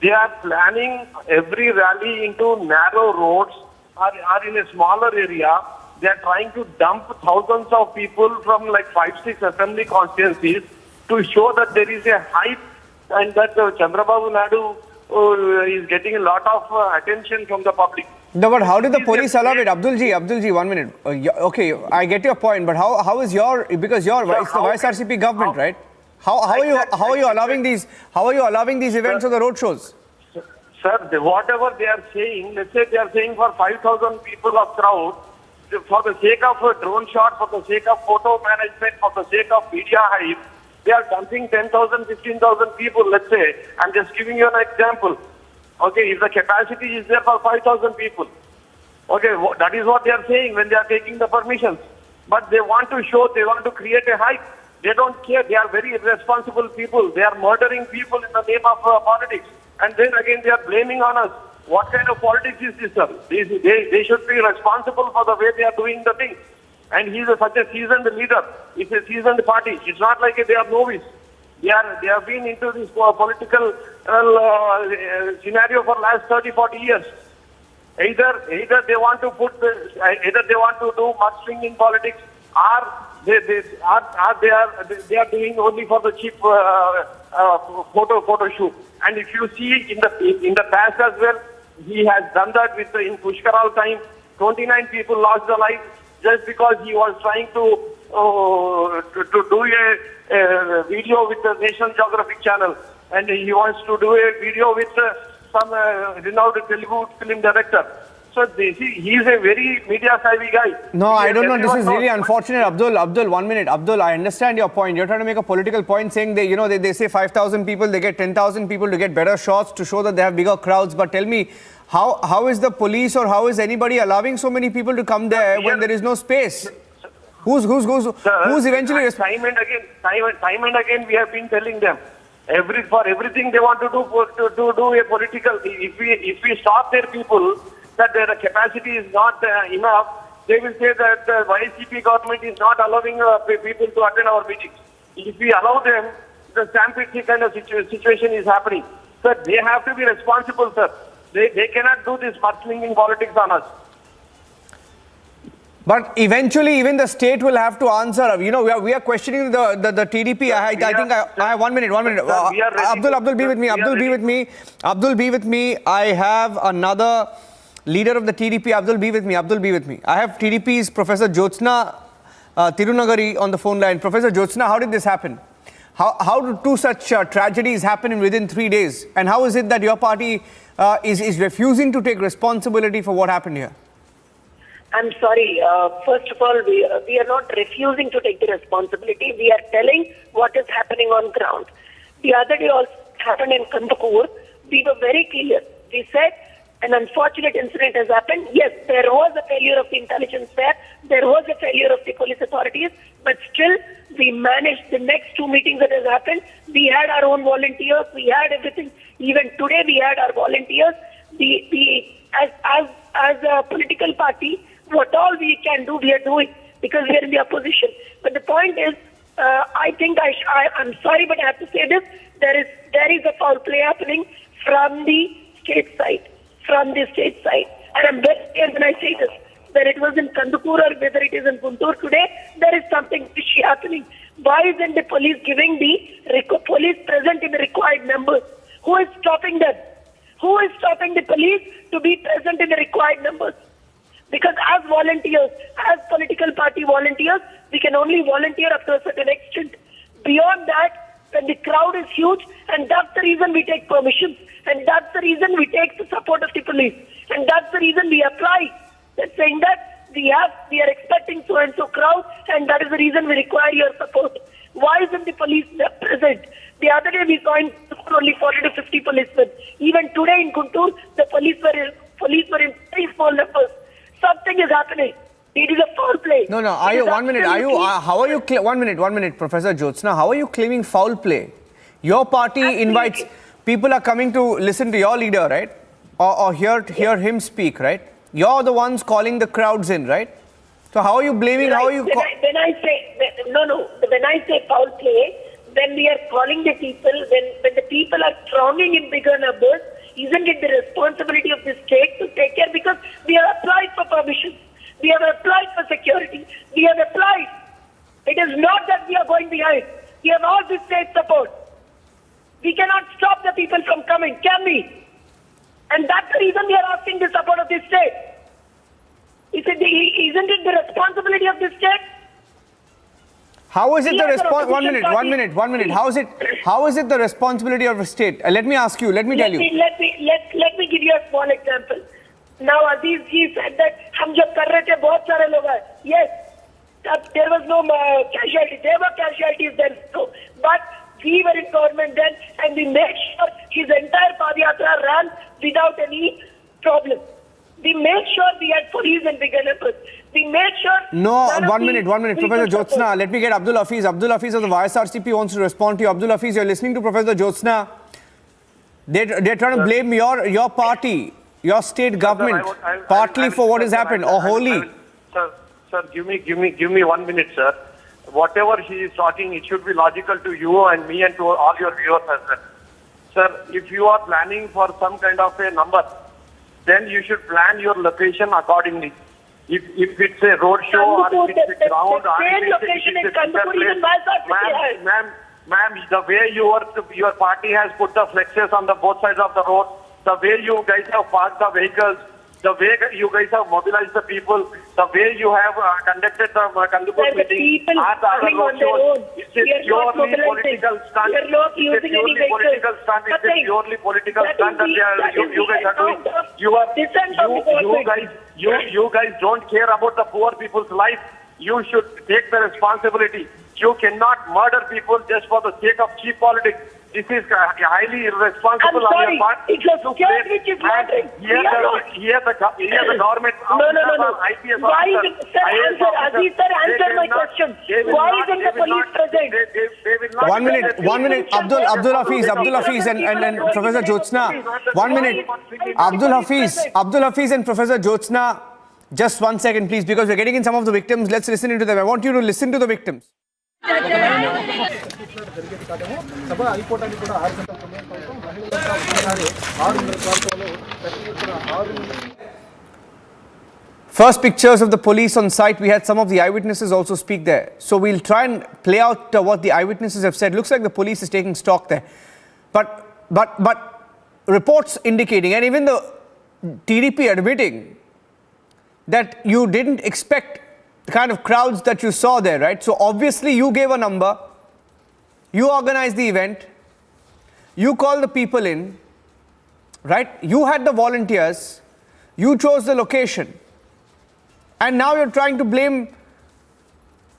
they are planning every rally into narrow roads or in a smaller area. They are trying to dump thousands of people from like 5-6 assembly constituencies to show that there is a hype and that Chandrababu Naidu is getting a lot of attention from the public. No, but how did the police allow it? Abdulji, 1 minute. Okay, I get your point, but how is because it's the YSRCP government, right? How are you allowing these events or the road shows? Sir, whatever they are saying, let's say they are saying for 5,000 people of crowd, for the sake of a drone shot, for the sake of photo management, for the sake of media hype, they are dumping 10,000, 15,000 people, let's say. I'm just giving you an example. Okay, if the capacity is there for 5,000 people, okay, that is what they are saying when they are taking the permissions. But they want to show, they want to create a hype. They don't care. They are very irresponsible people. They are murdering people in the name of politics. And then again, they are blaming on us. What kind of politics is this, sir? They should be responsible for the way they are doing the thing. And he's such a seasoned leader. It's a seasoned party. It's not like they are novice. They have been into this political scenario for last 30-40 years. Either they want to do mudslinging politics, or they are doing only for the cheap photo shoot. And if you see in the past as well, he has done that in Pushkaral time. 29 people lost their life just because he was trying to do a video with the National Geographic Channel, and he wants to do a video with some renowned Telugu film director. So he is a very media savvy guy. No, I don't know. This is really unfortunate. Abdul, 1 minute. Abdul, I understand your point. You're trying to make a political point saying they say 5,000 people, they get 10,000 people to get better shots to show that they have bigger crowds. But tell me, how is the police or how is anybody allowing so many people to come there when there is no space? Who's eventually time and again we have been telling them for everything they want to do a political. If we stop their people that their capacity is not enough, they will say that the YCP government is not allowing people to attend our meetings. If we allow them, the Stampede kind of situation is happening. Sir, they have to be responsible, sir. They cannot do this mudslinging politics on us. But eventually, even the state will have to answer. We are questioning the TDP. I think I have 1 minute. Abdul, be with me. Abdul, be with me. I have another leader of the TDP. Abdul, be with me. I have TDP's Professor Jyotsna Tirunagari on the phone line. Professor Jyotsna, how did this happen? How do two such tragedies happen within 3 days? And how is it that your party is refusing to take responsibility for what happened here? I'm sorry. First of all, we are not refusing to take the responsibility. We are telling what is happening on ground. The other day also happened in Guntur. We were very clear. We said an unfortunate incident has happened. Yes, there was a failure of the intelligence there. There was a failure of the police authorities. But still, we managed the next 2 meetings that has happened. We had our own volunteers. We had everything. Even today, we had our volunteers. As a political party, what all we can do, we are doing because we are in the opposition. But the point is, I think I'm sorry, but I have to say this: there is a foul play happening from the state side, and I'm very clear when I say this. Whether it was in Guntur or whether it is in Guntur today, there is something fishy happening. Why isn't the police giving the police present in the required numbers? Who is stopping them? Who is stopping the police to be present in the required numbers? Because as volunteers, as political party volunteers, we can only volunteer up to a certain extent. Beyond that, when the crowd is huge, and that's the reason we take permissions, and that's the reason we take the support of the police, and that's the reason we apply. That's saying that we are expecting so and so crowd, and that is the reason we require your support. Why isn't the police present? The other day we saw in only 40 to 50 policemen. Even today in Guntur, the police were in very small numbers. Something is happening. It is a foul play. No. 1 minute. How are you? 1 minute, Professor Jyotsna. How are you claiming foul play? Your party invites people are coming to listen to your leader, right? Or hear him speak, right? You're the ones calling the crowds in, right? So how are you blaming? When I say foul play, when we are calling the people, when the people are thronging in bigger numbers, isn't it the responsibility of the state to take care? Because we have applied for permission. We have applied for security. We have applied. It is not that we are going behind. We have all the state support. We cannot stop the people from coming, can we? And that's the reason we are asking the support of the state. Isn't it the responsibility of the state? How is it the responsibility? 1 minute. How is it the responsibility of the state? Let me ask you. Let me tell you. Let me give you a small example. Now, Aziz ji said that हम जब कर रहे थे बहुत सारे लोग आए. Yes, there was no casualty. There were casualties then. But we were in government then, and we made sure his entire Padayatra ran without any problem. We made sure we had police and bigger numbers. We made sure... No, 1 minute. Professor Jyotsna, let me get Abdul Hafiz. Abdul Hafiz of the YSRCP wants to respond to you. Abdul Hafiz, you're listening to Professor Jyotsna. They're trying to blame your party your state government, partly for what has happened, or wholly? Sir, give me 1 minute, sir. Whatever she is talking, it should be logical to you and me and to all your viewers as well. Sir, if you are planning for some kind of a number, then you should plan your location accordingly. If it's a road show or if it's a ground or if it's ma'am, the way your party has put the flexes on the both sides of the road, the way you guys have parked the vehicles, the way you guys have mobilized the people, the way you have conducted the Kandukur meeting, are the other road shows. It's a purely political stunt. It's a purely political stunt. It's a purely political stunt that you guys are doing. You guys don't care about the poor people's life. You should take the responsibility. You cannot murder people just for the sake of cheap politics. This is highly irresponsible on your part. It's a scare which is mattering. Here the government. No. Why is it, sir, answer my question. Why isn't the police present? 1 minute. Abdul Hafiz and Professor Jyotsna. 1 minute. Abdul Hafiz and Professor Jyotsna. Just 1 second, please, because we're getting in some of the victims. Let's listen to them. I want you to listen to the victims. First pictures of the police on site. We had some of the eyewitnesses also speak there. So we'll try and play out what the eyewitnesses have said. Looks like the police is taking stock there. But reports indicating, and even the TDP admitting, that you didn't expect the kind of crowds that you saw there, right? So obviously you gave a number, you organized the event, you called the people in, right? You had the volunteers, you chose the location, and now you're trying to blame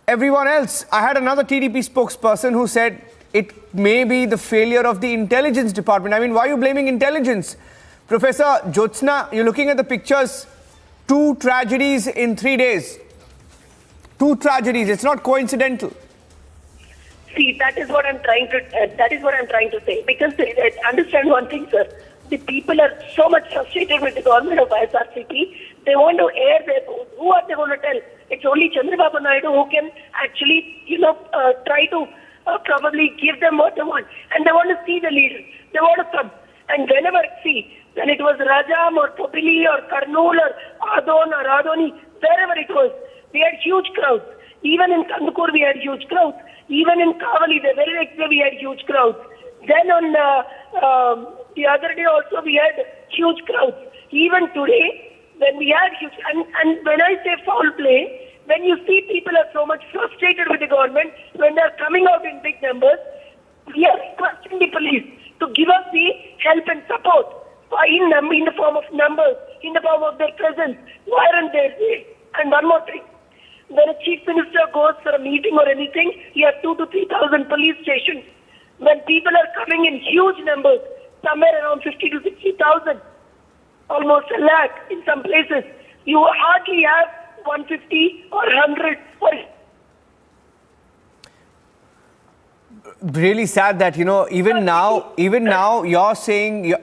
everyone else. I had another TDP spokesperson who said it may be the failure of the intelligence department. I mean, why are you blaming intelligence? Professor Jyotsna, you're looking at the pictures, 2 tragedies in 3 days. 2 tragedies. It's not coincidental. See, that is what I'm trying to say. Because understand one thing, sir. The people are so much frustrated with the government of ISRCP. They want to air their. Who are they going to tell? It's only Chandrababu Naidu who can actually, try to probably give them what they want. And they want to see the leaders. They want to come. And whenever, when it was Rajam or Popili or Karnool or Adon or Adoni, wherever it was, we had huge crowds. Even in Kandukur, we had huge crowds. Even in Kavali, the very next day, we had huge crowds. Then on the other day also, we had huge crowds. Even today, when we had huge... And when I say foul play, when you see people are so much frustrated with the government, when they're coming out in big numbers, we are requesting the police to give us the help and support in the form of numbers, in the form of their presence. Why aren't they there? And one more thing. When a chief minister goes for a meeting or anything, he has 2,000 to 3,000 police stations. When people are coming in huge numbers, somewhere around 50 to 60,000, almost a lakh in some places, you hardly have 150 or 100 or... Really sad that, even now you're saying,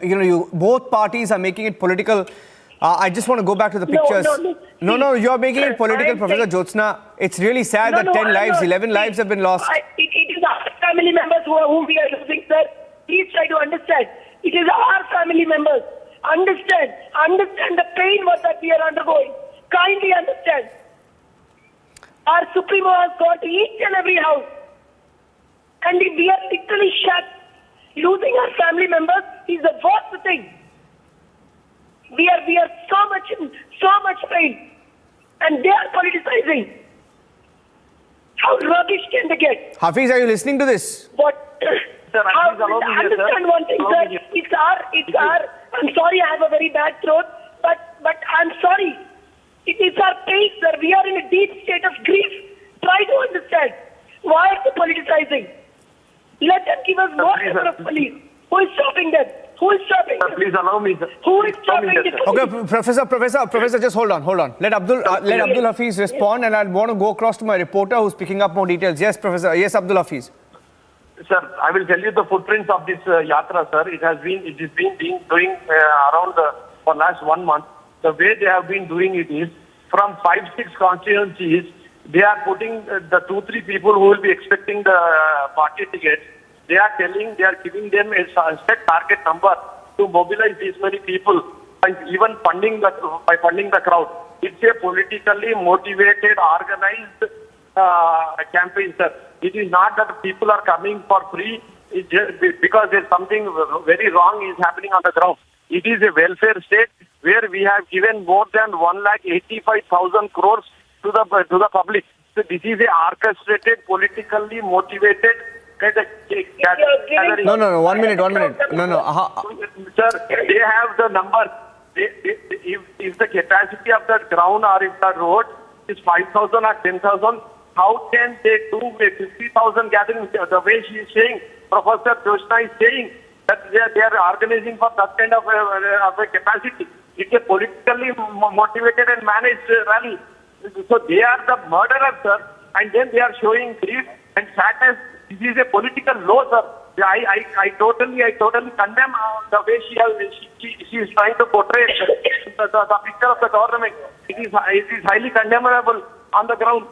both parties are making it political. I just want to go back to the pictures. No, you're making it political, Professor Jyotsna. It's really sad that 10 lives, 11 lives have been lost. It is our family members whom we are losing, sir. Please try to understand. It is our family members. Understand the pain that we are undergoing. Kindly understand. Our Supremo has gone to each and every house. And we are literally shocked. Losing our family members is the worst thing. We are so much pain. And they are politicizing. How rubbish can they get? Hafiz, are you listening to this? What? Sir, understand one thing, sir. It's our. I'm sorry, I have a very bad throat, but I'm sorry. It is our pain, sir. We are in a deep state of grief. Try to understand. Why are they politicizing? Let them give us more number of police. Who is stopping them? Who is stopping them? Please allow me, sir. Who is stopping them? Okay, Professor, just hold on. Let Abdul Hafiz respond, and I want to go across to my reporter who's picking up more details. Yes, Professor. Yes, Abdul Hafiz. Sir, I will tell you the footprints of this yatra, sir. It has been doing around for last 1 month. The way they have been doing it is, from 5-6 constituencies, they are putting the 2-3 people who will be expecting the party tickets. They are giving them a set target number to mobilize these many people, and even funding the crowd. It's a politically motivated, organized campaign, sir. It is not that people are coming for free because there's something very wrong is happening on the ground. It is a welfare state where we have given more than 1,85,000 crores to the public. So this is a orchestrated, politically motivated gathering. No. 1 minute. No. Sir, they have the number. If the capacity of the ground or if the road is 5,000 or 10,000, how can they do a 50,000 gathering? The way she is saying, Professor Joshna is saying that they are organizing for that kind of a capacity. It's a politically motivated and managed rally. So they are the murderers, sir, and then they are showing grief and sadness. This is a political law, sir. I totally condemn the way she is trying to portray the picture of the government. It is highly condemnable on the ground.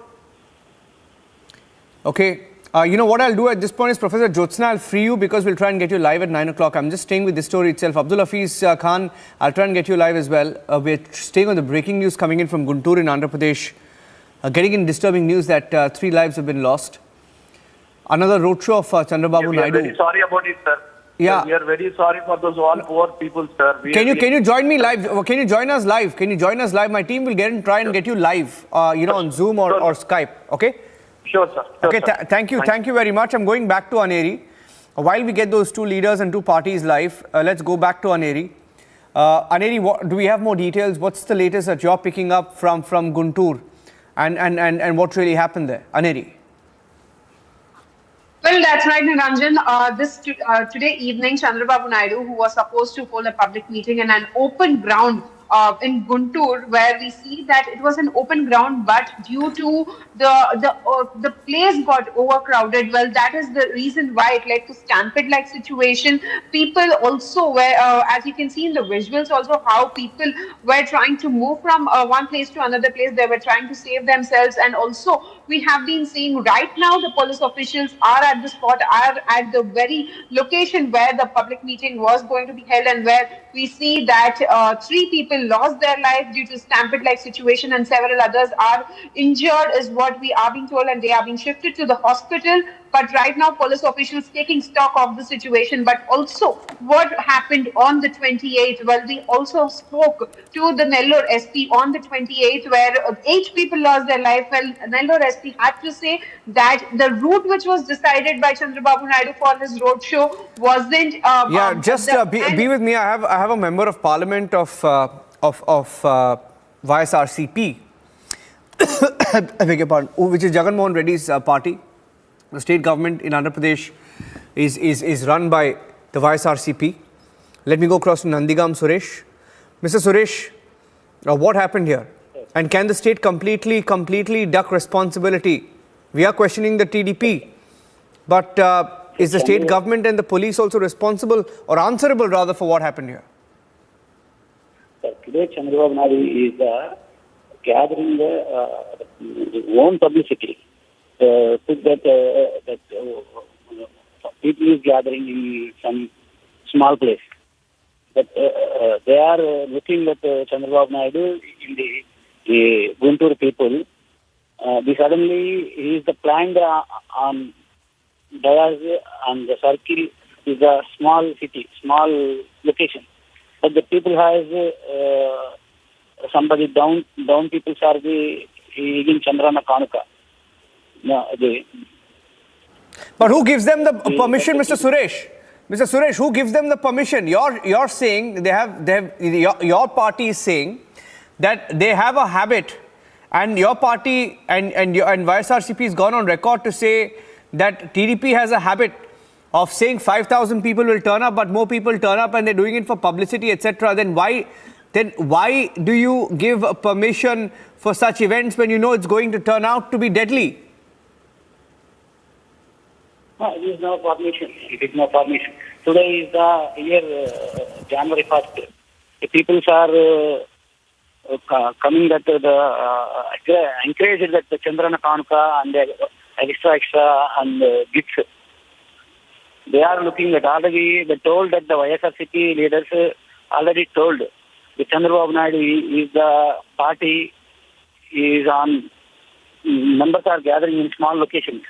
Okay. You know what I'll do at this point is, Professor Jyotsna, I'll free you because we'll try and get you live at 9 o'clock. I'm just staying with this story itself. Abdul Hafiz Khan, I'll try and get you live as well. We're staying on the breaking news coming in from Guntur in Andhra Pradesh. Getting in disturbing news that 3 lives have been lost. Another roadshow of Chandrababu Naidu. We are very sorry about it, sir. Yeah. We are very sorry for those all poor people, sir. Can you join me live? Can you join us live? My team will try and get you live, on Zoom or Skype. Okay? Sure, sir. Okay, thank you. Thank you very much. I'm going back to Aneri. While we get those 2 leaders and 2 parties live, let's go back to Aneri. Aneri, do we have more details? What's the latest that you're picking up from Guntur? And what really happened there? Aneri. Well, that's right, Niranjan. Today evening, Chandrababu Naidu, who was supposed to hold a public meeting in an open ground in Guntur, where we see that it was an open ground, but due to the place got overcrowded. Well, that is the reason why it led to stampede-like situation. People also were, as you can see in the visuals, also how people were trying to move from one place to another place. They were trying to save themselves, and also we have been seeing right now the police officials are at the spot, are at the very location where the public meeting was going to be held, and where we see that 3 people lost their life due to stampede-like situation and several others are injured is what we are being told, and they are being shifted to the hospital. But right now, police officials taking stock of the situation. But also, what happened on the 28th? Well, we also spoke to the Nellore SP on the 28th, where 8 people lost their life. Well, Nellore SP had to say that the route which was decided by Chandrababu Naidu for his roadshow wasn't. Be with me. I have a member of Parliament of YSRCP, I beg your pardon, which is Jagan Mohan Reddy's party. The state government in Andhra Pradesh is run by the YSRCP. Let me go across to Nandigam Suresh. Mr. Suresh, what happened here? And can the state completely duck responsibility? We are questioning the TDP, but is the state government and the police also responsible or answerable rather for what happened here? Today, Chandrababu Naidu is gathering his own publicity. Took that people is gathering in some small place. But they are looking at Chandrababu Naidu in the Guntur people. Suddenly, he is the planned on Dayas and the circle is a small city, small location. But the people has somebody down people are the in Chandrana Kanuka. No, but who gives them the permission, Mr. Suresh? Mr. Suresh, who gives them the permission? You're saying your party is saying that they have a habit, and your party and YSRCP has gone on record to say that TDP has a habit of saying 5,000 people will turn up, but more people turn up, and they're doing it for publicity, etc. Then why do you give permission for such events when you know it's going to turn out to be deadly? No, it is no permission. It is no permission. Today is the year January 1st. the people are coming that encouraged that the Chandrana Kanuka and the extra and gifts. They are looking at already, they told that the YSRCP leaders already told the Chandrababu Naidu is the party is on, numbers are gathering in small locations.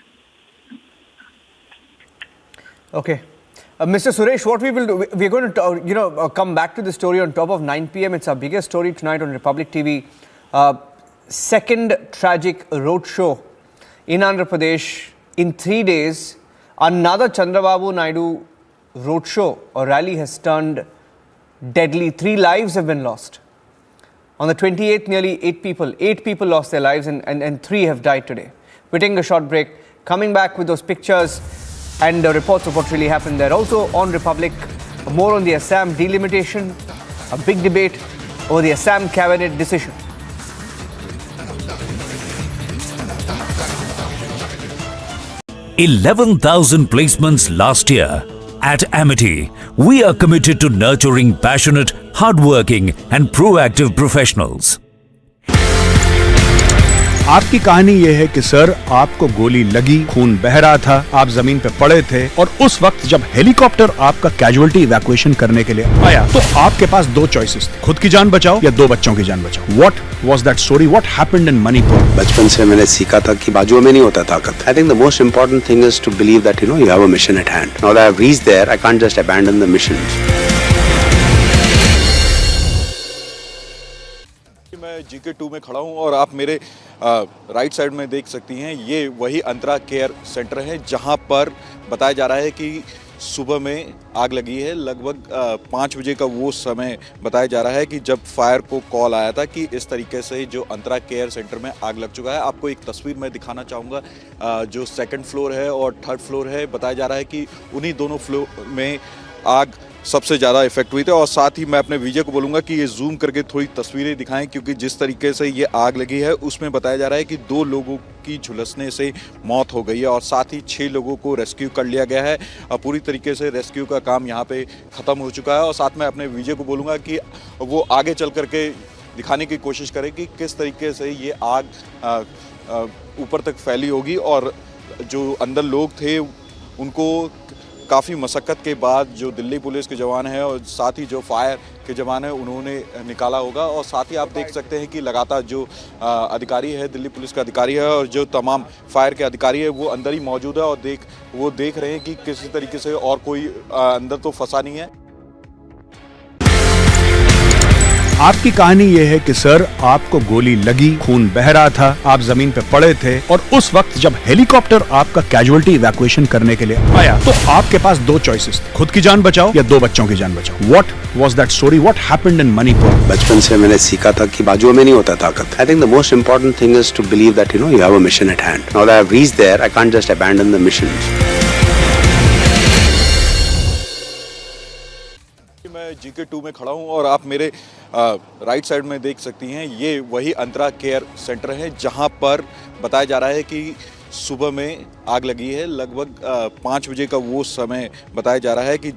Okay. Mr. Suresh, what we will do, we're going to come back to the story on top of 9 p.m. It's our biggest story tonight on Republic TV. Second tragic roadshow in Andhra Pradesh in 3 days. Another Chandrababu Naidu roadshow or rally has turned deadly. 3 lives have been lost. On the 28th, nearly 8 people lost their lives and 3 have died today. We're taking a short break. Coming back with those pictures and the reports of what really happened there. Also on Republic, more on the Assam delimitation, a big debate over the Assam cabinet decision. $11,000 placements last year. At Amity, we are committed to nurturing passionate, hardworking and proactive professionals. आपकी कहानी ये है कि sir आपको गोली लगी, खून बह रहा था, आप जमीन पे पड़े थे और उस वक्त जब हेलीकॉप्टर आपका कैजुअलिटी इवैक्यूएशन करने के लिए आया तो आपके पास 2 चॉइसेस थे, खुद की जान बचाओ या 2 बच्चों की जान बचाओ. What was that story? What happened in Manipur? बचपन से मैंने सीखा था कि बाजुओं में नहीं होता ताकत. I think the most important thing is to believe that you have a mission at hand. Now that I have reached there, I can't just abandon the mission. मैं जीके 2 में खड़ा हूं और आप मेरे राइट साइड में देख सकती हैं, ये वही अंतरा केयर सेंटर है जहां पर बताया जा रहा है कि सुबह में आग लगी है. लगभग 5 बजे का वो समय बताया जा रहा है कि जब फायर को कॉल आया था कि इस तरीके से जो अंतरा केयर सेंटर में आग लग चुका है. आपको एक तस्वीर मैं दिखाना चाहूँगा. जो 2nd फ्लोर है और 3rd फ्लोर है, बताया जा रहा है कि उन्हीं दोनों फ्लोर में आग सबसे ज़्यादा इफेक्ट हुई थी. और साथ ही मैं अपने विजय को बोलूँगा कि ये जूम करके थोड़ी तस्वीरें दिखाएं, क्योंकि जिस तरीके से ये आग लगी है उसमें बताया जा रहा है कि 2 लोगों की झुलसने से मौत हो गई है और साथ ही 6 लोगों को रेस्क्यू कर लिया गया है. पूरी तरीके से रेस्क्यू का काम यहाँ पे ख़त्म हो चुका है. और साथ में अपने विजय को बोलूँगा कि वो आगे चल करके दिखाने की कोशिश करें कि किस तरीके से ये आग ऊपर तक फैली होगी और जो अंदर लोग थे उनको काफ़ी मशक्क़त के बाद जो दिल्ली पुलिस के जवान हैं और साथ ही जो फायर के जवान हैं उन्होंने निकाला होगा. और साथ ही आप देख सकते हैं कि लगातार जो अधिकारी है, दिल्ली पुलिस का अधिकारी है और जो तमाम फायर के अधिकारी है वो अंदर ही मौजूद है और वो देख रहे हैं कि किसी तरीके से और कोई अंदर तो फंसा नहीं है. आपकी कहानी ये है कि सर आपको गोली लगी, खून बह रहा था, आप जमीन पे पड़े थे और उस वक्त जब हेलीकॉप्टर आपका कैजुअलिटी इवैक्यूएशन करने के लिए आया तो आपके पास 2 चॉइसेस थे, खुद की जान बचाओ या 2 बच्चों की जान बचाओ. What was that story? What happened in Manipur? बचपन से मैंने सीखा था कि बाजुओं में नहीं होता ताकत. I think the most important thing is to believe that you have a mission at hand. Now that I have reached there, I can't just abandon the mission. मैं जीके 2 में खड़ा हूं और आप मेरे राइट साइड में देख सकती हैं, ये वही अंतरा केयर सेंटर है जहां पर बताया जा रहा है कि सुबह में आग लगी है. लगभग 5 बजे का वो समय बताया जा रहा है कि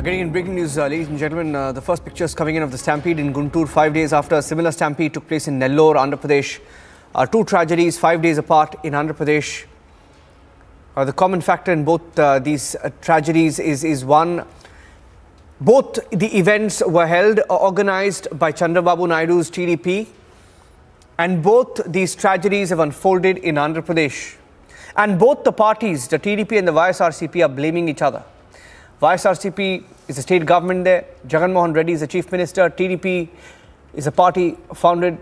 Getting in breaking news, ladies and gentlemen, the first pictures coming in of the Stampede in Guntur 5 days after a similar stampede took place in Nellore, Andhra Pradesh. 2 tragedies 5 days apart in Andhra Pradesh. The common factor in both these tragedies is one, both the events were held organized by Chandrababu Naidu's TDP and both these tragedies have unfolded in Andhra Pradesh. And both the parties, the TDP and the YSRCP, are blaming each other. YSRCP is the state government there, Jagan Mohan Reddy is the chief minister, TDP is a party founded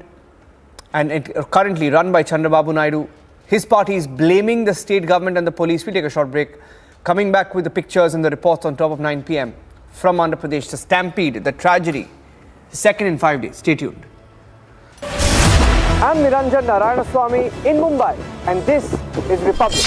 and currently run by Chandrababu Naidu. His party is blaming the state government and the police. We'll take a short break. Coming back with the pictures and the reports on top of 9 p.m. from Andhra Pradesh, the Stampede, the tragedy, second in 5 days. Stay tuned. I'm Niranjan Narayanaswamy in Mumbai and this is Republic.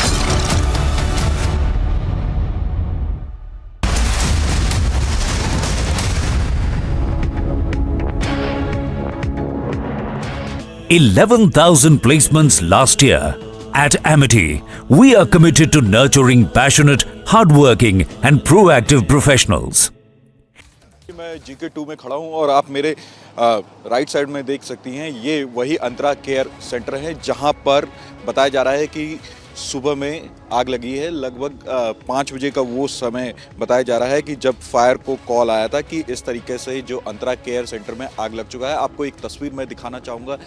$11,000 placements last year. At Amity, we are committed to nurturing passionate, hardworking and proactive professionals. मैं GK 2 में खड़ा हूं और आप मेरे right side में देख सकती हैं, ये वही अंतरा केयर सेंटर है जहां पर बताया जा रहा है कि सुबह में आग लगी है। लगभग 5 बजे का वो समय बताया जा रहा है कि जब फायर को कॉल आया था कि इस तरीके से जो अंतरा केयर सेंटर में आग लग चुका है। आपको एक तस्वीर मैं दिखाना चाहूँगा,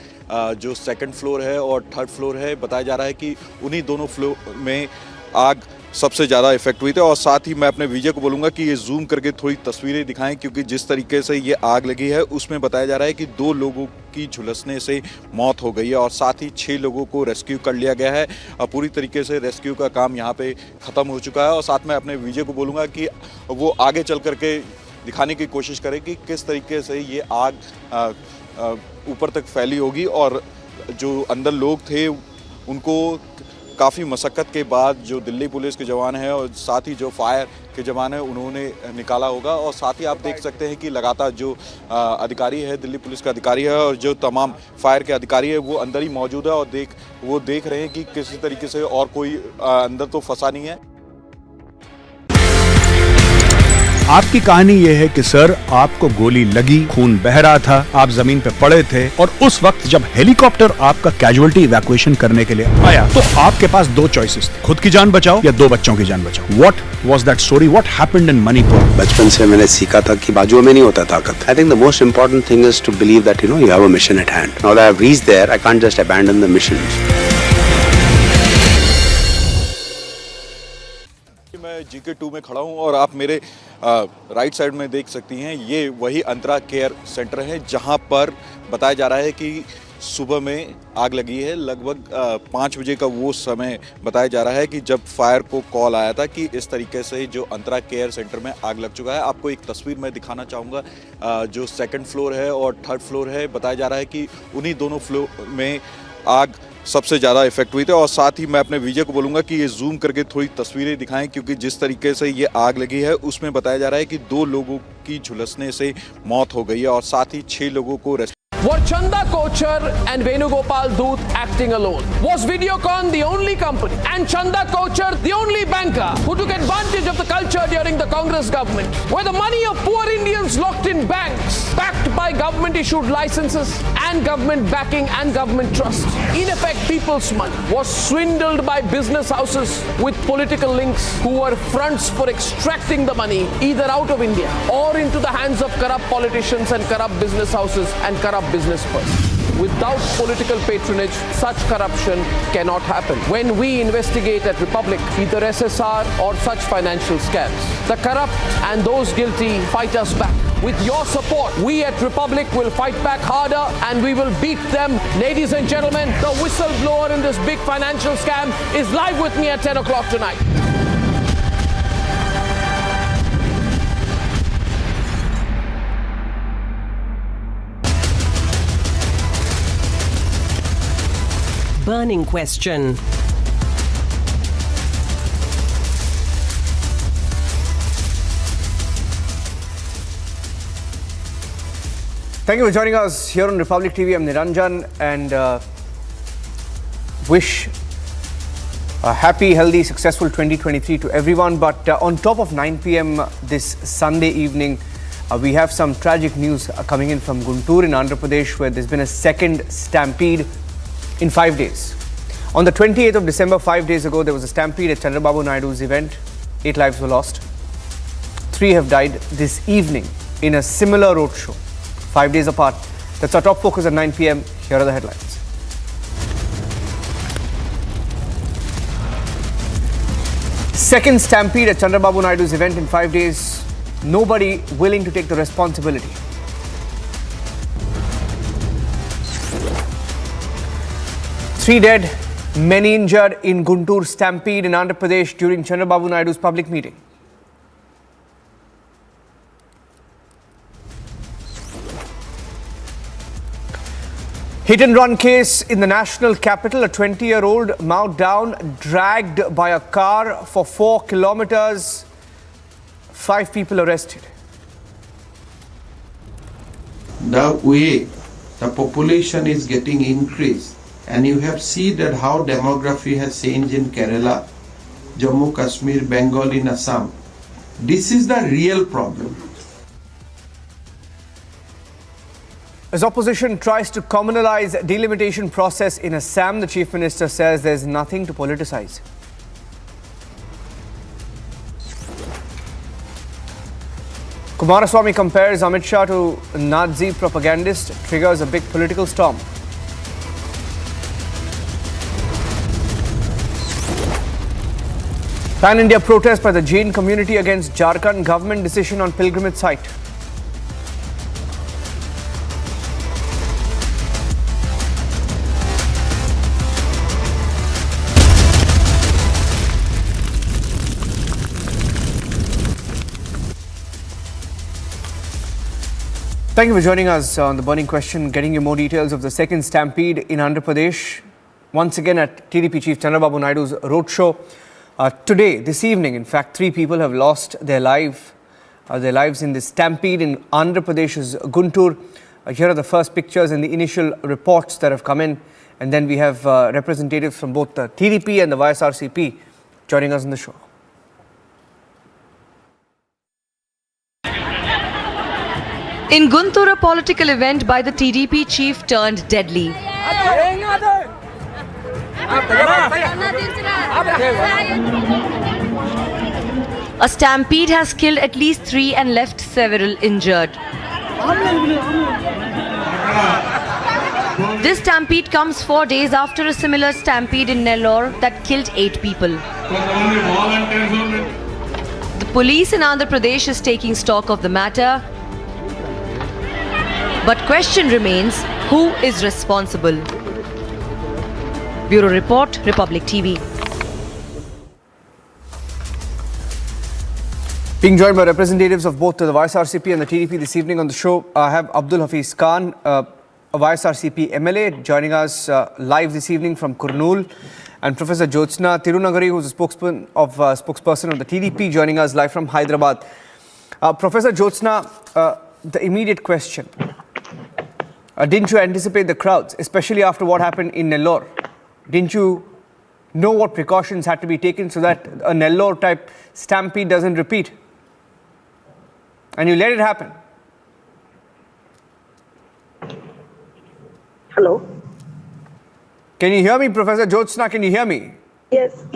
जो सेकंड फ्लोर है और थर्ड फ्लोर है, बताया जा रहा है कि उन्हीं दोनों फ्लोर में आग सबसे ज़्यादा इफेक्ट हुई थी। और साथ ही मैं अपने विजय को बोलूँगा कि ये जूम करके थोड़ी तस्वीरें दिखाएं, क्योंकि जिस तरीके से ये आग लगी है उसमें बताया जा रहा है कि 2 लोगों की झुलसने से मौत हो गई है और साथ ही 6 लोगों को रेस्क्यू कर लिया गया है। पूरी तरीके से रेस्क्यू का काम यहाँ पे ख़त्म हो चुका है। और साथ में अपने विजय को बोलूँगा कि वो आगे चल करके दिखाने की कोशिश करें कि किस तरीके से ये आग ऊपर तक फैली होगी और जो अंदर लोग थे उनको काफ़ी मशक्क़त के बाद जो दिल्ली पुलिस के जवान हैं और साथ ही जो फायर के जवान हैं उन्होंने निकाला होगा। और साथ ही आप देख सकते हैं कि लगातार जो अधिकारी है, दिल्ली पुलिस का अधिकारी है और जो तमाम फायर के अधिकारी है वो अंदर ही मौजूद है और वो देख रहे हैं कि किसी तरीके से और कोई अंदर तो फंसा नहीं है। आपकी कहानी यह है कि सर आपको गोली लगी, खून बह रहा था, आप जमीन पे पड़े थे और उस वक्त जब हेलीकॉप्टर आपका कैजुअलिटी इवैक्यूएशन करने के लिए आया तो आपके पास 2 चॉइसेस थे, खुद की जान बचाओ या 2 बच्चों की जान बचाओ। What was that story? What happened in Manipur? बचपन से मैंने सीखा था कि बाजुओं में नहीं होता ताकत। I think the most important thing is to believe that you have a mission at hand. Now that I have reached there, I can't just abandon the mission. मैं जीके 2 में खड़ा हूं और आप मेरे राइट साइड में देख सकती हैं, ये वही अंतरा केयर सेंटर है जहां पर बताया जा रहा है कि सुबह में आग लगी है। लगभग 5 बजे का वो समय बताया जा रहा है कि जब फायर को कॉल आया था कि इस तरीके से जो अंतरा केयर सेंटर में आग लग चुका है। आपको एक तस्वीर मैं दिखाना चाहूँगा, जो सेकंड फ्लोर है और थर्ड फ्लोर है, बताया जा रहा है कि उन्हीं दोनों फ्लोर में आग सबसे ज़्यादा इफेक्ट हुई थी। और साथ ही मैं अपने विजय को बोलूँगा कि ये जूम करके थोड़ी तस्वीरें दिखाएं, क्योंकि जिस तरीके से ये आग लगी है उसमें बताया जा रहा है कि 2 लोगों की झुलसने से मौत हो गई है और साथ ही 6 लोगों को Were Chanda Kochar and Venugopal Doot acting alone? Was Videocon the only company and Chanda Kochar the only banker who took advantage of the culture during the Congress government? Were the money of poor Indians locked in banks, backed by government-issued licenses and government backing and government trust? In effect, people's money was swindled by business houses with political links who were fronts for extracting the money either out of India or into the hands of corrupt politicians and corrupt business houses and corrupt business persons. Without political patronage, such corruption cannot happen. When we investigate at Republic, either SSR or such financial scams, the corrupt and those guilty fight us back. With your support, we at Republic will fight back harder and we will beat them. Ladies and gentlemen, the whistleblower in this big financial scam is live with me at 10 o'clock tonight. Burning question. Thank you for joining us here on Republic TV. I'm Niranjan and wish a happy, healthy, successful 2023 to everyone. But on top of 9 p.m. this Sunday evening, we have some tragic news coming in from Guntur in Andhra Pradesh, where there's been a second stampede in 5 days. On the 28th of December, 5 days ago, there was a stampede at Chandrababu Naidu's event. 8 lives were lost. 3 have died this evening in a similar roadshow, 5 days apart. That's our top focus at 9 p.m. Here are the headlines. Second stampede at Chandrababu Naidu's event in 5 days. Nobody willing to take the responsibility. Three dead, many injured in Guntur stampede in Andhra Pradesh during Chandrababu Naidu's public meeting. Hit and run case in the national capital. A 20-year-old mowed down, dragged by a car for 4 kilometers. 5 people arrested. The way the population is getting increased, And you have seen that how demography has changed in Kerala, Jammu, Kashmir, Bengal, in Assam. This is the real problem. As opposition tries to communalize delimitation process in Assam, the Chief Minister says there's nothing to politicize. Kumaraswamy compares Amit Shah to Nazi propagandist, triggers a big political storm. Pan-India protest by the Jain community against Jharkhand government decision on pilgrimage site. Thank you for joining us on The Burning Question, getting you more details of the second stampede in Andhra Pradesh. Once again at TDP Chief Chandrababu Naidu's roadshow. Today, this evening, in fact, 3 people have lost their lives in this stampede in Andhra Pradesh's Guntur. Here are the first pictures and the initial reports that have come in. And then we have representatives from both the TDP and the YSRCP joining us on the show. In Guntur, a political event by the TDP chief turned deadly. A stampede has killed at least 3 and left several injured. This stampede comes 4 days after a similar stampede in Nellore that killed 8 people. The police in Andhra Pradesh is taking stock of the matter. But question remains, who is responsible? Bureau Report, Republic TV. Being joined by representatives of both the YSRCP and the TDP this evening on the show, I have Abdul Hafiz Khan, a YSRCP MLA, joining us live this evening from Kurnool, and Professor Jyotsna Tirunagari, who is a spokesperson of the TDP, joining us live from Hyderabad. Professor Jyotsna, the immediate question. Didn't you anticipate the crowds, especially after what happened in Nellore? Didn't you know what precautions had to be taken so that a Nellore type stampede doesn't repeat? And you let it happen. Hello? Can you hear me, Professor Jyotsna? Can you hear me? Yes.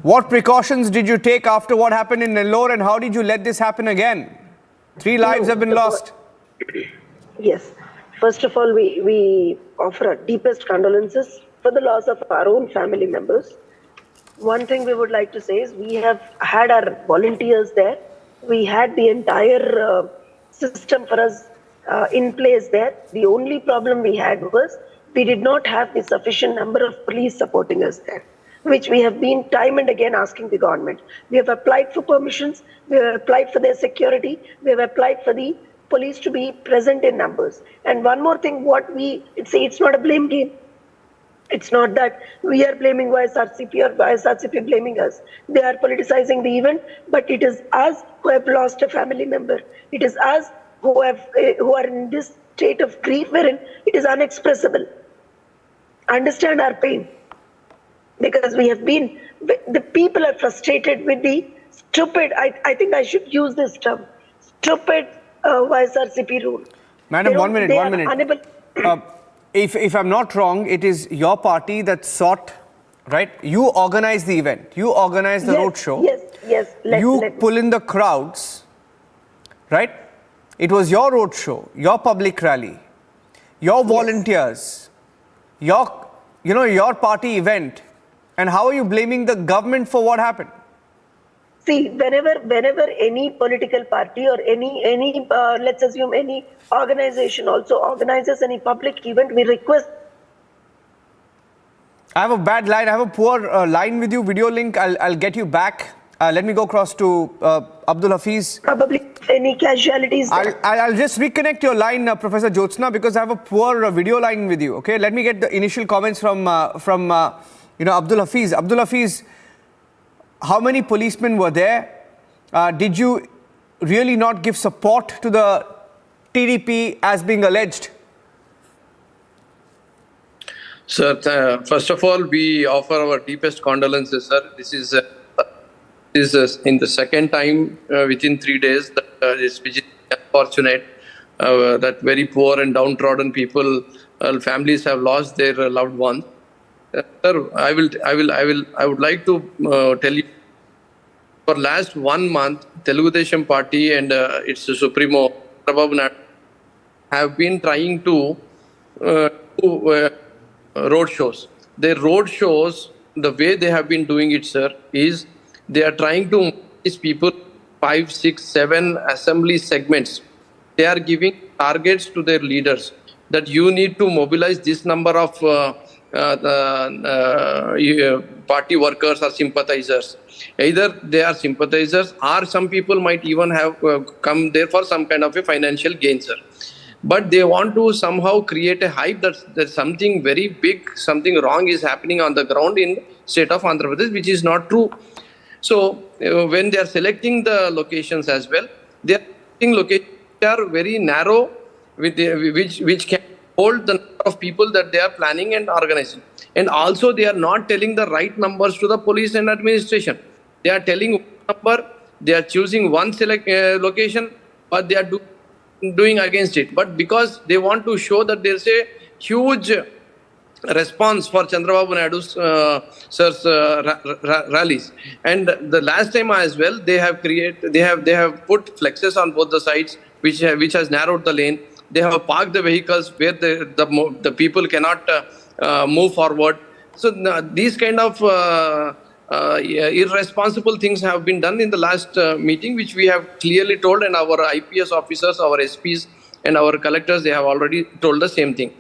What precautions did you take after what happened in Nellore, and how did you let this happen again? 3 lives have been lost. Yes. First of all, we offer our deepest condolences for the loss of our own family members. One thing we would like to say is we have had our volunteers there. We had the entire system for us in place there. The only problem we had was we did not have the sufficient number of police supporting us there, which we have been time and again asking the government. We have applied for permissions, we have applied for their security, we have applied for the police to be present in numbers. And one more thing, it's not a blame game. It's not that we are blaming YSRCP or YSRCP blaming us. They are politicizing the event, but it is us who have lost a family member. It is us who are in this state of grief wherein it is unexpressible. Understand our pain. Because the people are frustrated with the stupid, I think I should use this term, stupid YSRCP rule. Madam, 1 minute. If I'm not wrong, it is your party that sought, right? You organize the event. You organize the roadshow. Yes. You pull in the crowds, right? It was your roadshow, your public rally, your volunteers, your party event. And how are you blaming the government for what happened? See, whenever any political party or any let's assume any organization also organizes any public event, we request. I have a bad line. I have a poor line with you. Video link. I'll get you back. Let me go across to Abdul Hafiz. Probably any casualties. I'll just reconnect your line, Professor Jyotsna, because I have a poor video line with you. Okay, let me get the initial comments from Abdul Hafiz. Abdul Hafiz, how many policemen were there? Did you really not give support to the TDP as being alleged? Sir, first of all, we offer our deepest condolences, sir. This is in the second time within 3 days that which is unfortunate that very poor and downtrodden people, families have lost their loved ones. Sir, I would like to tell you, for last 1 month, Telugu Desam Party and its Supremo Chandrababu Naidu have been trying to do road shows. Their road shows, the way they have been doing it, sir, is they are trying to mobilize people 5, 6, 7 assembly segments. They are giving targets to their leaders that you need to mobilize this number of party workers or sympathizers. Either they are sympathizers or some people might even have come there for some kind of a financial gain, sir. But they want to somehow create a hype that something very big, something wrong is happening on the ground in state of Andhra Pradesh, which is not true. So when they are selecting the locations as well, they are selecting locations that are very narrow, which can hold the number of people that they are planning and organizing. And also they are not telling the right numbers to the police and administration. They are telling one number, they are choosing one select location, but they are doing against it. But because they want to show that there is a huge response for Chandrababu Naidu's sir's rallies, and the last time as well, they have put flexes on both the sides, which has narrowed the lane. They have parked the vehicles where the people cannot move forward. So these kind of irresponsible things have been done in the last meeting, which we have clearly told, and our IPS officers, our SPs and our collectors, they have already told the same thing.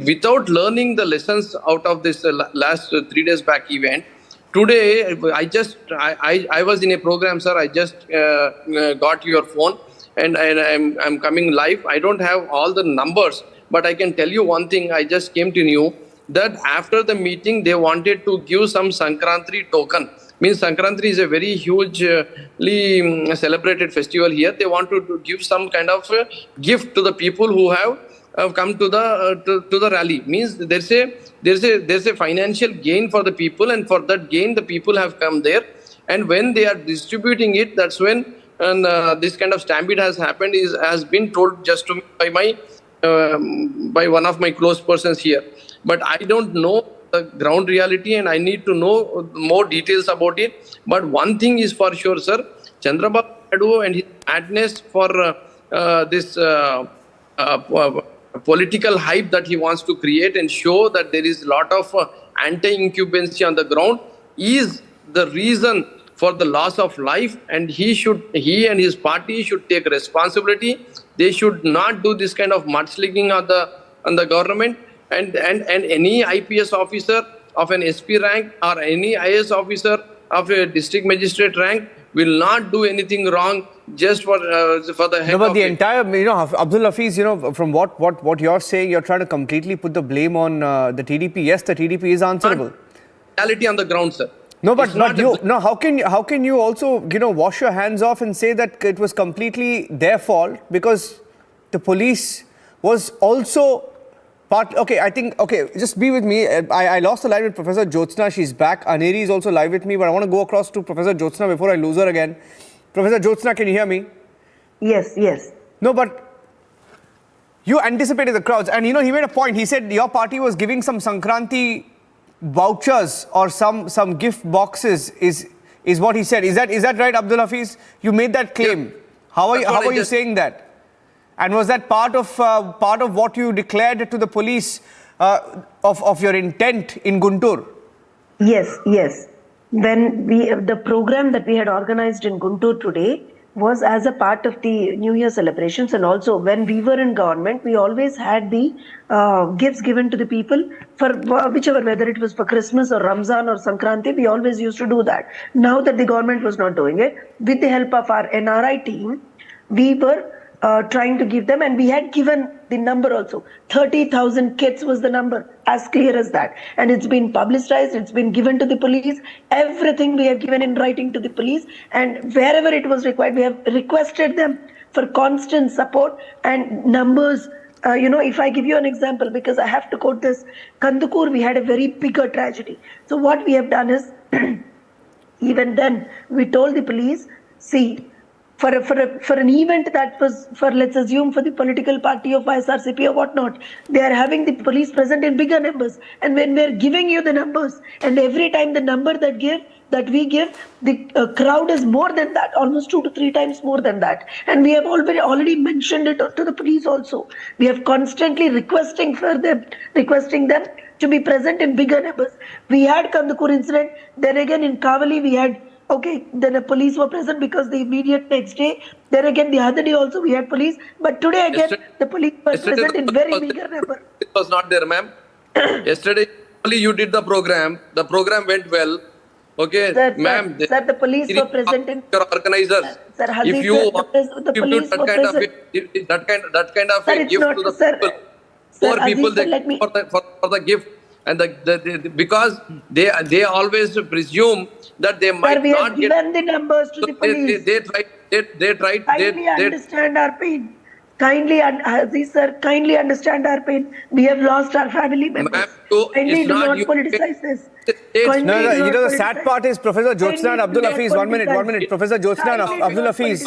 Without learning the lessons out of this last 3 days back event, today I was in a program, sir. I just got your phone and I'm coming live. I don't have all the numbers, but I can tell you one thing. I just came to know that after the meeting, they wanted to give some Sankranti token. Means Sankranti is a very hugely celebrated festival here. They want to give some kind of gift to the people who have come to the rally. Means there's a financial gain for the people, and for that gain, the people have come there. And when they are distributing it, that's when this kind of stampede has happened. Has been told just to me by one of my close persons here. But I don't know the ground reality, and I need to know more details about it. But one thing is for sure, sir, Chandrababu Naidu and his madness for this political hype that he wants to create and show that there is a lot of anti-incumbency on the ground is the reason for the loss of life, and he and his party should take responsibility. They should not do this kind of mudslinging on the government. And any IPS officer of an SP rank or any IS officer of a district magistrate rank will not do anything wrong just for the heck of the it. entire, Abdul Hafiz, from what you're saying, you're trying to completely put the blame on the TDP. Yes, the TDP is answerable. Reality on the ground, sir. No, but not you. No, how can you also wash your hands off and say that it was completely their fault, because the police was also part. Okay, I think. Okay, just be with me. I lost the line with Professor Jyotsna. She's back. Aneri is also live with me, but I want to go across to Professor Jyotsna before I lose her again. Professor Jyotsna, can you hear me? Yes. No, but you anticipated the crowds, and he made a point. He said your party was giving some Sankranti vouchers or some gift boxes. Is what he said. Is that right, Abdul Hafiz? You made that claim. Yeah. How are you saying that? And was that part of what you declared to the police of your intent in Guntur? Yes. When the program that we had organized in Guntur today was as a part of the New Year celebrations, and also when we were in government, we always had the gifts given to the people for whichever, whether it was for Christmas or Ramzan or Sankranti, we always used to do that. Now that the government was not doing it, with the help of our NRI team, we were trying to give them, and we had given the number also. 30,000 kits was the number, as clear as that. And it's been publicized, it's been given to the police. Everything we have given in writing to the police, and wherever it was required, we have requested them for constant support and numbers if I give you an example, because I have to quote this, Guntur, we had a very bigger tragedy. So what we have done is, even then, we told the police, see, for an event that was, for let's assume for the political party of YSRCP or whatnot, they are having the police present in bigger numbers. And when we are giving you the numbers, and every time the number that we give, the crowd is more than that, almost 2 to 3 times more than that. And we have already mentioned it to the police also. We have constantly requesting them to be present in bigger numbers. We had Guntur incident, then again in Kavali we had, then the police were present because the immediate next day, then again the other day also we had police, but today again the police were present in very bigger number. It was not there, ma'am. Yesterday only you did the program went well. Okay, ma'am. Sir, the police were present in... Your organizers. Sir, if you want the police were present. That kind of a gift to the people, poor people, they for the gift. And because they always presume that they might we not have given the numbers to the police. They tried. Kindly understand our pain. Kindly understand our pain. We have lost our family members. Kindly do not politicize this. No, the sad part is Professor Jyotsna and Abdul Hafiz. 1 minute. Professor Jyotsna and Abdul Hafiz.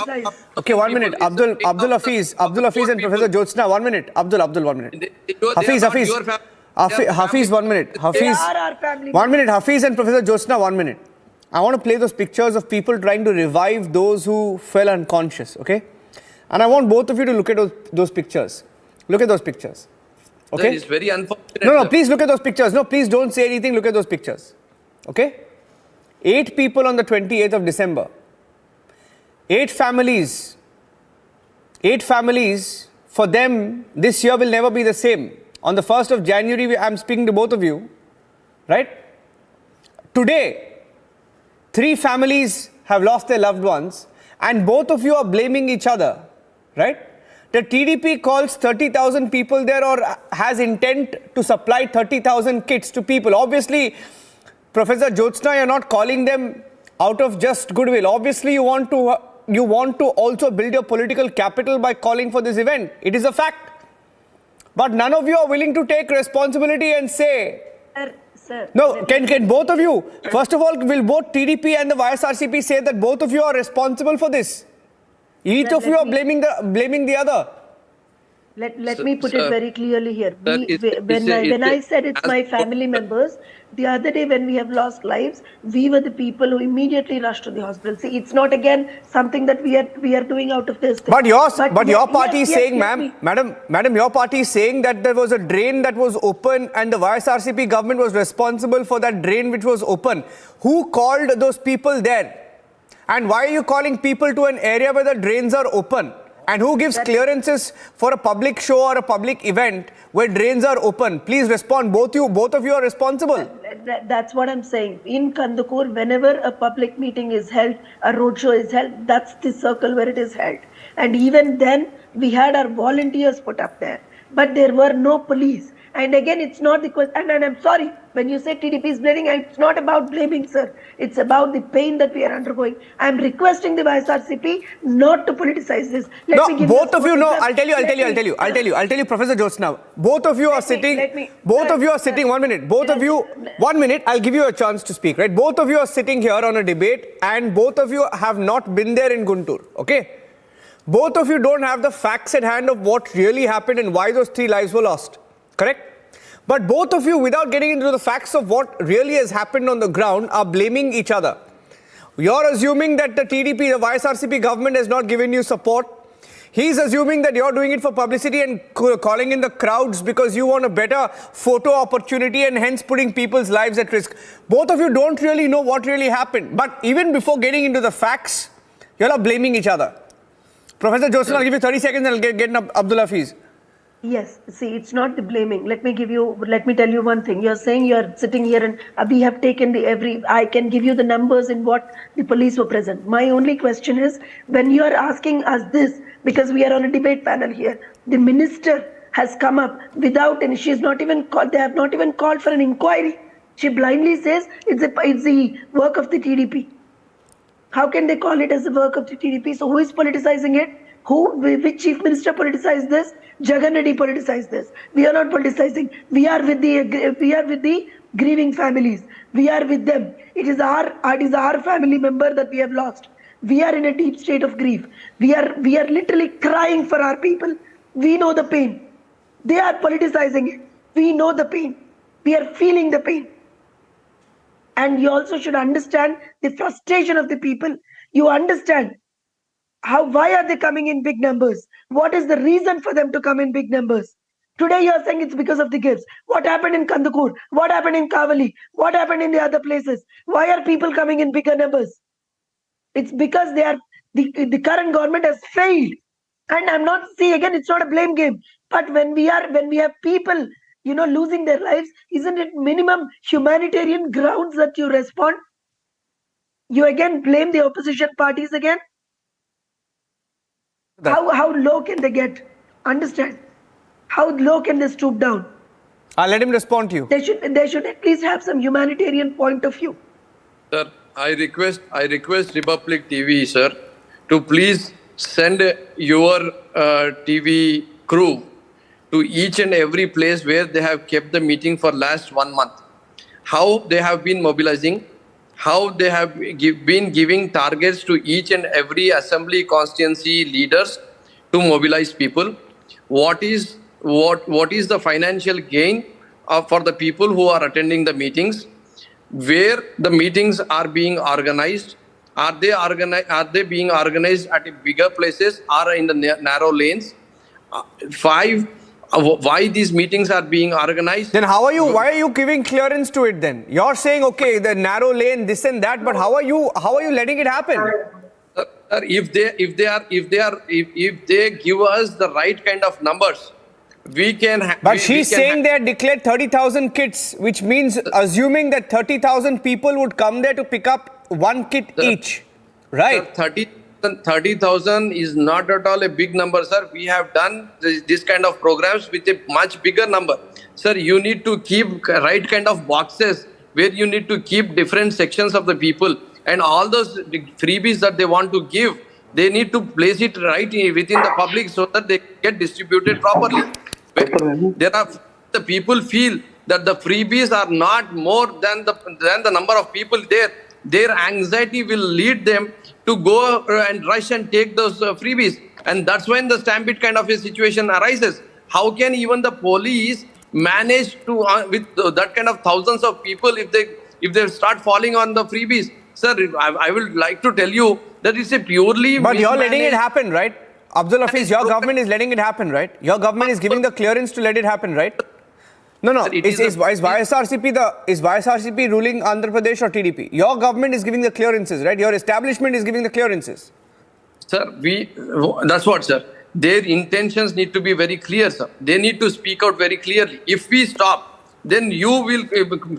Okay, 1 minute. Abdul Hafiz and Professor Jyotsna. 1 minute. Abdul, 1 minute. Hafiz, 1 minute. Hafiz, 1 minute. Hafiz and Professor Jyotsna, 1 minute. I want to play those pictures of people trying to revive those who fell unconscious, okay? And I want both of you to look at those pictures. Look at those pictures. Okay? It's very unfortunate. No, please look at those pictures. No, please don't say anything. Look at those pictures. Okay? 8 people on the 28th of December. 8 families. 8 families. For them, this year will never be the same. On the 1st of January, I'm speaking to both of you. Right? Today, 3 families have lost their loved ones. And both of you are blaming each other. Right? The TDP calls 30,000 people there or has intent to supply 30,000 kits to people. Obviously, Professor Jyotsna, you're not calling them out of just goodwill. Obviously, you want to also build your political capital by calling for this event. It is a fact. But none of you are willing to take responsibility and say... Sir, no, can both of you... First of all, will both TDP and the YSRCP say that both of you are responsible for this? Each of you are blaming the other. Let me put it very clearly here. When I said it's my family members, the other day when we have lost lives, we were the people who immediately rushed to the hospital. See, it's not again something that we are doing out of this thing. But your party is saying, madam, your party is saying that there was a drain that was open and the YSRCP government was responsible for that drain which was open. Who called those people there? And why are you calling people to an area where the drains are open? And who gives clearances for a public show or a public event where drains are open? Please respond. Both of you are responsible. That's what I'm saying. In Guntur, whenever a public meeting is held, a roadshow is held, that's the circle where it is held. And even then, we had our volunteers put up there. But there were no police. And again, it's not the question. And I'm sorry, when you say TDP is blaming, it's not about blaming, sir. It's about the pain that we are undergoing. I'm requesting the YSRCP not to politicize this. Both of you know. I'll tell you, Professor Jyotsna. Both of you are sitting. 1 minute. Both of you. 1 minute. I'll give you a chance to speak. Right? Both of you are sitting here on a debate, and both of you have not been there in Guntur. Okay. Both of you don't have the facts at hand of what really happened and why those 3 lives were lost. Correct? But both of you, without getting into the facts of what really has happened on the ground, are blaming each other. You're assuming that the TDP, the YSRCP government has not given you support. He's assuming that you're doing it for publicity and calling in the crowds because you want a better photo opportunity and hence putting people's lives at risk. Both of you don't really know what really happened. But even before getting into the facts, you're all blaming each other. Professor Jyotsna, I'll give you 30 seconds and I'll get Abdul Hafiz. Yes, see, it's not the blaming. Let me tell you one thing. You're saying you're sitting here and we have taken I can give you the numbers in what the police were present. My only question is, when you're asking us this, because we are on a debate panel here, the minister has come up without any, they have not even called for an inquiry. She blindly says it's the work of the TDP. How can they call it as the work of the TDP? So who is politicizing it? Which chief minister politicized this? Jagan Reddy politicized this. We are not politicizing. We are with the grieving families. We are with them. It is our family member that we have lost. We are in a deep state of grief. We are literally crying for our people. We know the pain. They are politicizing it. We know the pain. We are feeling the pain. And you also should understand the frustration of the people. You understand why are they coming in big numbers? What is the reason for them to come in big numbers? Today you are saying it's because of the gifts. What happened in Guntur? What happened in Kavali? What happened in the other places? Why are people coming in bigger numbers? It's because the current government has failed. And I'm not saying again, it's not a blame game. But when we have people, losing their lives, isn't it minimum humanitarian grounds that you respond? You again blame the opposition parties again? How low can they get? Understand? How low can they stoop down? I'll let him respond to you. They should at least have some humanitarian point of view. Sir, I request Republic TV, sir, to please send your TV crew to each and every place where they have kept the meeting for last 1 month. How they have been mobilizing, how they have been giving targets to each and every assembly constituency leaders to mobilize people. What is the financial gain for the people who are attending the meetings? Where the meetings are being organized? Are they being organized at bigger places or in the narrow lanes? 5. Why these meetings are being organized? Then why are you giving clearance to it then? You're saying, okay, the narrow lane, this and that, but how are you letting it happen? If they give us the right kind of numbers, we can. But she's saying they had declared 30,000 kits, which means assuming that 30,000 people would come there to pick up 1 kit each, right? 30,000 is not at all a big number, sir. We have done this kind of programs with a much bigger number. Sir, you need to keep right kind of boxes where you need to keep different sections of the people, and all those freebies that they want to give, they need to place it right within the public so that they get distributed properly. The people feel that the freebies are not more than the number of people there. Their anxiety will lead them to go and rush and take those freebies. And that's when the stampede kind of a situation arises. How can even the police manage to, with that kind of thousands of people, if they start falling on the freebies? Sir, I would like to tell you that it's a purely... But you're letting it happen, right? Abdul Hafiz, your government is letting it happen, right? Your government is giving the clearance to let it happen, right? No. Is YSRCP ruling Andhra Pradesh or TDP? Your government is giving the clearances, right? Your establishment is giving the clearances. Sir, that's what, sir. Their intentions need to be very clear, sir. They need to speak out very clearly. If we stop, then you will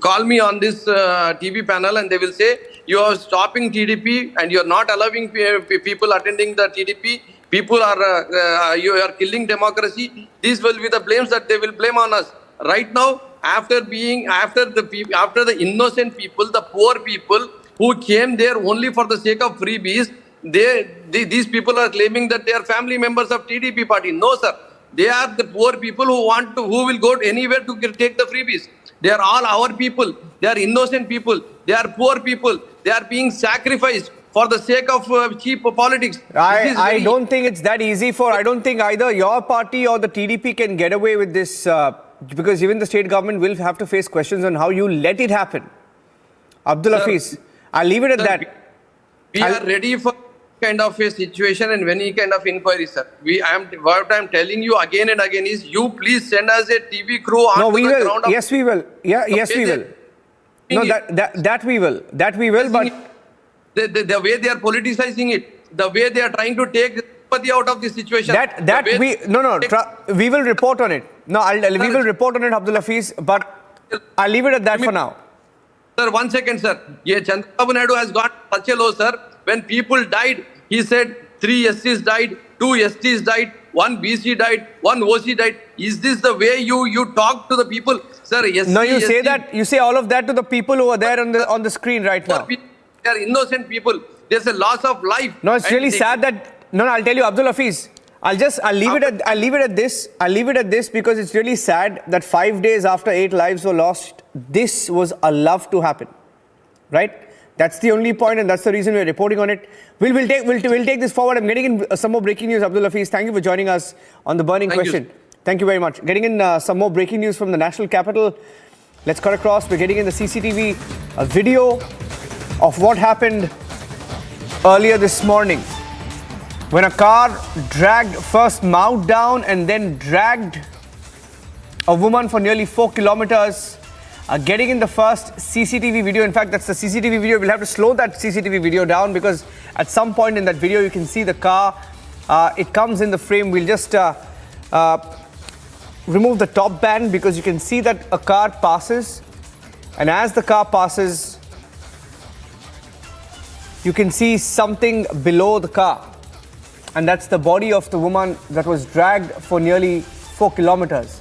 call me on this TV panel and they will say, you are stopping TDP and you are not allowing people attending the TDP. People you are killing democracy. These will be the blames that they will blame on us. Right now, after the innocent people, the poor people who came there only for the sake of freebies, these people are claiming that they are family members of TDP party. No, sir. They are the poor people who will go anywhere to take the freebies. They are all our people. They are innocent people. They are poor people. They are being sacrificed for the sake of cheap politics. I don't think it's that easy I don't think either your party or the TDP can get away with this because even the state government will have to face questions on how you let it happen. Abdul Hafiz, I'll leave it at that. We are ready for kind of a situation and any kind of inquiry, sir. What I'm telling you again and again is, you please send us a TV crew on the ground. Yes, we will. Yes, we will. No, that we will. That we will, but... The way they are politicizing it, the way they are trying to take sympathy out of this situation. We will report on it. No, we will report on it, Abdul Hafiz, but I'll leave it at that for now. Sir, 1 second, sir. Chandrababu Naidu has got such a low, sir. When people died, he said 3 SCs died, 2 STs died, 1 BC died, 1 OC died. Is this the way you talk to the people? Sir, no, you say that. You say all of that to the people who are there on the screen right now. They are innocent people. There's a loss of life. No, it's really sad that... No, I'll tell you, Abdul Hafiz, I'll leave it at this because it's really sad that 5 days after 8 lives were lost, this was allowed to happen, right? That's the only point, and that's the reason we're reporting on it. We'll take this forward. I'm getting in some more breaking news. Abdul Hafiz, thank you for joining us on the burning question. Thank you very much. Getting in some more breaking news from the national capital. Let's cut across. We're getting in the CCTV video of what happened earlier this morning, when a car dragged, first mowed down and then dragged a woman for nearly 4 kilometers. Getting in the first CCTV video. In fact, that's the CCTV video. We'll have to slow that CCTV video down because at some point in that video you can see the car. It comes in the frame. We'll just remove the top band because you can see that a car passes, and as the car passes you can see something below the car, and that's the body of the woman that was dragged for nearly 4 kilometers.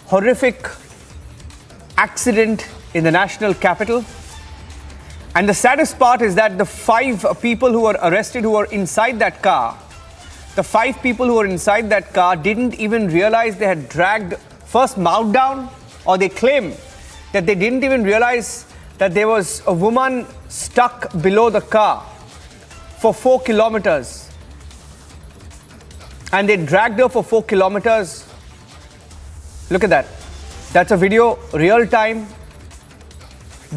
Horrific accident in the national capital. And the saddest part is that the 5 people who were arrested who were inside that car, didn't even realize they had dragged, first mowed down, or they claim that they didn't even realize that there was a woman stuck below the car for 4 kilometers. And they dragged her for 4 kilometers. Look at that. That's a video, real time,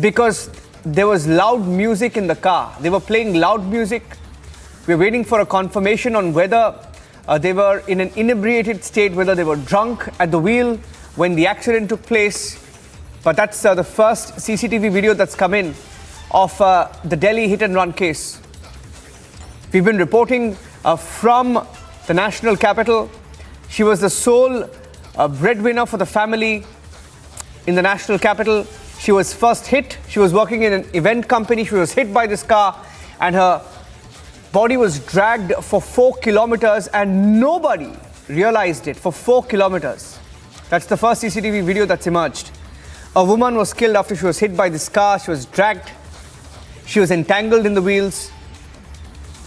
because there was loud music in the car. They were playing loud music. We're waiting for a confirmation on whether they were in an inebriated state, whether they were drunk at the wheel when the accident took place. But that's the first CCTV video that's come in of the Delhi hit and run case. We've been reporting from the national capital. She was the sole breadwinner for the family in the national capital. She was first hit. She was working in an event company. She was hit by this car and her body was dragged for 4 kilometers and nobody realized it for 4 kilometers. That's the first CCTV video that's emerged. A woman was killed after she was hit by this car. She was dragged. She was entangled in the wheels.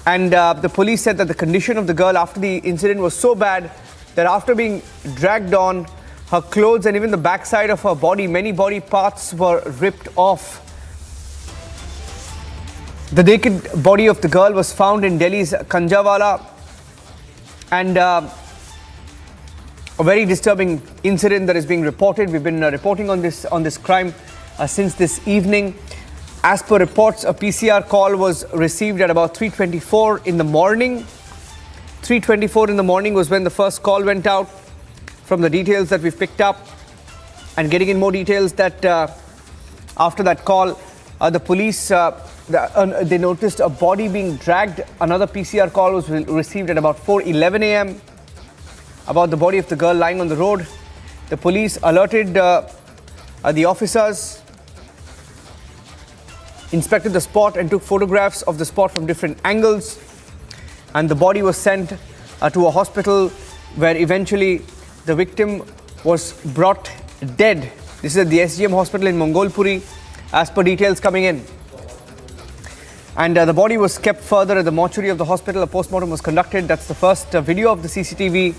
And the police said that the condition of the girl after the incident was so bad that after being dragged on, her clothes and even the backside of her body, many body parts were ripped off. The naked body of the girl was found in Delhi's Kanjawala, and a very disturbing incident that is being reported. We've been reporting on this crime since this evening. As per reports, a PCR call was received at about 3:24 in the morning. 3:24 in the morning was when the first call went out. From the details that we've picked up, and getting in more details that after that call, the police they noticed a body being dragged. Another PCR call was received at about 4:11 a.m. about the body of the girl lying on the road. The police alerted the officers, inspected the spot and took photographs of the spot from different angles, and the body was sent to a hospital where eventually the victim was brought dead. This is at the SGM hospital in Mongolpuri, as per details coming in. And the body was kept further at the mortuary of the hospital. A postmortem was conducted. That's the first video of the CCTV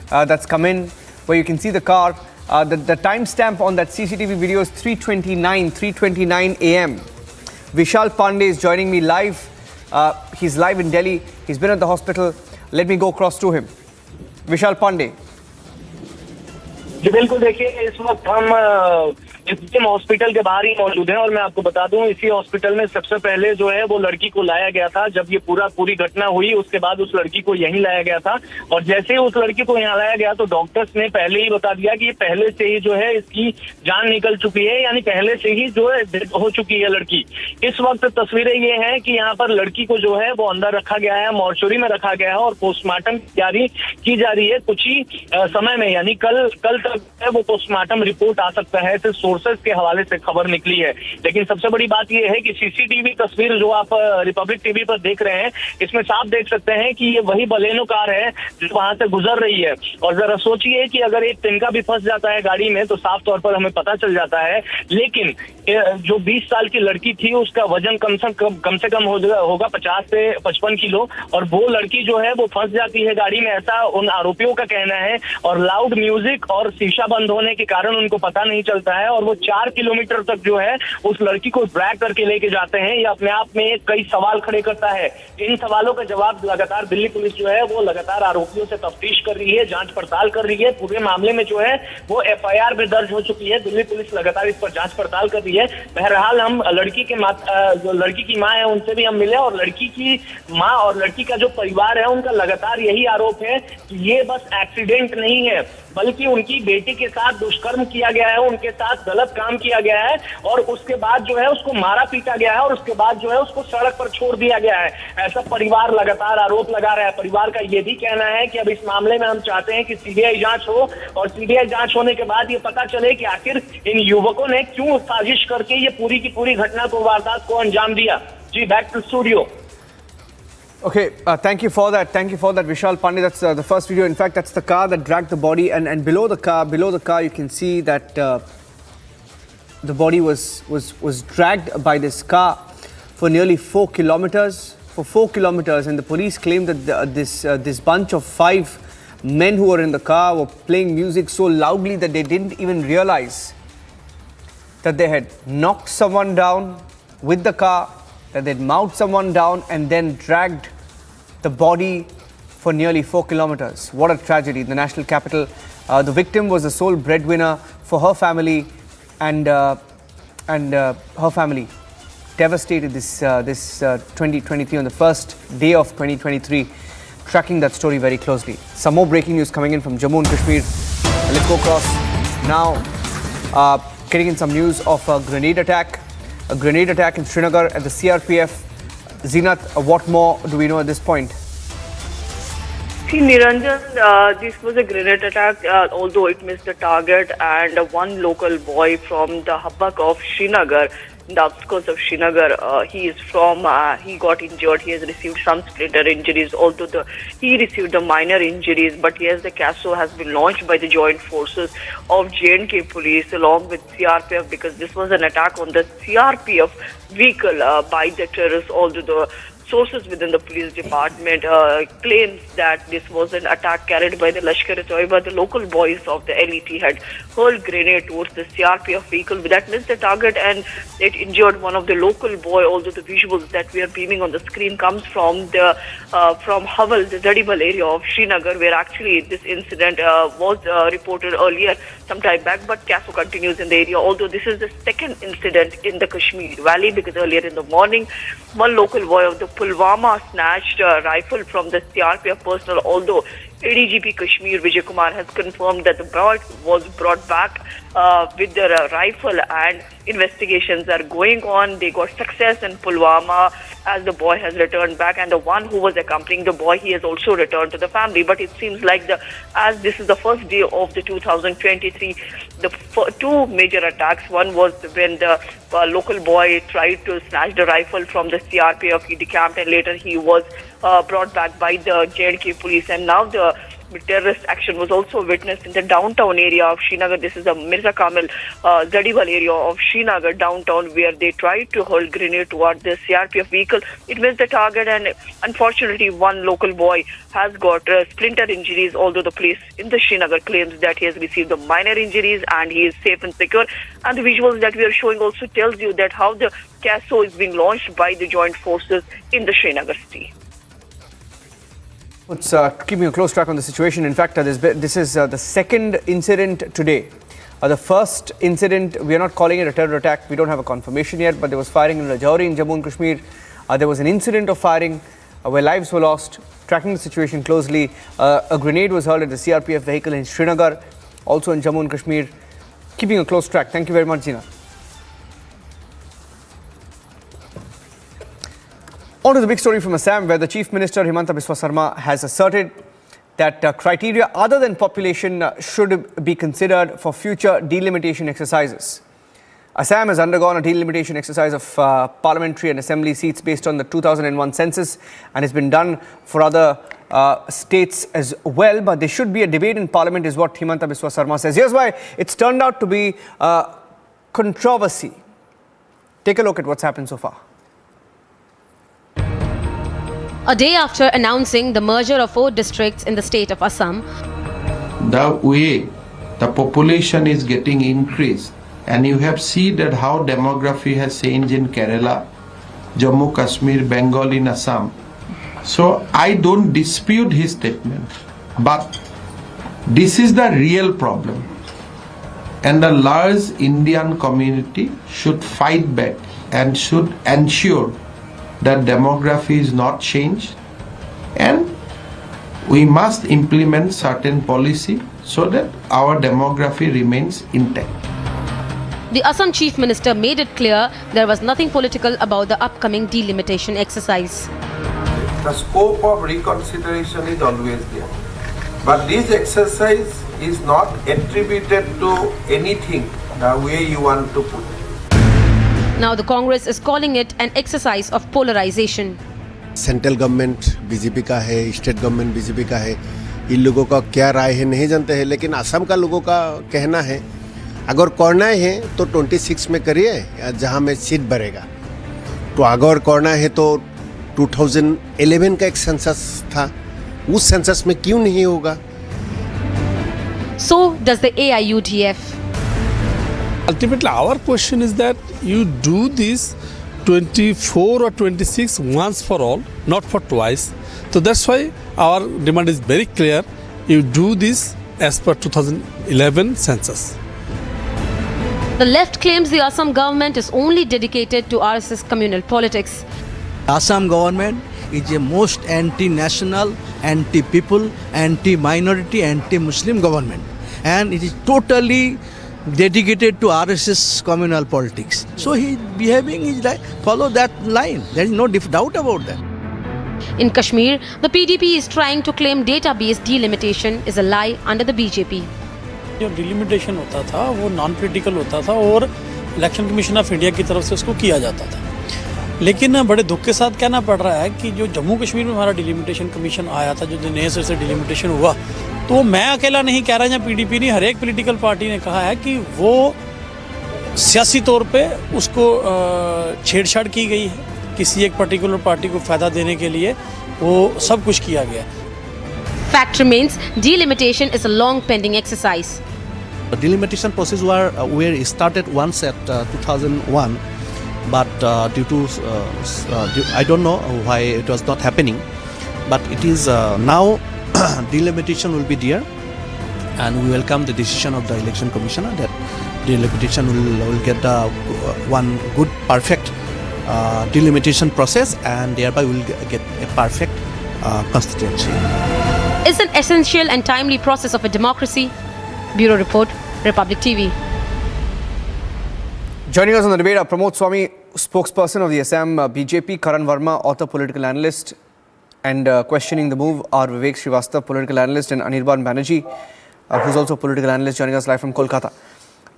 that's come in, where you can see the car. The timestamp on that CCTV video is 3:29 a.m. Vishal Pandey is joining me live. He's live in Delhi. He's been at the hospital. Let me go across to him. Vishal Pandey. जी बिल्कुल, देखिए इस वक्त हम SGM hospital के बाहर ही मौजूद हैं और मैं आपको बता दूं, इसी हॉस्पिटल में सबसे पहले जो है वो लड़की को लाया गया था। जब ये पूरी घटना हुई उसके बाद उस लड़की को यहीं लाया गया था, और जैसे ही उस लड़की को यहाँ लाया गया तो डॉक्टर्स ने पहले ही बता दिया कि पहले से ही जो है इसकी जान निकल चुकी है, यानी पहले से ही जो है डेथ हो चुकी है लड़की। इस वक्त तस्वीरें ये हैं कि यहाँ पर लड़की को जो है वो अंदर रखा गया है, मॉर्चुरी में रखा गया है और पोस्टमार्टम की तैयारी की जा रही है। कुछ ही समय में, यानी कल तक उसका है वो पोस्टमार्टम रिपोर्ट आ सकता है, सिर्फ सोर्सेज के हवाले से खबर निकली है। लेकिन सबसे बड़ी बात यह है कि सीसीटीवी तस्वीर जो आप रिपब्लिक टीवी पर देख रहे हैं, इसमें साफ देख सकते हैं कि ये वही बलेनो कार है जो वहां से गुजर रही है। और जरा सोचिए कि अगर एक तिनका भी फंस जाता है गाड़ी में तो साफ तौर पर हमें पता चल जाता है। लेकिन जो 20 साल की लड़की थी उसका वजन कम से कम होगा 50 से 55 किलो, और वो लड़की जो है वो फंस जाती है गाड़ी में, ऐसा उन आरोपियों का कहना है। और लाउड म्यूजिक और शीशा बंद होने के कारण उनको पता नहीं चलता है, और वो 4 किलोमीटर तक जो है उस लड़की को ड्रैग करके लेके जाते हैं। ये अपने आप में कई सवाल खड़े करता है। इन सवालों का जवाब लगातार दिल्ली पुलिस जो है वो लगातार आरोपियों से तफ्तीश कर रही है, जांच पड़ताल कर रही है। पूरे मामले में जो है वो FIR भी दर्ज हो चुकी है। दिल्ली पुलिस लगातार इस पर जांच पड़ताल कर रही है। बहरहाल हम लड़की के जो लड़की की माँ है उनसे भी हम मिले, और लड़की की माँ और लड़की का जो परिवार है उनका लगातार यही आरोप है कि ये बस एक्सीडेंट नहीं है, बल्कि उनकी बेटी के साथ दुष्कर्म किया गया है, उनके साथ गलत काम किया गया है, और उसके बाद जो है उसको मारा पीटा गया है, और उसके बाद जो है उसको सड़क पर छोड़ दिया गया है। ऐसा परिवार लगातार आरोप लगा रहा है। परिवार का ये भी कहना है कि अब इस मामले में हम चाहते हैं कि CBI जांच हो, और CBI जांच होने के बाद ये पता चले कि आखिर इन युवकों ने क्यों साजिश करके ये पूरी की पूरी घटना को, वारदात को अंजाम दिया। जी, back to studio. Okay, thank you for that. Thank you for that, Vishal Pandey. That's the first video. In fact, that's the car that dragged the body, and below the car, you can see that the body was dragged by this car for nearly 4 kilometers. For 4 kilometers, and the police claimed that this bunch of 5 men who were in the car were playing music so loudly that they didn't even realize that they had knocked someone down with the car, that they'd mouthed someone down and then dragged the body for nearly 4 kilometers. What a tragedy. The national capital. The victim was the sole breadwinner for her family, and her family devastated this 2023 on the first day of 2023. Tracking that story very closely. Some more breaking news coming in from Jammu and Kashmir. Let's go across now. Getting in some news of a grenade attack. A grenade attack in Srinagar at the CRPF. Zeenat, what more do we know at this point? See, Niranjan, this was a grenade attack, although it missed the target, and one local boy from the Habak of Srinagar, the outskirts of Srinagar, he got injured. He has received some splinter injuries, although he received the minor injuries. But yes, the CASO has been launched by the joint forces of J&K police along with CRPF, because this was an attack on the CRPF vehicle by the terrorists, although the sources within the police department claims that this was an attack carried by the Lashkar-e-Toiba. The local boys of the LET had hurled grenade towards the CRPF vehicle that missed the target, and it injured one of the local boy. Although the visuals that we are beaming on the screen comes from the from Haval, the Zadibal area of Srinagar, where actually this incident was reported earlier some time back. But CASO continues in the area. Although this is the second incident in the Kashmir Valley, because earlier in the morning, one local boy of the Pulwama snatched a rifle from the CRPF personnel, although ADGP Kashmir Vijay Kumar has confirmed that the boy was brought back with their rifle, and investigations are going on. They got success in Pulwama as the boy has returned back, and the one who was accompanying the boy, he has also returned to the family. But it seems like as this is the first day of the 2023, the two major attacks. One was when the local boy tried to snatch the rifle from the CRPF. He decamped, and later he was brought back by the J&K police. And now the terrorist action was also witnessed in the downtown area of Srinagar. This is the Mirza Kamil Zadibal area of Srinagar downtown, where they tried to hurl grenade toward the CRPF vehicle. It missed the target, and unfortunately one local boy has got splinter injuries, although the police in the Srinagar claims that he has received the minor injuries and he is safe and secure. And the visuals that we are showing also tells you that how the CASO is being launched by the joint forces in the Srinagar city. It's keeping a close track on the situation. In fact, this is the second incident today. The first incident, we are not calling it a terror attack. We don't have a confirmation yet, but there was firing in Rajouri in Jammu and Kashmir. There was an incident of firing where lives were lost. Tracking the situation closely, a grenade was hurled at the CRPF vehicle in Srinagar, also in Jammu and Kashmir. Keeping a close track. Thank you very much, Zina. On to the big story from Assam, where the Chief Minister Himanta Biswa Sarma has asserted that criteria other than population should be considered for future delimitation exercises. Assam has undergone a delimitation exercise of parliamentary and assembly seats based on the 2001 census, and it's been done for other states as well. But there should be a debate in parliament, is what Himanta Biswa Sarma says. Here's why it's turned out to be controversy. Take a look at what's happened so far. A day after announcing the merger of 4 districts in the state of Assam, the way the population is getting increased, and you have seen that how demography has changed in Kerala, Jammu, Kashmir, Bengal, in Assam. So I don't dispute his statement, but this is the real problem. And the large Indian community should fight back and should ensure that demography is not changed, and we must implement certain policy so that our demography remains intact. the Assam Chief Minister made it clear there was nothing political about the upcoming delimitation exercise. The scope of reconsideration is always there. But this exercise is not attributed to anything the way you want to put it. Now the Congress is calling it an exercise of polarization. Central government BJP का है, state government BJP का है, इन लोगों का क्या राय है नहीं जानते हैं, लेकिन असम का लोगों का कहना है अगर करना है तो 26 में करिए जहां में सीट बढ़ेगा, तो अगर करना है तो 2011 का एक सेंसस था, उस सेंसस में क्यों नहीं होगा? So does the AIUDF. Ultimately, our question is that you do this 24 or 26 once for all, not for twice. So that's why our demand is very clear. You do this as per 2011 census. The left claims the Assam government is only dedicated to RSS communal politics. Assam government is a most anti-national, anti-people, anti-minority, anti-Muslim government, and it is totally dedicated to RSS communal politics. So he behaving is like follow that line. There is no doubt about that. In Kashmir, the PDP is trying to claim data-based delimitation is a lie under the BJP. जो delimitation होता था वो non political होता था और election commission of India की तरफ से उसको किया जाता था, लेकिन बड़े दुख के साथ कहना पड़ रहा है कि जो जम्मू कश्मीर में हमारा डिलिमिटेशन कमीशन आया था, जो नए सिरे से डिलिमिटेशन हुआ, तो मैं अकेला नहीं कह रहा, या पीडीपी नहीं, हर एक पॉलिटिकल पार्टी ने कहा है कि वो सियासी तौर पे उसको छेड़छाड़ की गई है, किसी एक पर्टिकुलर पार्टी को फ़ायदा देने के लिए वो सब कुछ किया गया है. Fact remains, delimitation is a long pending exercise. The delimitation process were started once at 2001, but due to I don't know why it was not happening, but it is now delimitation will be there, and we welcome the decision of the election commissioner that delimitation will get one good perfect delimitation process, and thereby we will get a perfect constituency. It's an essential and timely process of a democracy. Bureau Report, Republic TV. Joining us on the debate are Pramod Swami, spokesperson of the Assam BJP, Karan Verma, author, political analyst, and questioning the move are Vivek Srivastava, political analyst, and Anirban Banerjee, who's also a political analyst, joining us live from Kolkata.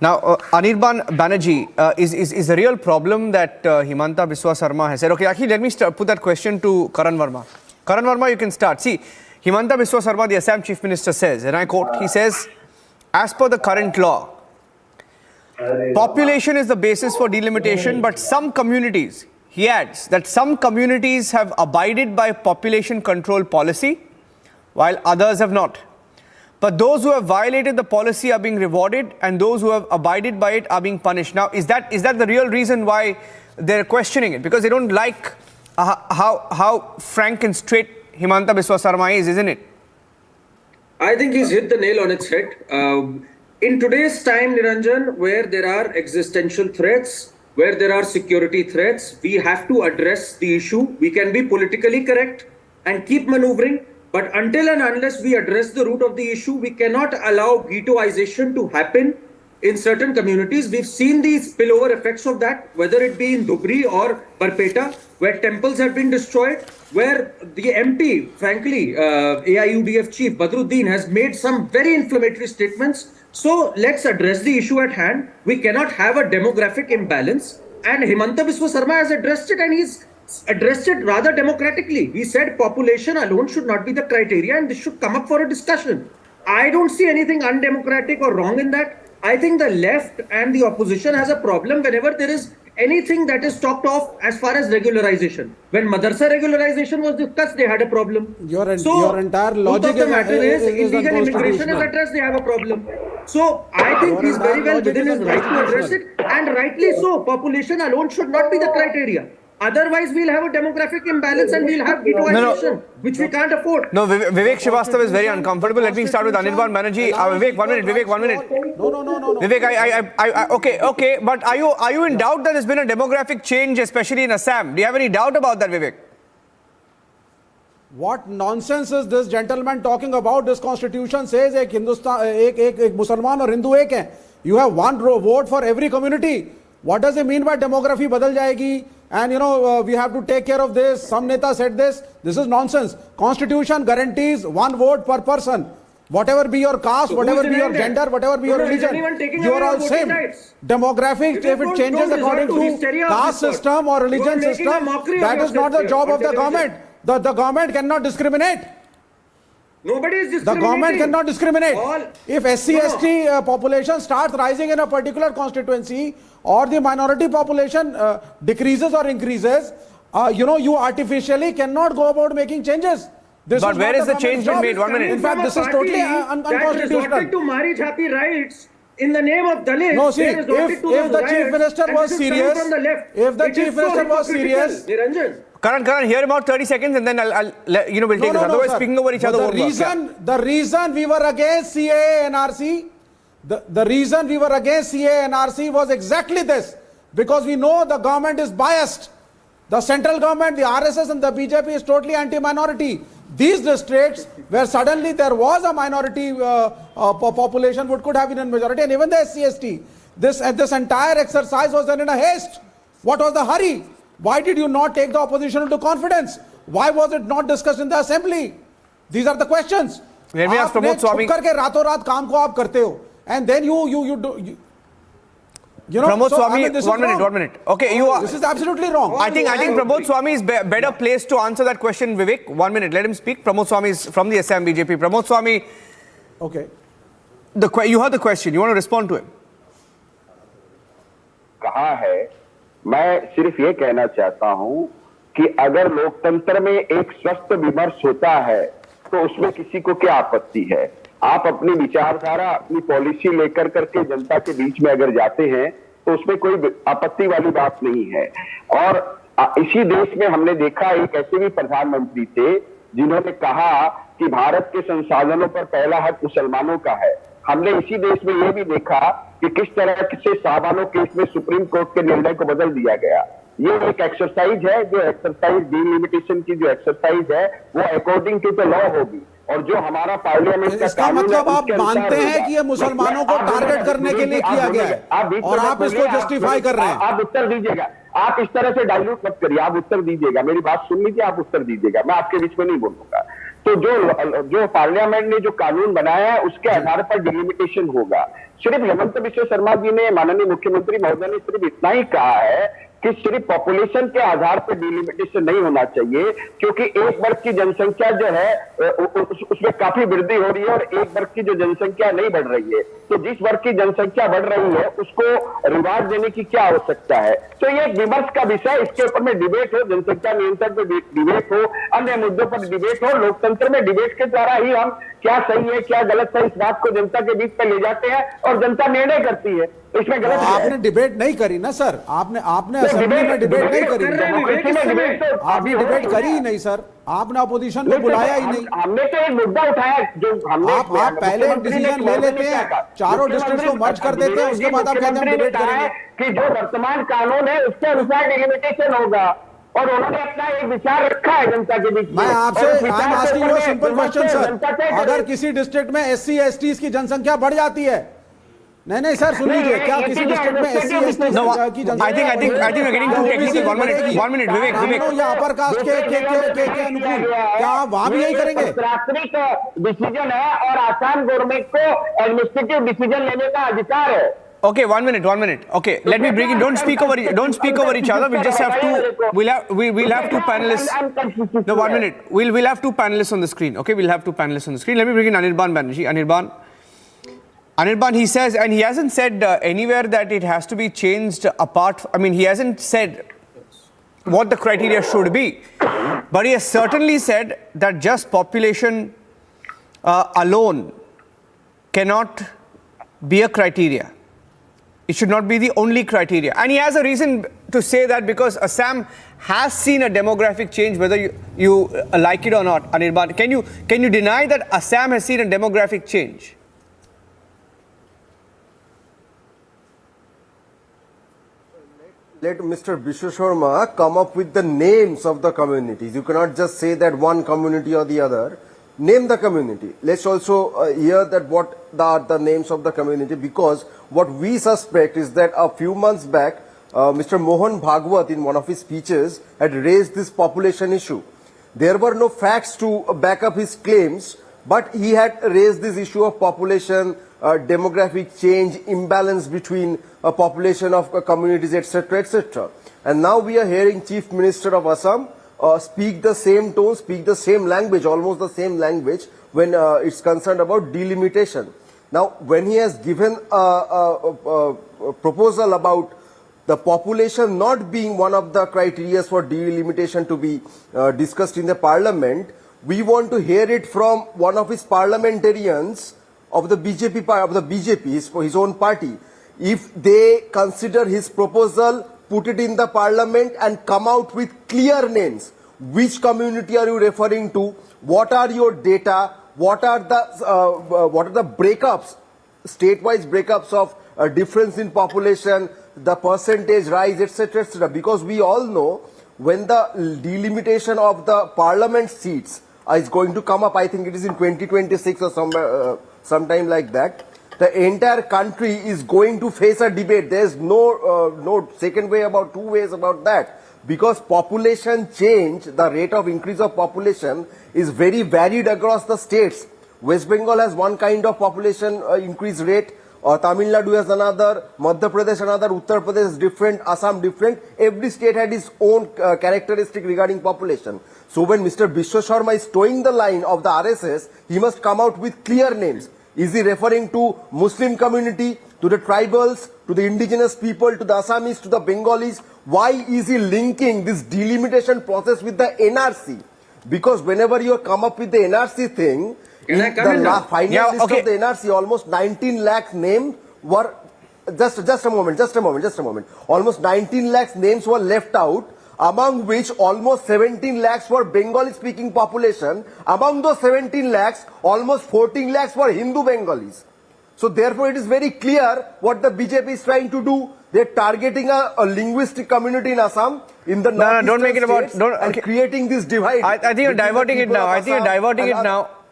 Now, Anirban Banerjee, is the real problem that Himanta Biswa Sarma has said? Okay, actually, let me put that question to Karan Verma. Karan Verma, you can start. See, Himanta Biswa Sarma, the Assam Chief Minister, says, and I quote, he says, as per the current law, population is the basis for delimitation, but some communities, he adds, that some communities have abided by population control policy, while others have not. But those who have violated the policy are being rewarded, and those who have abided by it are being punished. Now, is that the real reason why they're questioning it? Because they don't like how frank and straight Himanta Biswa Sarma is, isn't it? I think he's hit the nail on its head. In today's time, Niranjan, where there are existential threats, where there are security threats, we have to address the issue. We can be politically correct and keep maneuvering, but until and unless we address the root of the issue, we cannot allow ghettoization to happen in certain communities. We've seen the spillover effects of that, whether it be in Dhubri or Barpeta, where temples have been destroyed, where the MP, frankly, AIUDF chief Badruddin has made some very inflammatory statements. So let's address the issue at hand. We cannot have a demographic imbalance. And Himanta Biswa Sarma has addressed it, and he's addressed it rather democratically. He said population alone should not be the criteria, and this should come up for a discussion. I don't see anything undemocratic or wrong in that. I think the left and the opposition has a problem whenever there is anything that is talked of as far as regularization. When madrasa regularization was discussed, they had a problem. Your entire logic of the matter is illegal immigration is addressed, they have a problem. So I think he's very well within his right to address it, and rightly so. Population alone should not be the criteria. Otherwise, we'll have a demographic imbalance and we'll have ghettoization, which we can't afford. No, Vivek Srivastava is very uncomfortable. Let me start with Anirban Banerjee. Vivek, 1 minute. Vivek, 1 minute. No. Vivek, okay. But are you in doubt that there's been a demographic change, especially in Assam? Do you have any doubt about that, Vivek? What nonsense is this gentleman talking about? This constitution says ek Musalman or Hindu ek hai. You have one vote for every community. What does it mean by demography badal jayegi? And we have to take care of this. Some neta said this. This is nonsense. Constitution guarantees one vote per person. Whatever be your caste, so whatever be your gender, whatever be your religion, you are all same. Demographic, if it changes according to caste system or religion system, that is not the job of the government. The government cannot discriminate. Nobody is discriminating. The government cannot discriminate. If SC/ST population starts rising in a particular constituency, or the minority population decreases or increases, you artificially cannot go about making changes. But where is the change been made? 1 minute. In fact, this is totally unconstitutional. To marriage happy rights in the name of Dalits. No, see, if the chief minister was serious, Karan, hear about 30 seconds and then we'll take this. Otherwise, speaking over each other won't work. The reason we were against CAA and NRC, the reason we were against CAA and NRC was exactly this. Because we know the government is biased. The central government, the RSS and the BJP is totally anti-minority. These districts where suddenly there was a minority population could have been in majority, and even the SC/ST. This entire exercise was done in a haste. What was the hurry? Why did you not take the opposition into confidence? Why was it not discussed in the assembly? These are the questions. Let me ask Pramod Swami. And then you Pramod Swami, 1 minute. Okay, this is absolutely wrong. I think Pramod Swami is better placed to answer that question, Vivek. 1 minute, let him speak. Pramod Swami is from the Assam BJP. Pramod Swami, okay. You heard the question. You want to respond to him? कहा है, मैं सिर्फ ये कहना चाहता हूं कि अगर लोकतंत्र में एक स्वस्थ विमर्श होता है तो उसमें किसी को क्या आपत्ति है। आप अपनी विचारधारा, अपनी पॉलिसी लेकर करके जनता के बीच में अगर जाते हैं तो उसमें कोई आपत्ति वाली बात नहीं है। और इसी देश में हमने देखा एक ऐसे भी प्रधानमंत्री थे जिन्होंने कहा कि भारत के संसाधनों पर पहला हक मुसलमानों का है। हमने इसी देश में यह भी देखा कि किस तरह से साबानो केस में सुप्रीम कोर्ट के निर्णय को बदल दिया गया। ये एक एक्सरसाइज है, जो एक्सरसाइज डिलिमिटेशन की जो एक्सरसाइज है वो अकॉर्डिंग टू द लॉ होगी। और जो हमारा पार्लियामेंट का इसका मतलब आप मानते हैं कि ये मुसलमानों को टारगेट करने के लिए किया गया है और आप इसको जस्टिफाई कर रहे हैं। आप उत्तर दीजिएगा, आप इस तरह से डाइल्यूट मत करिए, आप उत्तर दीजिएगा, मेरी बात सुन लीजिए, आप उत्तर दीजिएगा, मैं आपके बीच में नहीं बोलूंगा। तो जो पार्लियामेंट ने जो कानून बनाया है उसके आधार पर डिलिमिटेशन होगा। सिर्फ हेमंत बिश्व शर्मा जी ने, माननीय मुख्यमंत्री महोदय ने सिर्फ इतना ही कहा है कि सिर्फ पॉपुलेशन के आधार पर डिलिमिटेशन नहीं होना चाहिए, क्योंकि एक वर्ग की जनसंख्या जो है उसमें काफी वृद्धि हो रही है और एक वर्ग की जो जनसंख्या नहीं बढ़ रही है। तो जिस वर्ग की जनसंख्या बढ़ रही है उसको रिवार्ड देने की क्या आवश्यकता है। तो ये एक विमर्श का विषय, इसके ऊपर में डिबेट हो, जनसंख्या नियंत्रण पर डिबेट हो, अन्य मुद्दों पर डिबेट हो। लोकतंत्र में डिबेट के द्वारा ही हम क्या सही है क्या गलत है इस बात को जनता के बीच में ले जाते हैं और जनता निर्णय करती है। इसमें गलत आपने डिबेट नहीं करी ना सर, आपने असेंबली में डिबेट नहीं करी, आपने डिबेट करी ही नहीं सर, आपने अपोजिशन को बुलाया ही नहीं। हमने तो एक मुद्दा उठाया जो हमने, आप पहले डिसीजन ले लेते हैं, चारों डिस्ट्रिक्ट को मर्ज कर देते हैं, उसके बाद आप कहते हैं डिबेट करेंगे कि जो वर्तमान कानून है उसके अनुसार डिलिमिटेशन होगा और उन्होंने अपना एक विचार रखा है जनता के बीच में। मैं आपसे I am asking you simple question sir, अगर किसी डिस्ट्रिक्ट में SC/ST की जनसंख्या बढ़ जाती है नहीं सर सुन लीजिए, क्या किसी डिस्ट्रिक्ट में SC ST की जनता I think we're getting too technical. One minute, Vivek. या अपर कास्ट के अनुकूल, क्या आप वहां भी यही करेंगे? प्रशासनिक डिसीजन है और आसाम गवर्नमेंट को एडमिनिस्ट्रेटिव डिसीजन लेने का अधिकार है. Okay, one minute. Okay, let me bring in. Don't speak over each other. We'll just have two. We'll have two panelists. No, 1 minute. We'll have two panelists on the screen. Okay, we'll have two panelists on the screen. Let me bring in Anirban Banerjee. Anirban, he says, and he hasn't said anywhere that it has to be changed apart. I mean, he hasn't said what the criteria should be, but he has certainly said that just population alone cannot be a criteria. It should not be the only criteria. And he has a reason to say that because Assam has seen a demographic change, whether you like it or not. Anirban, can you deny that Assam has seen a demographic change? Let Mr. Bishwa Sharma come up with the names of the communities. You cannot just say that one community or the other. Name the community. Let's also hear that what are the names of the community, because what we suspect is that a few months back, Mr. Mohan Bhagwat in one of his speeches had raised this population issue. There were no facts to back up his claims, but he had raised this issue of population, demographic change, imbalance between a population of communities, etc., etc. And now we are hearing Chief Minister of Assam speak the same tone, speak the same language, almost the same language when it's concerned about delimitation. Now, when he has given a proposal about the population not being one of the criteria for delimitation to be discussed in the parliament, we want to hear it from one of his parliamentarians of the BJP, his own party. If they consider his proposal, put it in the parliament and come out with clear names. Which community are you referring to? What are your data? What are the breakups, state-wise breakups of difference in population, the percentage rise, etc., etc. Because we all know when the delimitation of the parliament seats is going to come up, I think it is in 2026 or somewhere, sometime like that. The entire country is going to face a debate. There is no second way about, two ways about that. Because population change, the rate of increase of population is very varied across the states. West Bengal has one kind of population increase rate, Tamil Nadu has another, Madhya Pradesh another, Uttar Pradesh is different, Assam different. Every state had its own characteristic regarding population. So when Mr. Bishwa Sharma is towing the line of the RSS, he must come out with clear names. Is he referring to Muslim community, to the tribals, to the indigenous people, to the Assamese, to the Bengalis? Why is he linking this delimitation process with the NRC? Because whenever you come up with the NRC thing, in the final list of the NRC, almost 19 lakh names were, just a moment. Almost 19 lakh names were left out, among which almost 17 lakhs were Bengali speaking population. Among those 17 lakhs, almost 14 lakhs were Hindu Bengalis. So therefore it is very clear what the BJP is trying to do. They're targeting a linguistic community in Assam, in the northeastern don't make it about, states, and creating this divide. I think you're diverting it now.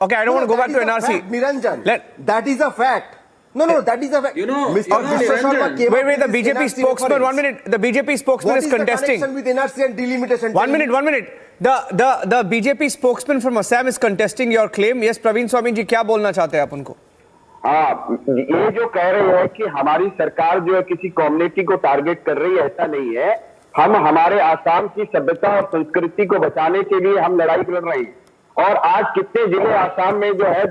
Okay, I don't want to go back to NRC. Niranjan, that is a fact. No, that is a fact. Wait, the BJP spokesman, 1 minute. The BJP spokesman is contesting. What is the connection with NRC and delimitation? 1 minute. The BJP spokesman from Assam is contesting your claim. Yes, Praveen Swami ji, क्या बोलना चाहते हैं आप उनको? हाँ, ये जो कह रहे हैं कि हमारी सरकार जो है किसी कम्युनिटी को टारगेट कर रही है, ऐसा नहीं है. हम हमारे आसाम की सभ्यता और संस्कृति को बचाने के लिए हम लड़ाई लड़ रहे हैं. और आज कितने जिले आसाम में जो है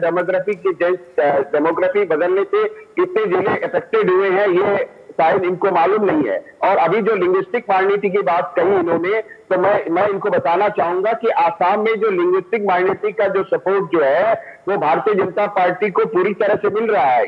डेमोग्राफी बदलने से कितने जिले अफेक्टेड हुए हैं, ये शायद इनको मालूम नहीं है. और अभी जो लिंग्विस्टिक माइनॉरिटी की बात कही इन्होंने, तो मैं इनको बताना चाहूंगा कि आसाम में जो लिंग्विस्टिक माइनॉरिटी का जो सपोर्ट जो है वो भारतीय जनता पार्टी को पूरी तरह से मिल रहा है.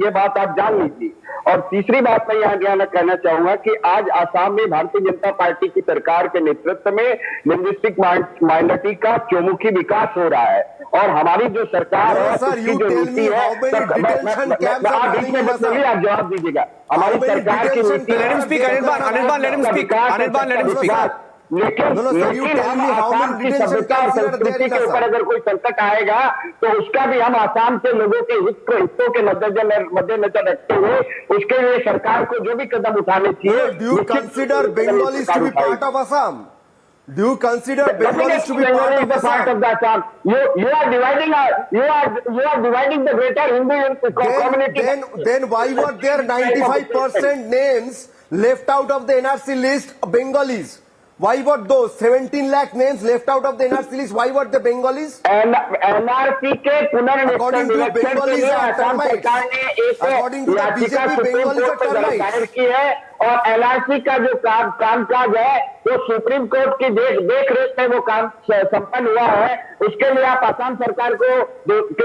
ये बात आप जान लीजिए. और तीसरी बात मैं यहाँ कहना चाहूंगा कि आज आसाम में भारतीय जनता पार्टी की सरकार के नेतृत्व में लिंग्विस्टिक माइनॉरिटी का चौमुखी विकास हो रहा है. और हमारी जो सरकार है उसकी जो नीति है, आप जवाब दीजिएगा. हमारी सरकार की नीति. Let him speak. लेकिन No, no, sir, you tell me how Assam many की detention सभ्यता और camps are there संस्कृति in के ऊपर Assam? अगर कोई संकट आएगा तो उसका भी हम आसाम के लोगों के हितों के मद्देनजर रखते हुए उसके लिए सरकार को जो भी कदम उठाने चाहिए। Do you consider Bengalis to be part of Assam? Do you consider Bengalis to be part of Assam? Assam? You are dividing the greater Hindu community. Then why were there 95% names left out of the NRC list of Bengalis? Why were those 17 lakh names left out of the NRC list? Why were the Bengalis? NRC के According to Bengalis are termites. According to the BJP, Bengalis are termites. की है और NRC का जो कामकाज है वो supreme court की देख रेख में वो काम संपन्न हुआ है। उसके लिए आप असम सरकार के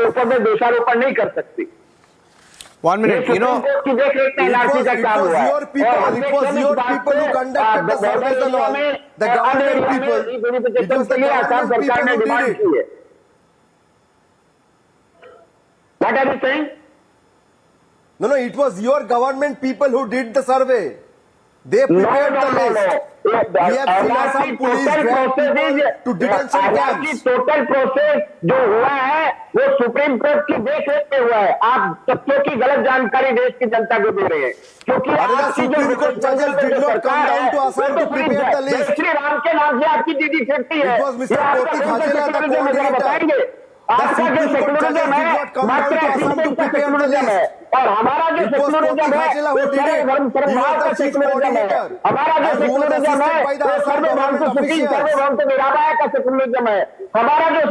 ऊपर में दोषारोपण नहीं कर सकती। 1 minute, you know, it was your people who conducted the surveys and all. The government people. It was the government people who did it. What are you saying? No, it was your government people who did the survey. They prepared the list. We have seen Assam police drag people to detention camps. Total process जो हुआ है वो supreme court की देख रेख में हुआ है। आप तथ्यों की गलत जानकारी देश की जनता को दे रहे हैं क्योंकि सुप्रीम कोर्ट जजेस did not come down to Assam to prepare the list. Shri Ram के नाम से आपकी दीदी छटती है। It was Mr. Koti Khajela, the coordinator. आपका जो सेकुलरिज्म है मात्र सेकुलरिज्म है और हमारा जो सेकुलरिज्म है वो सर्वधर्म सर्वभाव का सेकुलरिज्म है। हमारा जो सेकुलरिज्म है वो सर्वधर्म से सुखी सर्वधर्म से निरामय का सेकुलरिज्म है। हमारा जो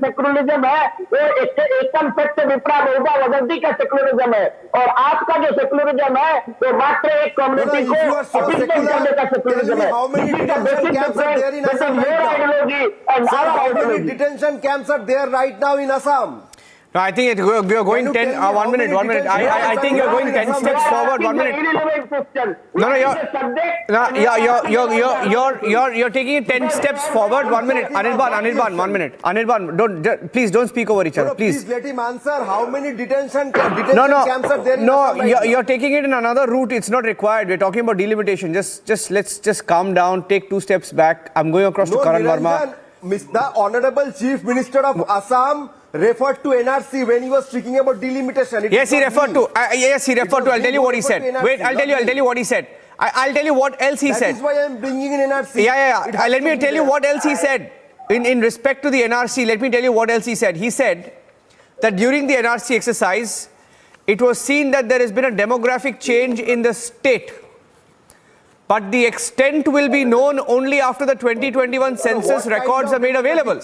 सेकुलरिज्म है वो एकदम सत्य विप्रा बहुधा वदंती का सेकुलरिज्म है और आपका जो सेकुलरिज्म है वो मात्र एक कम्युनिटी को अपील करने का सेकुलरिज्म है। Detention camps are there right now in Assam. No, I think you're going 10. 1 minute. I think you're going 10 steps forward. 1 minute. You're taking it 10 steps forward. 1 minute. Anirban, 1 minute. Anirban, please don't speak over each other. Please let him answer. How many detention camps are there in Assam? No, you're taking it in another route. It's not required. We're talking about delimitation. Let's calm down. Take 2 steps back. I'm going across to Karan Verma. The Honorable Chief Minister of Assam referred to NRC when he was speaking about delimitation. Yes, he referred to. I'll tell you what he said. Wait, I'll tell you what he said. I'll tell you what else he said. That is why I'm bringing in NRC. Yeah. Let me tell you what else he said. In respect to the NRC, let me tell you what else he said. He said that during the NRC exercise, it was seen that there has been a demographic change in the state. But the extent will be known only after the 2021 census records are made available.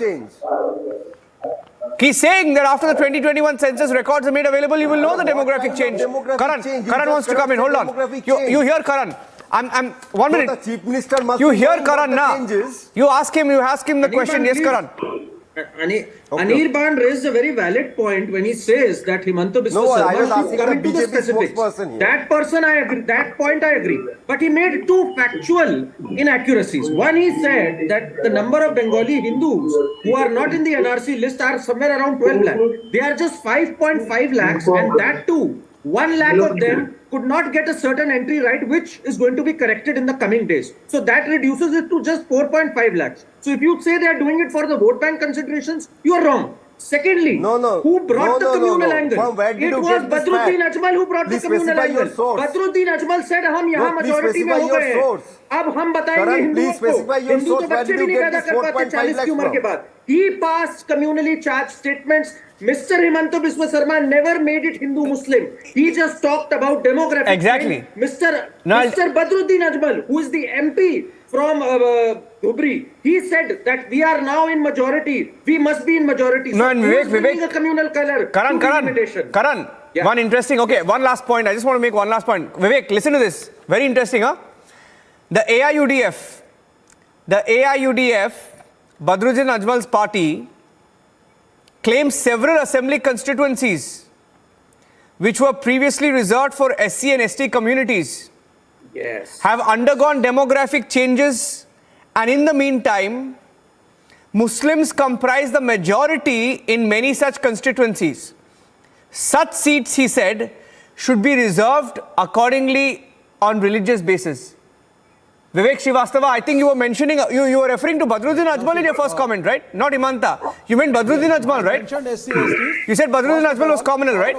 He's saying that after the 2021 census records are made available, you will know the demographic change. Karan wants to come in. Hold on. You hear Karan. I'm 1 minute. The Chief Minister must you hear Karan now. You ask him the question. Yes, Karan. Anirban raised a very valid point when he says that Himanta Biswa Sarma should come into the specifics. That point I agree. But he made 2 factual inaccuracies. One, he said that the number of Bengali Hindus who are not in the NRC list are somewhere around 12 lakh. They are just 5.5 lakhs and that too, 1 lakh of them could not get a certain entry right, which is going to be corrected in the coming days. So that reduces it to just 4.5 lakhs. So if you say they are doing it for the vote bank considerations, you are wrong. Secondly, who brought the communal angle? It was Badruddin Ajmal who brought the communal angle. Badruddin Ajmal said, "हम यहाँ majority में हो गए हैं. अब हम बताएंगे हिंदुओं को. हिंदू तो बच्चे भी नहीं पैदा कर पाते 40 की उम्र के बाद." He passed communally charged statements. Mr. Himanta Biswa Sarma never made it Hindu-Muslim. He just talked about demographics. Exactly. Mr. Badruddin Ajmal, who is the MP from Dhubri, he said that we are now in majority. We must be in majority. No, and Vivek, a communal color. Karan. Yeah. One interesting. Okay, one last point. I just want to make one last point. Vivek, listen to this. Very interesting, huh? The AIUDF, Badruddin Ajmal's party, claims several assembly constituencies which were previously reserved for SC and ST communities have undergone demographic changes, and in the meantime, Muslims comprise the majority in many such constituencies. Such seats, he said, should be reserved accordingly on religious basis. Vivek Srivastava, I think you were mentioning, you were referring to Badruddin Ajmal in your first comment, right? Not Imanta. You meant Badruddin Ajmal, right? mentioned SC, ST. You said Badruddin Ajmal was communal, right?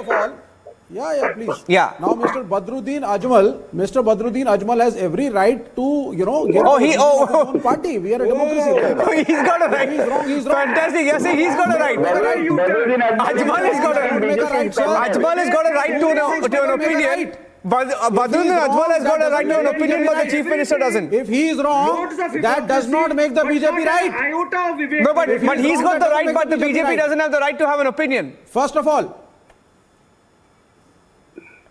Yeah, please. Yeah. Now, Mr. Badruddin Ajmal has every right to, get his own party. We are a democracy. He's got a right. He's wrong. Fantastic. You're saying he's got a right. Ajmal has got a right to an opinion. Badruddin Ajmal has got a right to an opinion, but the Chief Minister doesn't. If he is wrong, that does not make the BJP right. No, but he's got the right, but the BJP doesn't have the right to have an opinion. First of all,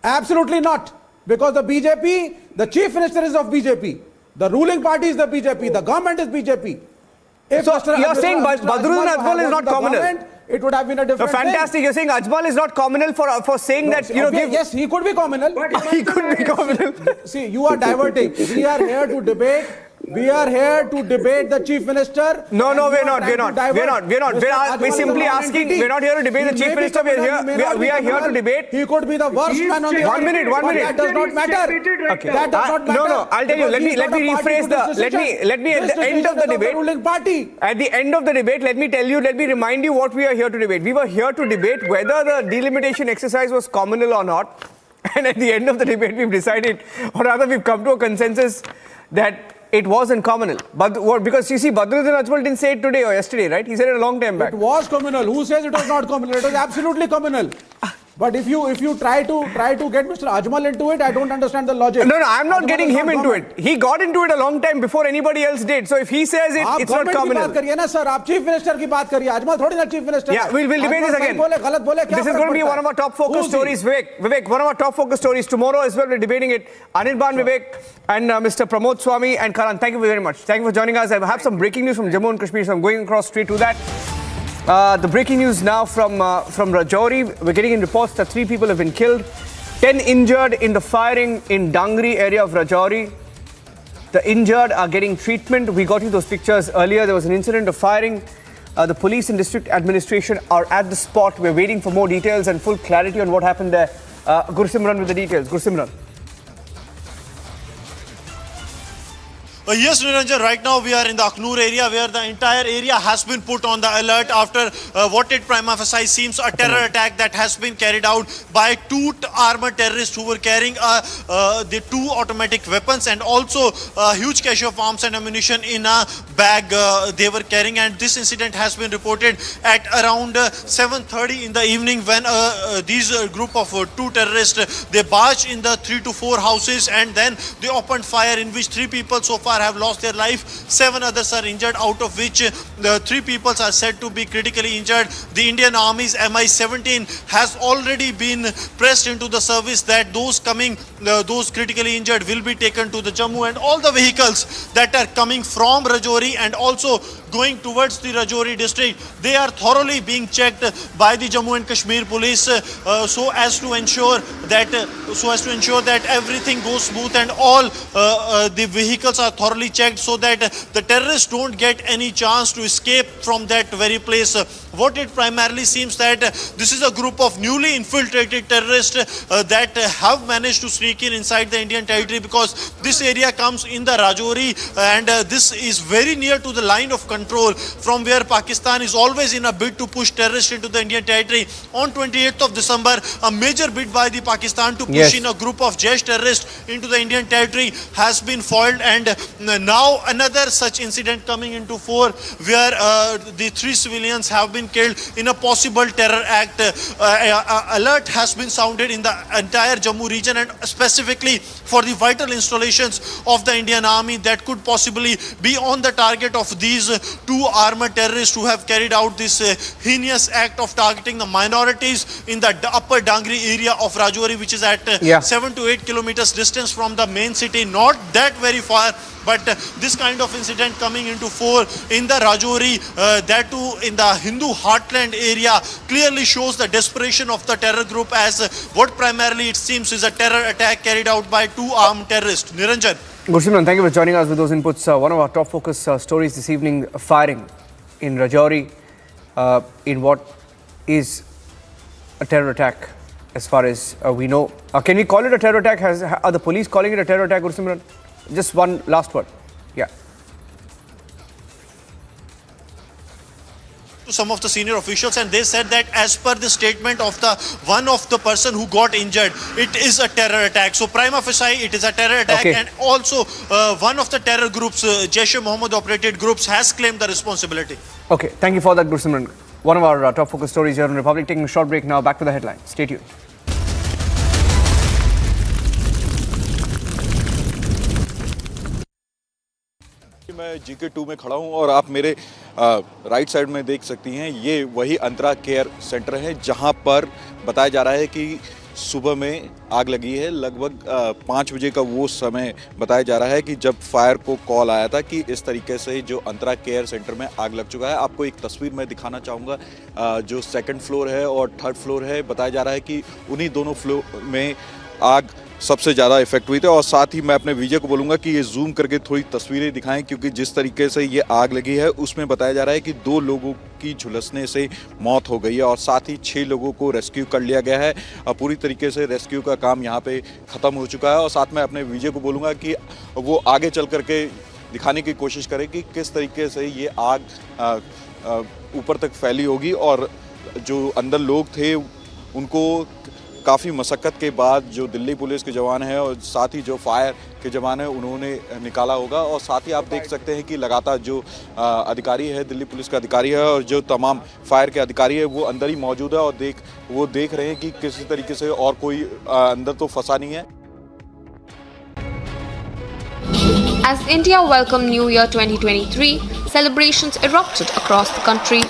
absolutely not. Because the BJP, the Chief Minister is of BJP. The ruling party is the BJP. The government is BJP. So you're saying Badruddin Ajmal is not communal? It would have been a different fantastic. thing. You're saying Ajmal is not communal for saying that, Yes, he could be communal. He could be communal. See, you are diverting. We are here to debate. We are here to debate the Chief Minister. No, we're not. We're simply asking. We're not here to debate the Chief Minister. We are here to debate. He could be the worst man on the earth. One minute. That does not matter. Okay. That does not matter. No. I'll tell you. Let me rephrase let me at the end of the debate. Ruling party. At the end of the debate, let me remind you what we are here to debate. We were here to debate whether the delimitation exercise was communal or not. And at the end of the debate, we've decided, or rather we've come to a consensus that it wasn't communal. But because you see, Badruddin Ajmal didn't say it today or yesterday, right? He said it a long time back. It was communal. Who says it was not communal? It was absolutely communal. But if you try to get Mr. Ajmal into it, I don't understand the logic. No, I'm not getting him into it. He got into it a long time before anybody else did. So if he says it, it's not communal. आप करिए ना sir, आप Chief Minister की बात करिए. Ajmal थोड़ी ना Chief Minister. Yeah, we'll debate this again. This is going to be one of our top focus stories, Vivek. One of our top focus stories tomorrow as well. We're debating it. Anirban, Vivek, and Mr. Pramod Swami and Karan. Thank you very much. Thank you for joining us. I have some breaking news from Jammu and Kashmir, so I'm going across straight to that. The breaking news now from Rajouri. We're getting in reports that 3 people have been killed, 10 injured in the firing in Dangri area of Rajouri. The injured are getting treatment. We got you those pictures earlier. There was an incident of firing. The police and district administration are at the spot. We're waiting for more details and full clarity on what happened there. Gursimran with the details. Gursimran. Yes, Niranjan, right now we are in the Aknoor area where the entire area has been put on the alert after what it prima facie seems a terror attack that has been carried out by 2 armored terrorists who were carrying the 2 automatic weapons and also a huge cache of arms and ammunition in a bag they were carrying. And this incident has been reported at around 7:30 in the evening when these group of 2 terrorists, they barged in the 3 to 4 houses and then they opened fire in which 3 people so far have lost their life. 7 others are injured, out of which the 3 people are said to be critically injured. The Indian Army's Mi-17 has already been pressed into the service that those critically injured will be taken to the Jammu, and all the vehicles that are coming from Rajouri and also going towards the Rajouri district, they are thoroughly being checked by the Jammu and Kashmir police so as to ensure that everything goes smooth and all the vehicles are thoroughly checked so that the terrorists don't get any chance to escape from that very place. What it primarily seems that this is a group of newly infiltrated terrorists that have managed to sneak in inside the Indian territory, because this area comes in the Rajouri and this is very near to the line of control from where Pakistan is always in a bid to push terrorists into the Indian territory. On 28th of December, a major bid by the Pakistan to push in a group of Jaish terrorists into the Indian territory has been foiled, and now another such incident coming into fore where the 3 civilians have been killed in a possible terror act. Alert has been sounded in the entire Jammu region and specifically for the vital installations of the Indian Army that could possibly be on the target of these 2 armored terrorists who have carried out this heinous act of targeting the minorities in the upper Dangri area of Rajouri, which is at 7 to 8 kilometers distance from the main city, not that very far. But this kind of incident coming into fore in the Rajouri, that too in the Hindu heartland area, clearly shows the desperation of the terror group as what primarily it seems is a terror attack carried out by 2 armed terrorists. Niranjan. Gursimran, thank you for joining us with those inputs. One of our top focus stories this evening, firing in Rajouri in what is a terror attack as far as we know. Can we call it a terror attack? Are the police calling it a terror attack, Gursimran? Just one last word. Yeah. To some of the senior officials, and they said that as per the statement of the one of the person who got injured, it is a terror attack. So prima facie it is a terror attack. Okay. And also one of the terror groups, Jaish-e-Mohammed operated groups, has claimed the responsibility. Okay, thank you for that, Gursimran. One of our top focus stories here on Republic. Taking a short break now. Back to the headlines. Stay tuned. मैं GK2 में खड़ा हूं और आप मेरे right side में देख सकती हैं, ये वही अंतरा केयर सेंटर है जहां पर बताया जा रहा है कि सुबह में आग लगी है। लगभग 5 बजे का वो समय बताया जा रहा है कि जब फायर को कॉल आया था कि इस तरीके से जो अंतरा केयर सेंटर में आग लग चुका है। आपको एक तस्वीर मैं दिखाना चाहूँगा, जो सेकंड फ्लोर है और थर्ड फ्लोर है, बताया जा रहा है कि उन्हीं दोनों फ्लोर में आग सबसे ज़्यादा इफेक्ट हुई थी। और साथ ही मैं अपने विजय को बोलूँगा कि ये जूम करके थोड़ी तस्वीरें दिखाएं, क्योंकि जिस तरीके से ये आग लगी है उसमें बताया जा रहा है कि 2 लोगों की झुलसने से मौत हो गई है और साथ ही 6 लोगों को रेस्क्यू कर लिया गया है। पूरी तरीके से रेस्क्यू का काम यहाँ पे ख़त्म हो चुका है। और साथ में अपने विजय को बोलूँगा कि वो आगे चल करके दिखाने की कोशिश करें कि किस तरीके से ये आग ऊपर तक फैली होगी और जो अंदर लोग थे उनको काफ़ी मशक्क़त के बाद जो दिल्ली पुलिस के जवान हैं और साथ ही जो फायर के जवान हैं उन्होंने निकाला होगा। और साथ ही आप देख सकते हैं कि लगातार जो अधिकारी है, दिल्ली पुलिस का अधिकारी है और जो तमाम फायर के अधिकारी है वो अंदर ही मौजूद है और वो देख रहे हैं कि किसी तरीके से और कोई अंदर तो फंसा नहीं है। As India welcomed New Year 2023, celebrations erupted across the country.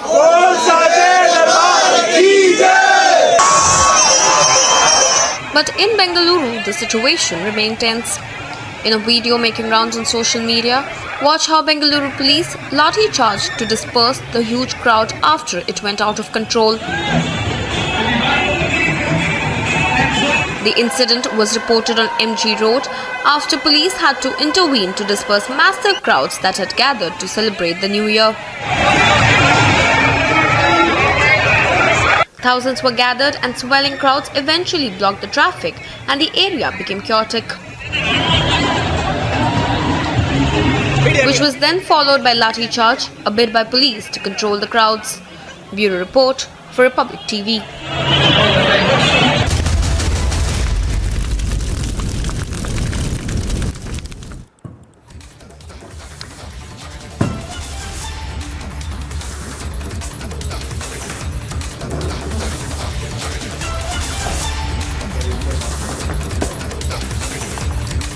But in Bengaluru, the situation remained tense. In a video making rounds on social media, watch how Bengaluru police lathi charged to disperse the huge crowd after it went out of control. The incident was reported on MG Road after police had to intervene to disperse massive crowds that had gathered to celebrate the New Year. Thousands were gathered and swelling crowds eventually blocked the traffic and the area became chaotic, which was then followed by lathi charge, a bid by police to control the crowds. Bureau report for Republic TV.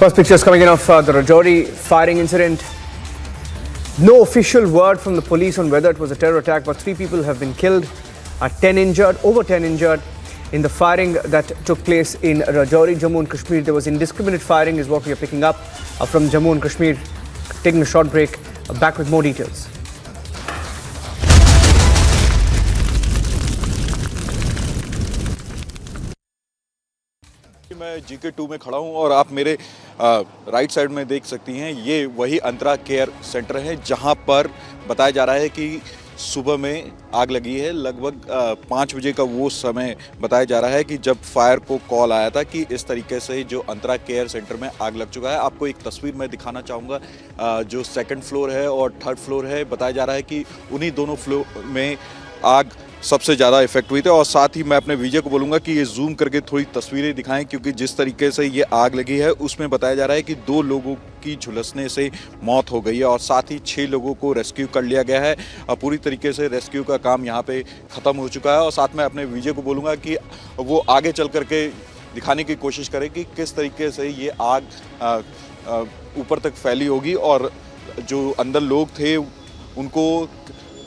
First pictures coming in of the Rajouri firing incident. No official word from the police on whether it was a terror attack, but 3 people have been killed, over 10 injured in the firing that took place in Rajouri, Jammu and Kashmir. There was indiscriminate firing is what we are picking up from Jammu and Kashmir. Taking a short break, back with more details. मैं GK2 में खड़ा हूं और आप मेरे right side में देख सकती हैं, ये वही अंतरा केयर सेंटर है जहां पर बताया जा रहा है कि सुबह में आग लगी है। लगभग 5 बजे का वो समय बताया जा रहा है कि जब फायर को कॉल आया था कि इस तरीके से जो अंतरा केयर सेंटर में आग लग चुका है। आपको एक तस्वीर मैं दिखाना चाहूँगा, जो सेकंड फ्लोर है और थर्ड फ्लोर है, बताया जा रहा है कि उन्हीं दोनों फ्लोर में आग सबसे ज़्यादा इफेक्ट हुई थी। और साथ ही मैं अपने विजय को बोलूँगा कि ये जूम करके थोड़ी तस्वीरें दिखाएं, क्योंकि जिस तरीके से ये आग लगी है उसमें बताया जा रहा है कि 2 लोगों की झुलसने से मौत हो गई है और साथ ही 6 लोगों को रेस्क्यू कर लिया गया है। पूरी तरीके से रेस्क्यू का काम यहाँ पे ख़त्म हो चुका है। और साथ में अपने विजय को बोलूँगा कि वो आगे चल करके दिखाने की कोशिश करें कि किस तरीके से ये आग ऊपर तक फैली होगी और जो अंदर लोग थे उनको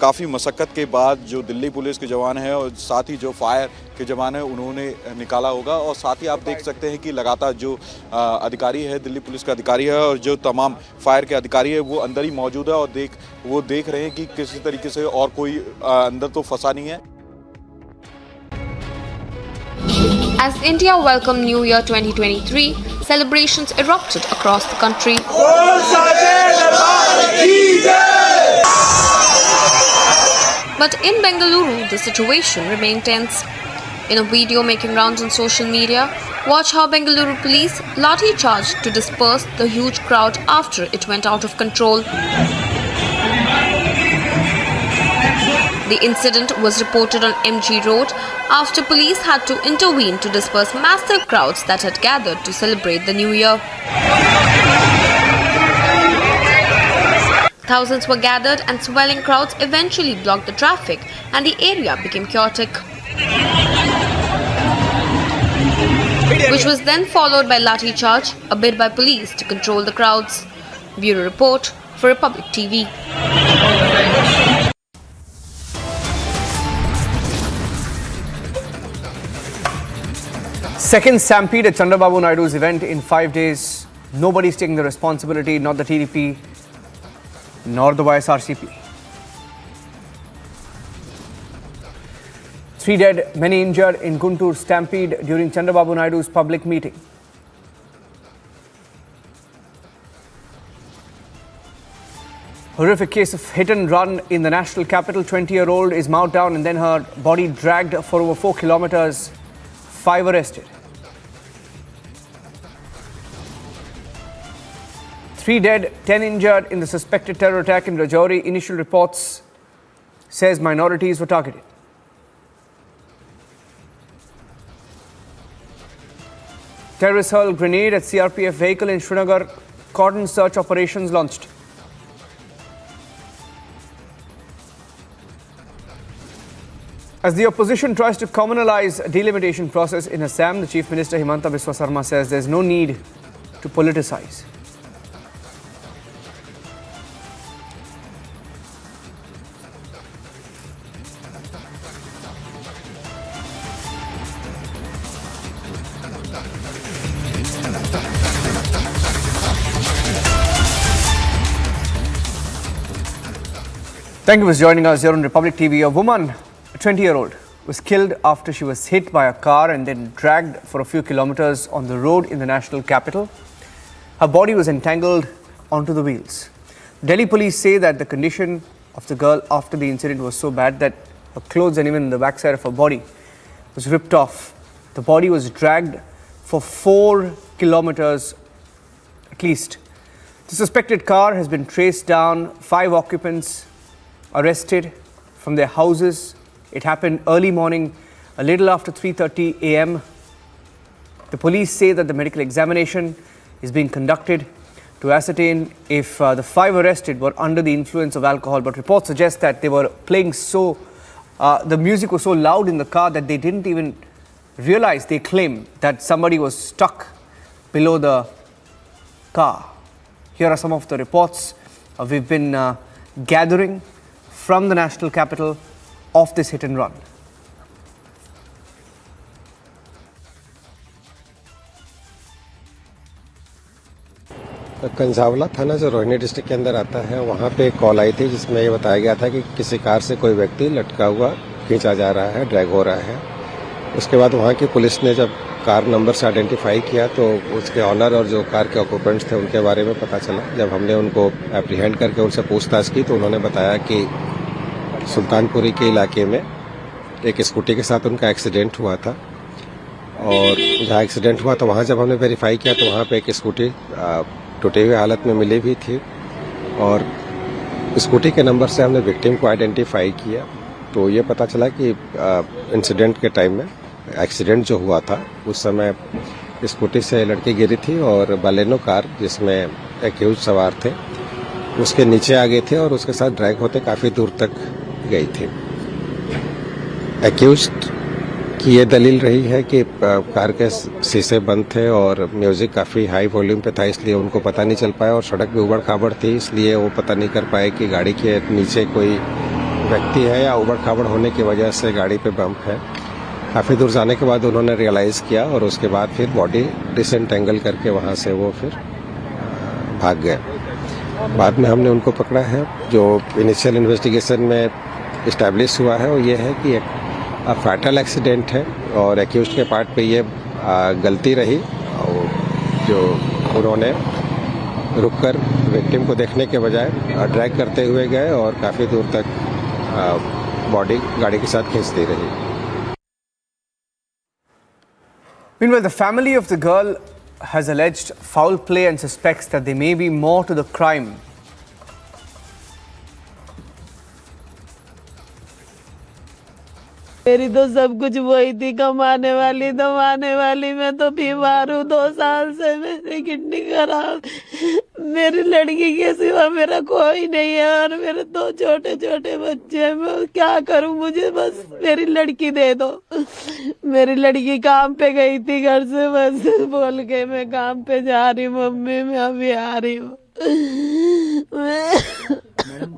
काफ़ी मशक्क़त के बाद जो दिल्ली पुलिस के जवान हैं और साथ ही जो फायर के जवान हैं उन्होंने निकाला होगा। और साथ ही आप देख सकते हैं कि लगातार जो अधिकारी है, दिल्ली पुलिस का अधिकारी है और जो तमाम फायर के अधिकारी है वो अंदर ही मौजूद है और वो देख रहे हैं कि किसी तरीके से और कोई अंदर तो फंसा नहीं है। As India welcomed New Year 2023, celebrations erupted across the country. But in Bengaluru, the situation remained tense. In a video making rounds on social media, Watch how Bengaluru police lathi charged to disperse the huge crowd after it went out of control. The incident was reported on MG Road after police had to intervene to disperse massive crowds that had gathered to celebrate the New Year. Thousands were gathered and swelling crowds eventually blocked the traffic and the area became chaotic, which was then followed by lathi charge, a bid by police to control the crowds. Bureau Report for Republic TV. Second stampede at Chandrababu Naidu's event in 5 days. Nobody's taking the responsibility, not the TDP, nor the YSRCP. 3 dead, many injured in Guntur stampede during Chandrababu Naidu's public meeting. Horrific case of hit and run in the national capital. 20-year-old is mowed down and then her body dragged for over 4 kilometers. 5 arrested. 3 dead, 10 injured in the suspected terror attack in Rajouri. Initial reports says minorities were targeted. Terrorists hurled grenade at CRPF vehicle in Srinagar. Cordon search operations launched. As the opposition tries to communalize delimitation process in Assam, the Chief Minister Himanta Biswa Sarma says there's no need to politicize. Thank you for joining us here on Republic TV. A woman, a 20-year-old, was killed after she was hit by a car and then dragged for a few kilometers on the road in the national capital. Her body was entangled onto the wheels. Delhi police say that the condition of the girl after the incident was so bad that her clothes and even the backside of her body was ripped off. The body was dragged for 4 kilometers at least. The suspected car has been traced down. 5 occupants arrested from their houses. It happened early morning, a little after 3:30 a.m. The police say that the medical examination is being conducted to ascertain if the 5 arrested were under the influence of alcohol. But reports suggest that they were playing the music was so loud in the car that they didn't even realize, they claim, that somebody was stuck below the car. Here are some of the reports we've been gathering from the national capital of this hit and run. कंसावला थाना जो Rohini district के अंदर आता है, वहाँ पे एक call आई थी जिसमें ये बताया गया था कि किसी कार से कोई व्यक्ति लटका हुआ खींचा जा रहा है, ड्रैग हो रहा है। उसके बाद वहाँ की पुलिस ने जब कार नंबर से आइडेंटिफाई किया तो उसके ऑनर और जो कार के ऑक्यूपेंट्स थे उनके बारे में पता चला। जब हमने उनको एप्रीहेंड करके उनसे पूछताछ की तो उन्होंने बताया कि सुल्तानपुरी के इलाके में एक स्कूटी के साथ उनका एक्सीडेंट हुआ था और जहाँ एक्सीडेंट हुआ तो वहाँ जब हमने वेरीफाई किया तो वहाँ पे एक स्कूटी टूटे हुए हालत में मिली भी थी और स्कूटी के नंबर से हमने विक्टिम को आइडेंटिफाई किया तो ये पता चला कि इंसिडेंट के टाइम में एक्सीडेंट जो हुआ था उस समय स्कूटी से लड़की गिरी थी और बालेनो कार जिसमें एक्यूज सवार थे उसके नीचे आ गए थे और उसके साथ ड्रैग होते काफ़ी दूर तक गई थी। एक्यूज्ड की ये दलील रही है कि कार के शीशे बंद थे और म्यूजिक काफ़ी हाई वॉल्यूम पे था इसलिए उनको पता नहीं चल पाया और सड़क भी उबड़ खाबड़ थी इसलिए वो पता नहीं कर पाए कि गाड़ी के नीचे कोई व्यक्ति है या उबड़ खाबड़ होने की वजह से गाड़ी पे बम्प है। काफ़ी दूर जाने के बाद उन्होंने रियलाइज़ किया और उसके बाद फिर बॉडी डिसएंटेंगल करके वहाँ से वो फिर भाग गए। बाद में हमने उनको पकड़ा है। जो इनिशियल इन्वेस्टिगेशन में इस्टेब्लिश हुआ है वो ये है कि एक फैटल एक्सीडेंट है और एक्यूज्ड के पार्ट पे ये गलती रही और जो उन्होंने रुककर विक्टिम को देखने के बजाय ड्रैग करते हुए गए और काफ़ी दूर तक बॉडी गाड़ी के साथ खींचती रही। Meanwhile, the family of the girl has alleged foul play and suspects that there may be more to the crime. मेरी तो सब कुछ वही थी, कमाने वाली दमाने वाली। मैं तो बीमार हूँ 2 साल से, मेरी किडनी खराब। मेरी लड़की के सिवा मेरा कोई नहीं है और मेरे 2 छोटे छोटे बच्चे हैं। मैं क्या करूँ, मुझे बस मेरी लड़की दे दो। मेरी लड़की काम पे गई थी घर से, बस बोल के मैं काम पे जा रही हूँ मम्मी, मैं अभी आ रही हूँ। मैडम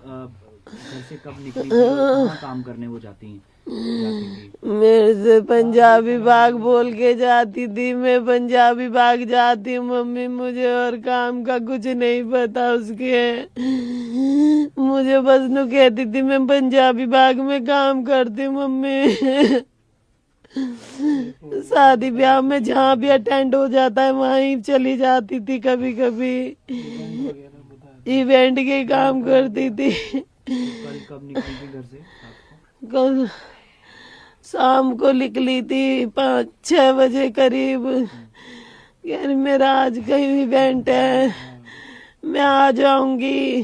घर से कब निकली थी और कहाँ काम करने वो जाती हैं? मेरे से पंजाबी बाग बोल के जाती थी। मैं पंजाबी बाग जाती हूँ मम्मी, मुझे और काम का कुछ नहीं पता उसके। मुझे बस नु कहती थी मैं पंजाबी बाग में काम करती हूँ मम्मी। शादी ब्याह में जहाँ भी अटेंड हो जाता है वहीं चली जाती थी, कभी कभी इवेंट के काम करती थी। कब निकली थी घर से? कल शाम को निकली थी 5-6 बजे करीब। यार मेरा आज कहीं इवेंट है, मैं आ जाऊंगी।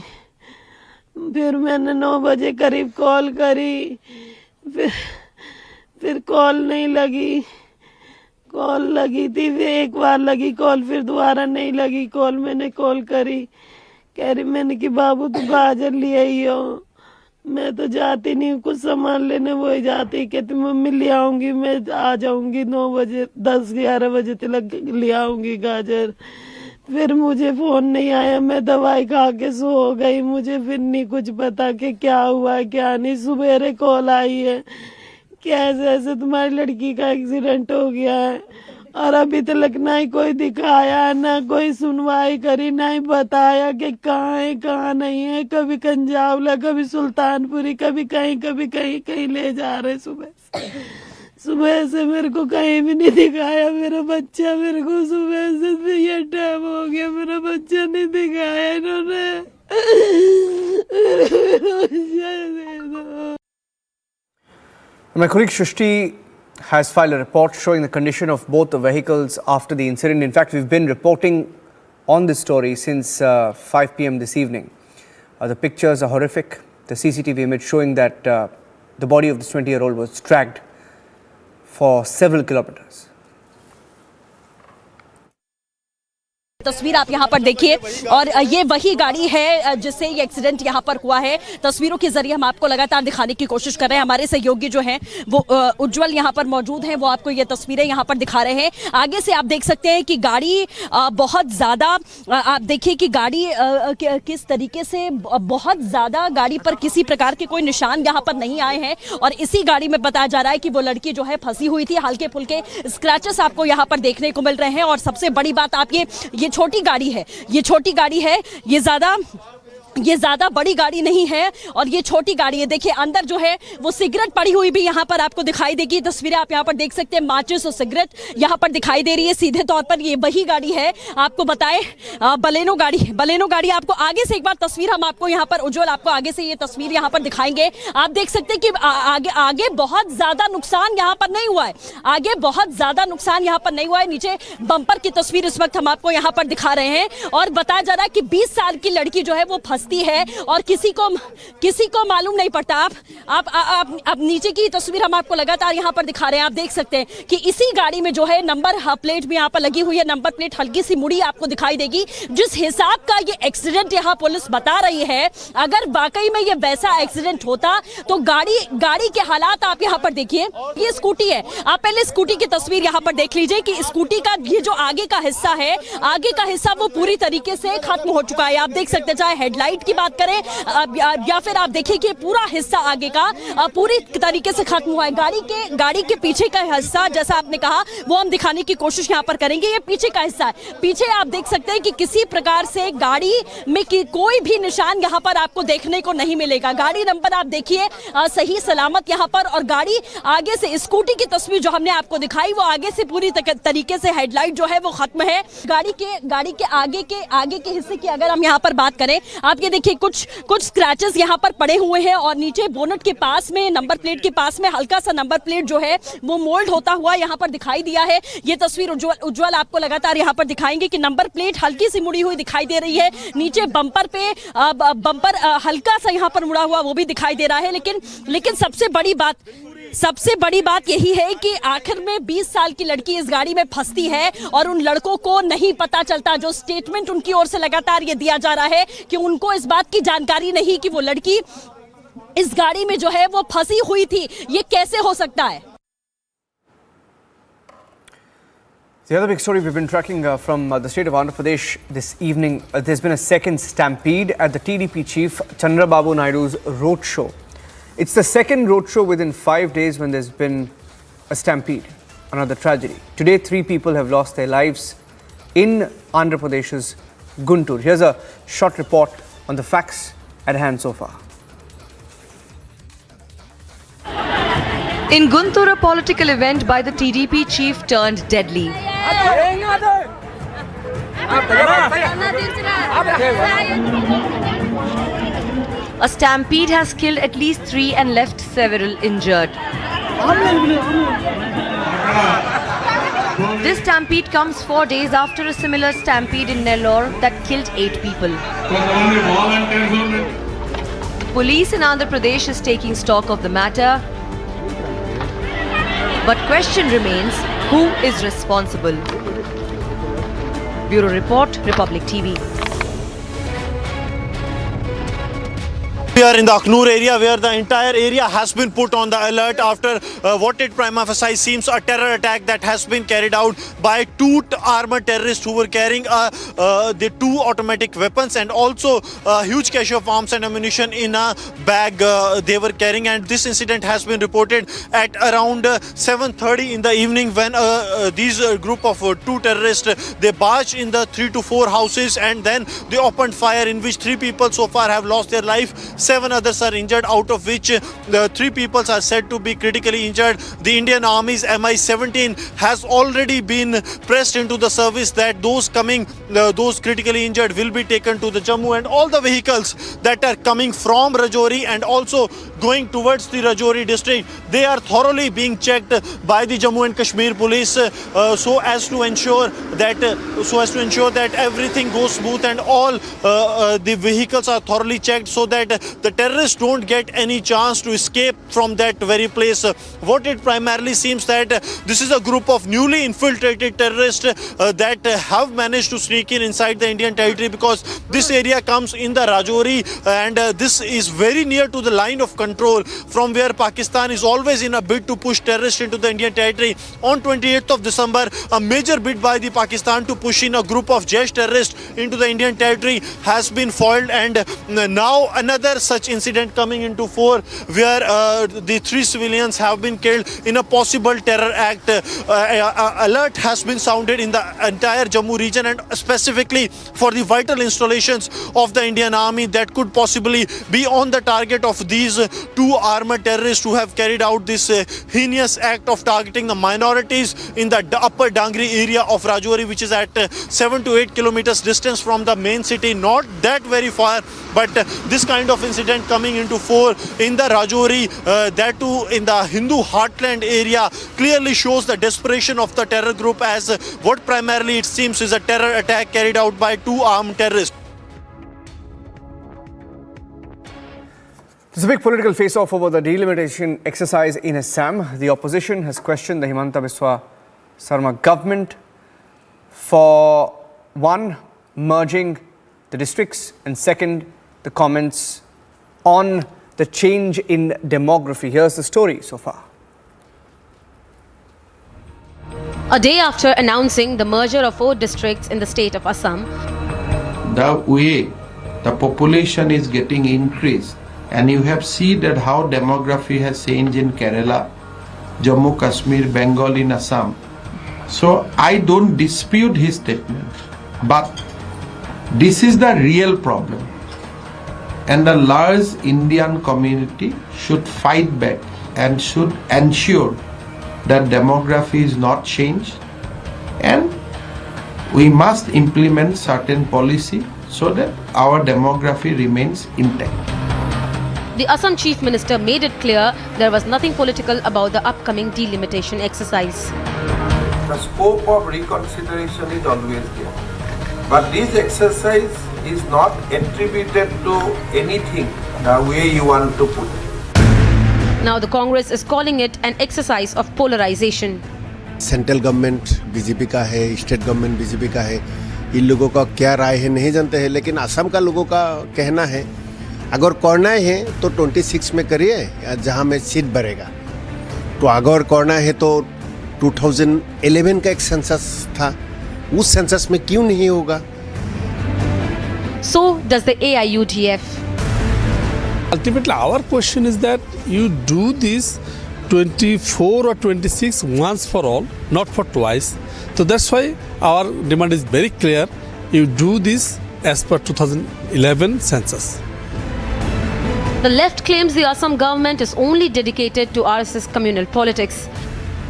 फिर मैंने 9 बजे करीब कॉल करी, फिर कॉल नहीं लगी। कॉल लगी थी, फिर एक बार लगी कॉल, फिर दोबारा नहीं लगी कॉल। मैंने कॉल करी, कह रही मैंने कि बाबू तू गाजर ले आई हो। मैं तो जाती नहीं, कुछ सामान लेने वही जाती। कहती मम्मी ले आऊंगी, मैं आ जाऊंगी 9 बजे 10-11 बजे तक ले आऊंगी गाजर। फिर मुझे फोन नहीं आया, मैं दवाई खा के सो गई। मुझे फिर नहीं कुछ पता कि क्या हुआ क्या नहीं। सवेरे कॉल आई है कि ऐसे ऐसे तुम्हारी लड़की का एक्सीडेंट हो गया है, और अभी तक ना ही कोई दिखाया, ना कोई सुनवाई करी, ना ही बताया कि कहाँ है कहाँ नहीं है। कभी कंजावला, कभी सुल्तानपुरी, कभी कहीं ले जा रहे। सुबह से मेरे को कहीं भी नहीं दिखाया मेरा बच्चा। मेरे को सुबह से ये टाइम हो गया, मेरा बच्चा नहीं दिखाया इन्होंने। मेरा बच्चा दे दो। My colleague Shrishti has filed a report showing the condition of both the vehicles after the incident. In fact, we've been reporting on this story since 5 p.m. this evening. The pictures are horrific. The CCTV image showing that the body of this 20-year-old was dragged for several kilometers. तस्वीर आप यहाँ पर देखिए, और ये वही गाड़ी है जिससे ये एक्सीडेंट यहाँ पर हुआ है। तस्वीरों के जरिए हम आपको लगातार दिखाने की कोशिश कर रहे हैं। हमारे सहयोगी जो हैं वो उज्जवल यहाँ पर मौजूद हैं, वो आपको ये तस्वीरें यहाँ पर दिखा रहे हैं। आगे से आप देख सकते हैं कि गाड़ी बहुत ज़्यादा, आप देखिए कि गाड़ी किस तरीके से बहुत ज़्यादा, गाड़ी पर किसी प्रकार के कोई निशान यहाँ पर नहीं आए हैं, और इसी गाड़ी में बताया जा रहा है कि वो लड़की जो है फंसी हुई थी। हल्के फुल्के स्क्रैचेस आपको यहाँ पर देखने को मिल रहे हैं, और सबसे बड़ी बात आप ये छोटी गाड़ी है, ये छोटी गाड़ी है, ये ज्यादा बड़ी गाड़ी नहीं है, और ये छोटी गाड़ी है। देखिए अंदर जो है वो सिगरेट पड़ी हुई भी यहाँ पर आपको दिखाई देगी। तस्वीरें आप यहाँ पर देख सकते हैं, माचिस और सिगरेट यहाँ पर दिखाई दे रही है। सीधे तौर पर ये वही गाड़ी है, आपको बताए बलेनो गाड़ी। आपको आगे से एक बार तस्वीर हम आपको यहाँ पर, उज्जवल आपको आगे से ये तस्वीर यहाँ पर दिखाएंगे। आप देख सकते हैं कि आगे बहुत ज्यादा नुकसान यहाँ पर नहीं हुआ है, आगे बहुत ज्यादा नुकसान यहाँ पर नहीं हुआ है। नीचे बम्पर की तस्वीर इस वक्त हम आपको यहाँ पर दिखा रहे हैं, और बताया जा रहा है कि 20 साल की लड़की जो है वो है, और किसी को मालूम नहीं पड़ता। आप नीचे की तस्वीर हम आपको लगातार यहाँ पर दिखा रहे हैं। आप देख सकते हैं कि इसी गाड़ी में जो है नंबर प्लेट भी यहाँ पर लगी हुई है। नंबर प्लेट हल्की सी मुड़ी आपको दिखाई देगी। जिस हिसाब का ये एक्सीडेंट यहाँ पुलिस बता रही है, अगर वाकई में ये वैसा एक्सीडेंट होता तो गाड़ी के हालात आप यहाँ पर देखिए। ये स्कूटी है, आप पहले स्कूटी की तस्वीर यहाँ पर देख लीजिए कि स्कूटी का ये जो आगे का हिस्सा है, आगे का हिस्सा वो पूरी तरीके से खत्म हो चुका है। आप देख सकते हैं, चाहे हेडलाइट की बात करें या फिर आप देखिए कि पूरा हिस्सा आगे का पूरी तरीके से खत्म हुआ है। गाड़ी के पीछे का हिस्सा, जैसा आपने कहा, वो हम दिखाने की कोशिश यहाँ पर करेंगे। ये पीछे का हिस्सा है, पीछे आप देख सकते हैं कि किसी प्रकार से गाड़ी में कोई भी निशान यहाँ पर आपको देखने को नहीं मिलेगा। गाड़ी नंबर आप देखिए सही सलामत यहाँ पर, और गाड़ी आगे से, स्कूटी की तस्वीर जो हमने आपको दिखाई वो आगे से पूरी तरीके से हेडलाइट जो है वो खत्म है। गाड़ी के आगे के हिस्से की अगर हम यहाँ पर बात करें, आप ये देखिए कुछ स्क्रैचेस यहाँ पर पड़े हुए हैं और नीचे बोनट के पास में, नंबर प्लेट के पास में हल्का सा नंबर प्लेट जो है वो मोल्ड होता हुआ यहाँ पर दिखाई दिया है। ये तस्वीर उज्जवल आपको लगातार यहाँ पर दिखाएंगे कि नंबर प्लेट हल्की सी मुड़ी हुई दिखाई दे रही है। नीचे बम्पर पे बम्पर हल्का सा यहाँ पर मुड़ा हुआ वो भी दिखाई दे रहा है। लेकिन सबसे बड़ी बात यही है कि आखिर में 20 साल की लड़की इस गाड़ी में फंसती है और उन लड़कों को नहीं पता चलता। जो स्टेटमेंट उनकी ओर से लगातार ये दिया जा रहा है कि उनको इस बात की जानकारी नहीं कि वो लड़की इस गाड़ी में जो है वो फंसी हुई थी। ये कैसे हो सकता है? The other big story we've been tracking from the state of Andhra Pradesh this evening, there's been a second stampede at the TDP chief Chandrababu Naidu's roadshow. It's the second roadshow within 5 days when there's been a stampede, another tragedy. Today, 3 people have lost their lives in Andhra Pradesh's Guntur. Here's a short report on the facts at hand so far. In Guntur, a political event by the TDP chief turned deadly. A stampede has killed at least 3 and left several injured. This stampede comes 4 days after a similar stampede in Nellore that killed 8 people. Police in Andhra Pradesh is taking stock of the matter. But question remains, who is responsible? Bureau Report, Republic TV. We are in the Aknoor area where the entire area has been put on the alert after what it prima facie seems a terror attack that has been carried out by 2 armed terrorists who were carrying the 2 automatic weapons and also a huge cache of arms and ammunition in a bag they were carrying. And this incident has been reported at around 7:30 in the evening when these group of 2 terrorists they barged in the 3 to 4 houses and then they opened fire, in which 3 people so far have lost their life. 7 others are injured, out of which 3 people are said to be critically injured. The Indian Army's Mi-17 has already been pressed into the service that those critically injured will be taken to the Jammu, and all the vehicles that are coming from Rajouri and also going towards the Rajouri district, they are thoroughly being checked by the Jammu and Kashmir police so as to ensure that everything goes smooth and all the vehicles are thoroughly checked so that the terrorists don't get any chance to escape from that very place. What it primarily seems that this is a group of newly infiltrated terrorists that have managed to sneak inside the Indian territory, because this area comes in the Rajouri and this is very near to the line of control from where Pakistan is always in a bid to push terrorists into the Indian territory. On 28th of December, a major bid by the Pakistan to push in a group of Jaish terrorists into the Indian territory has been foiled, and now another such incident coming into fore where the 3 civilians have been killed in a possible terror act. Alert has been sounded in the entire Jammu region and specifically for the vital installations of the Indian Army that could possibly be on the target of these 2 armed terrorists who have carried out this heinous act of targeting the minorities in the upper Dangri area of Rajouri, which is at 7 to 8 kilometers distance from the main city, not that very far, but this kind of incident coming into fore in the Rajouri, that too in the Hindu heartland area, clearly shows the desperation of the terror group, as what primarily it seems is a terror attack carried out by 2 armed terrorists. There's a big political face-off over the delimitation exercise in Assam. The opposition has questioned the Himanta Biswa Sarma government for, one, merging the districts, and second, the comments on the change in demography. Here's the story so far. A day after announcing the merger of 4 districts in the state of Assam, the way the population is getting increased, and you have seen that how demography has changed in Kerala, Jammu, Kashmir, Bengal, in Assam. So I don't dispute his statement, but this is the real problem. And the large Indian community should fight back and should ensure that demography is not changed, and we must implement certain policy so that our demography remains intact. The Assam Chief Minister made it clear there was nothing political about the upcoming delimitation exercise. The scope of reconsideration is always there. But this exercise is not attributed to anything the way you want to put it. Now the Congress is calling it an exercise of polarization. Central government BJP का है, state government BJP का है, इन लोगों का क्या राय है नहीं जानते हैं, लेकिन असम का लोगों का कहना है अगर करना है तो 26 में करिए जहां में सीट बढ़ेगा। तो अगर करना है तो 2011 का एक सेंसस था, उस सेंसस में क्यों नहीं होगा? So does the AIUDF. Ultimately, our question is that you do this 24 or 26 once for all, not for twice. So that's why our demand is very clear. You do this as per 2011 census. The left claims the Assam government is only dedicated to RSS communal politics.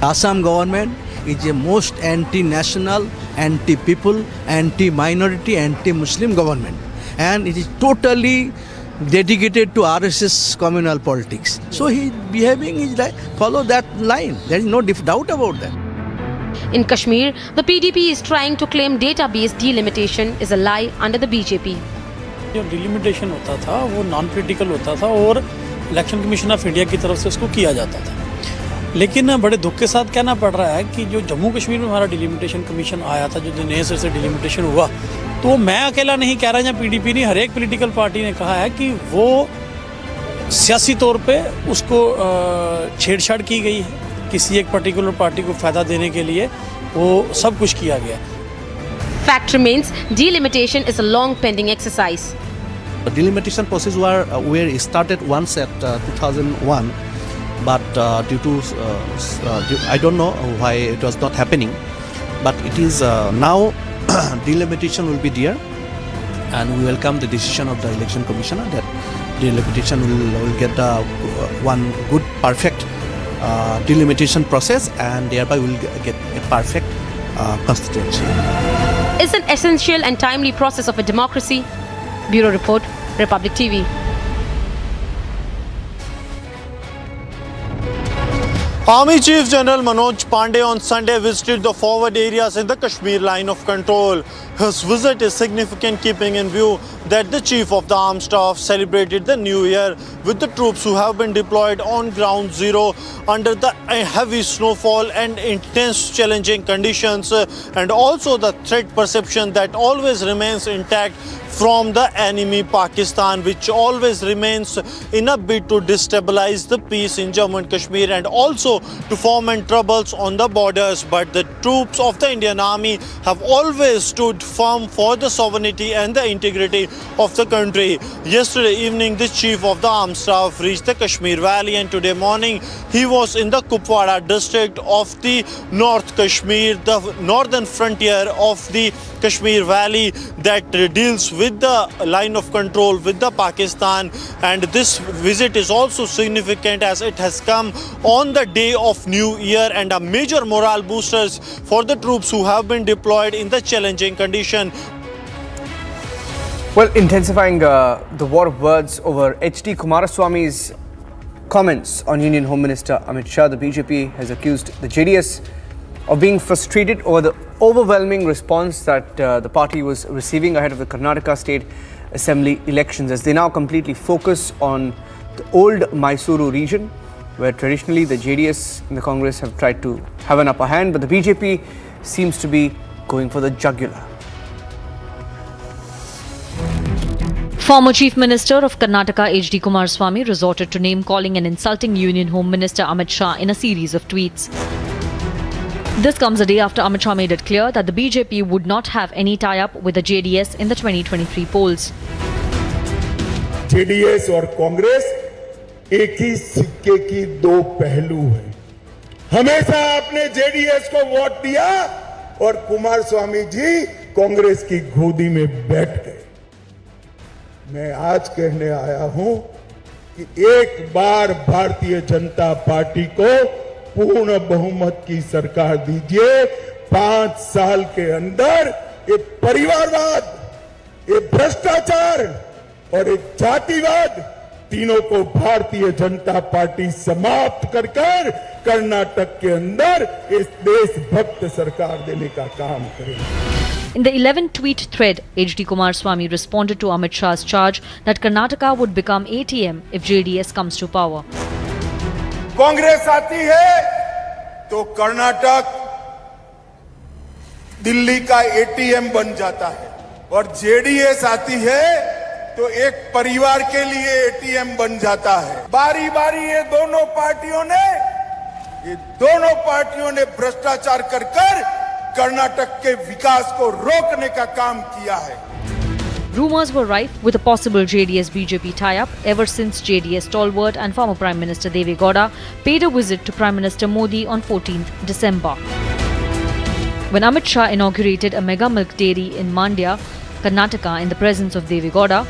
Assam government is a most anti-national, anti-people, anti-minority, anti-Muslim government, and it is totally dedicated to RSS communal politics. So he behaving is like follow that line. There is no doubt about that. In Kashmir, the PDP is trying to claim data-based delimitation is a lie under the BJP. जो delimitation होता था वो non political होता था और election commission of India की तरफ से उसको किया जाता था, लेकिन बड़े दुख के साथ कहना पड़ रहा है कि जो जम्मू कश्मीर में हमारा डिलिमिटेशन कमीशन आया था, जो नए सिरे से डिलिमिटेशन हुआ, तो मैं अकेला नहीं कह रहा या पीडीपी नहीं, हर एक पॉलिटिकल पार्टी ने कहा है कि वो सियासी तौर पे उसको छेड़छाड़ की गई है, किसी एक पर्टिकुलर पार्टी को फ़ायदा देने के लिए वो सब कुछ किया गया। Fact remains, delimitation is a long pending exercise. The delimitation process were started once at 2001, but due to I don't know why it was not happening, but it is now delimitation will be there, and we welcome the decision of the election commissioner that delimitation will get one good perfect delimitation process, and thereby will get a perfect constituency. It's an essential and timely process of a democracy. Bureau Report, Republic TV. Army Chief General Manoj Pandey on Sunday visited the forward areas in the Kashmir line of control. His visit is significant, keeping in view that the Chief of the Armed Staff celebrated the New Year with the troops who have been deployed on Ground Zero under the heavy snowfall and intense challenging conditions, and also the threat perception that always remains intact from the enemy Pakistan, which always remains in a bid to destabilize the peace in Jammu and Kashmir and also to foment troubles on the borders. But the troops of the Indian Army have always stood firm for the sovereignty and the integrity of the country. Yesterday evening, the Chief of the Armed Staff reached the Kashmir Valley, and today morning he was in the Kupwara district of the North Kashmir, the northern frontier of the Kashmir Valley that deals with the line of control with the Pakistan. And this visit is also significant as it has come on the day of New Year and a major morale boosters for the troops who have been deployed in the challenging condition. Well, intensifying the war of words over H.D. Kumaraswamy's comments on Union Home Minister Amit Shah, the BJP has accused the JDS of being frustrated over the overwhelming response that the party was receiving ahead of the Karnataka State Assembly elections, as they now completely focus on the old Mysuru region, where traditionally the JDS and the Congress have tried to have an upper hand, but the BJP seems to be going for the jugular. Former Chief Minister of Karnataka H.D. Kumaraswamy resorted to name-calling and insulting Union Home Minister Amit Shah in a series of tweets. This comes a day after Amit Shah made it clear that the BJP would not have any tie-up with the JDS in the 2023 polls. JDS और कांग्रेस एक ही सिक्के की दो पहलू हैं। हमेशा आपने JDS को वोट दिया और कुमारस्वामी जी कांग्रेस की गोदी में बैठ गए। मैं आज कहने आया हूं कि एक बार भारतीय जनता पार्टी को पूर्ण बहुमत की सरकार दीजिए। 5 साल के अंदर ये परिवारवाद, ये भ्रष्टाचार और एक जातिवाद, तीनों को भारतीय जनता पार्टी समाप्त कर कर्नाटक के अंदर इस देशभक्त सरकार देने का काम करेगी। In the 11-tweet thread, HD Kumaraswamy responded to Amit Shah's charge that Karnataka would become ATM if JDS comes to power. Congress आती है तो कर्नाटक दिल्ली का एटीएम बन जाता है, और जेडीएस आती है तो एक परिवार के लिए एटीएम बन जाता है। बारी बारी ये दोनों पार्टियों ने भ्रष्टाचार कर कर्नाटक के विकास को रोकने का काम किया है। Rumours were rife with a possible JDS-BJP tie-up ever since JDS stalwart and former Prime Minister Deve Gowda paid a visit to Prime Minister Modi on 14th December. When Amit Shah inaugurated a mega milk dairy in Mandya, Karnataka, in the presence of Deve Gowda.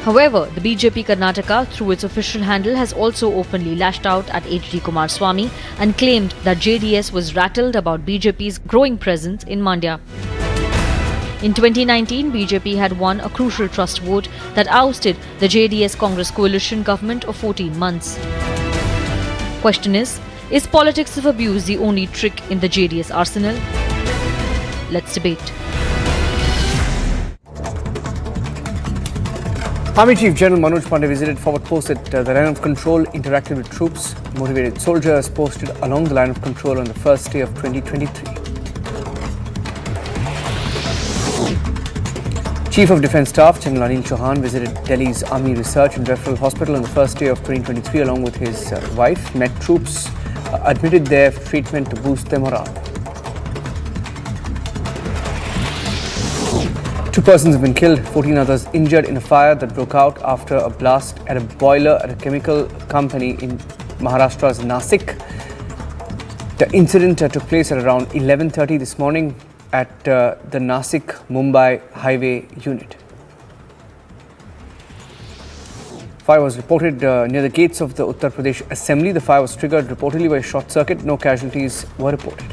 However, the BJP Karnataka, through its official handle, has also openly lashed out at HD Kumaraswamy and claimed that JDS was rattled about BJP's growing presence in Mandya. In 2019, BJP had won a crucial trust vote that ousted the JDS-Congress coalition government of 14 months. Question is politics of abuse the only trick in the JDS arsenal? Let's debate. Army Chief General Manoj Pandey visited forward posts at the line of control, interacted with troops, motivated soldiers posted along the line of control on the first day of 2023. Chief of Defence Staff General Anil Chauhan visited Delhi's Army Research and Referral Hospital on the first day of 2023 along with his wife, met troops admitted there for treatment to boost their morale. 2 persons have been killed, 14 others injured in a fire that broke out after a blast at a boiler at a chemical company in Maharashtra's Nasik. The incident took place at around 11:30 this morning at the Nasik-Mumbai highway unit. Fire was reported near the gates of the Uttar Pradesh Assembly. The fire was triggered reportedly by a short circuit. No casualties were reported.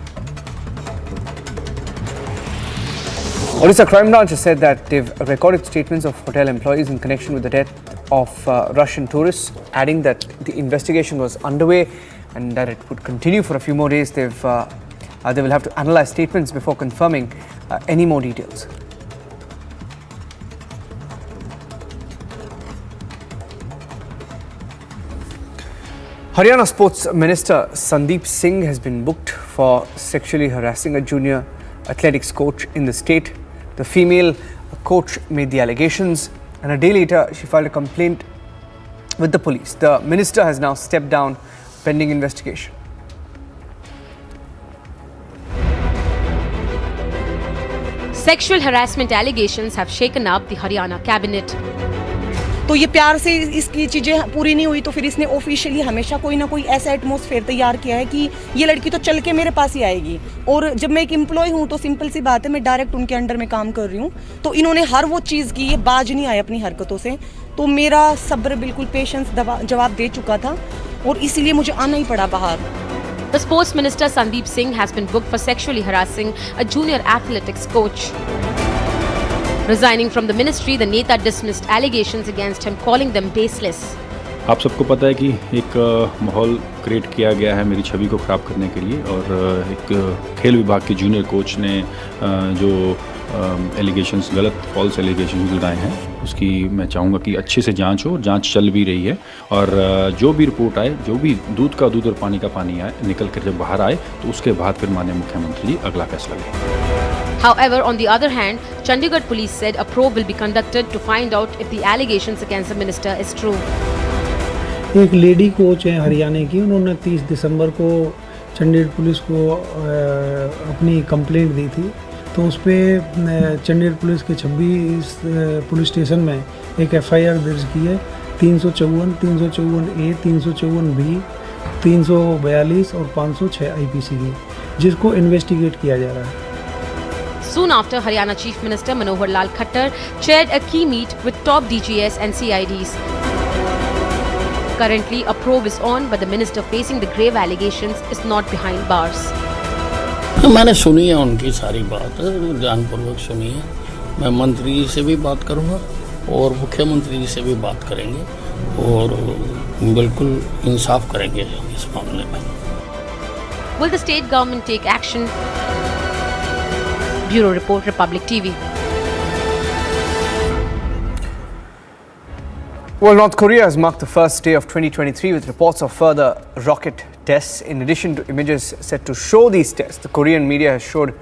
Odisha Crime Branch has said that they've recorded statements of hotel employees in connection with the death of Russian tourists, adding that the investigation was underway and that it would continue for a few more days. They will have to analyze statements before confirming any more details. Haryana Sports Minister Sandeep Singh has been booked for sexually harassing a junior athletics coach in the state. The female coach made the allegations and a day later she filed a complaint with the police. The minister has now stepped down pending investigation. Sexual harassment allegations have shaken up the Haryana cabinet. तो ये प्यार से इसकी चीज़ें पूरी नहीं हुई तो फिर इसने ऑफिशियली हमेशा कोई ना कोई ऐसा एटमॉस्फेयर तैयार किया है कि ये लड़की तो चल के मेरे पास ही आएगी। और जब मैं एक एम्प्लॉय हूँ तो सिंपल सी बात है, मैं डायरेक्ट उनके अंडर में काम कर रही हूँ, तो इन्होंने हर वो चीज़ की, ये बाज नहीं आए अपनी हरकतों से। तो मेरा सब्र बिल्कुल पेशेंस जवाब दे चुका था और इसीलिए मुझे आना ही पड़ा बाहर। The sports minister Sandeep Singh has been booked for sexually harassing a junior athletics coach. Resigning from the ministry, the Neta dismissed allegations against him, calling them baseless. आप सबको पता है कि एक माहौल क्रिएट किया गया है मेरी छवि को ख़राब करने के लिए, और एक खेल विभाग के जूनियर कोच ने जो एलिगेशंस, गलत फॉल्स एलिगेशंस लगाए हैं, उसकी मैं चाहूँगा कि अच्छे से जांच हो। जांच चल भी रही है और जो भी रिपोर्ट आए, जो भी दूध का दूध और पानी का पानी आए, निकल कर जब बाहर आए तो उसके बाद फिर माननीय मुख्यमंत्री जी अगला फैसला लेंगे। However, on the other hand, Chandigarh police said a probe will be conducted to find out if the allegations against the minister is true. एक लेडी कोच है हरियाणा की, उन्होंने 30 दिसंबर को चंडीगढ़ पुलिस को अपनी कंप्लेंट दी थी, तो उस पर चंडीगढ़ पुलिस के 26 पुलिस स्टेशन में एक FIR दर्ज की है 354, 354A, 354B, 342 और 506 IPC की, जिसको इन्वेस्टिगेट किया जा रहा है। Soon after, Haryana Chief Minister Manohar Lal Khattar chaired a key meet with top DGS and CIDs. Currently, a probe is on, but the minister facing the grave allegations is not behind bars. मैंने सुनी है उनकी सारी बात, ध्यानपूर्वक सुनी है, मैं मंत्री जी से भी बात करूंगा और मुख्यमंत्री जी से भी बात करेंगे और बिल्कुल इंसाफ करेंगे इस मामले में। Will the state government take action? Bureau Report, Republic TV. Well, North Korea has marked the first day of 2023 with reports of further rocket tests. In addition to images set to show these tests, the Korean media has showed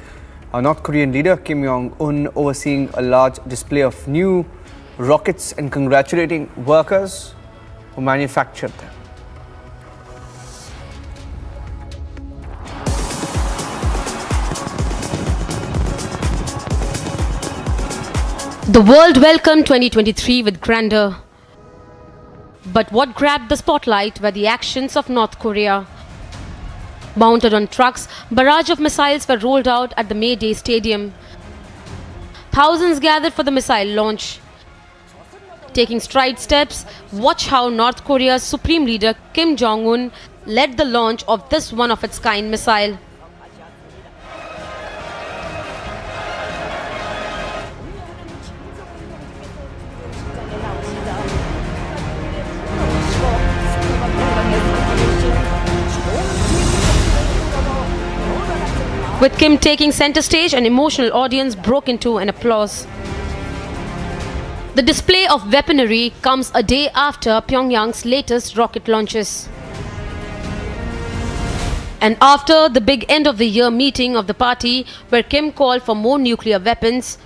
our North Korean leader Kim Jong-un overseeing a large display of new rockets and congratulating workers who manufactured them. The world welcomed 2023 with grandeur. But what grabbed the spotlight were the actions of North Korea. Mounted on trucks, barrage of missiles were rolled out at the May Day Stadium. Thousands gathered for the missile launch. Taking stride steps, watch how North Korea's Supreme Leader Kim Jong-un led the launch of this one-of-its-kind missile. With Kim taking center stage, an emotional audience broke into an applause. The display of weaponry comes a day after Pyongyang's latest rocket launches. And after the big end of the year meeting of the party, where Kim called for more nuclear weapons,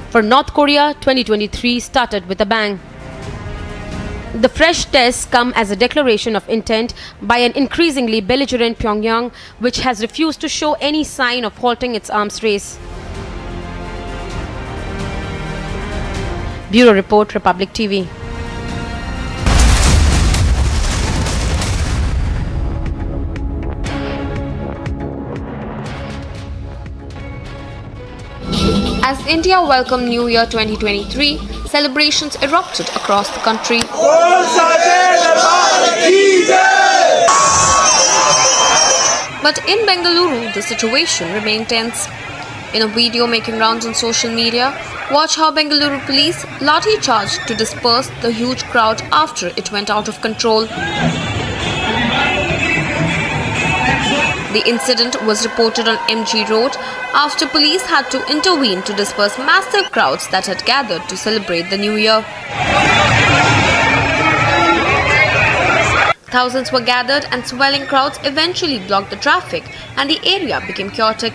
for North Korea, 2023 started with a bang. The fresh tests come as a declaration of intent by an increasingly belligerent Pyongyang, which has refused to show any sign of halting its arms race. Bureau Report, Republic TV. As India welcomed New Year 2023, celebrations erupted across the country. But in Bengaluru, the situation remained tense. In a video making rounds on social media, watch how Bengaluru police lathi charged to disperse the huge crowd after it went out of control. The incident was reported on MG Road after police had to intervene to disperse massive crowds that had gathered to celebrate the new year. Thousands were gathered and swelling crowds eventually blocked the traffic and the area became chaotic,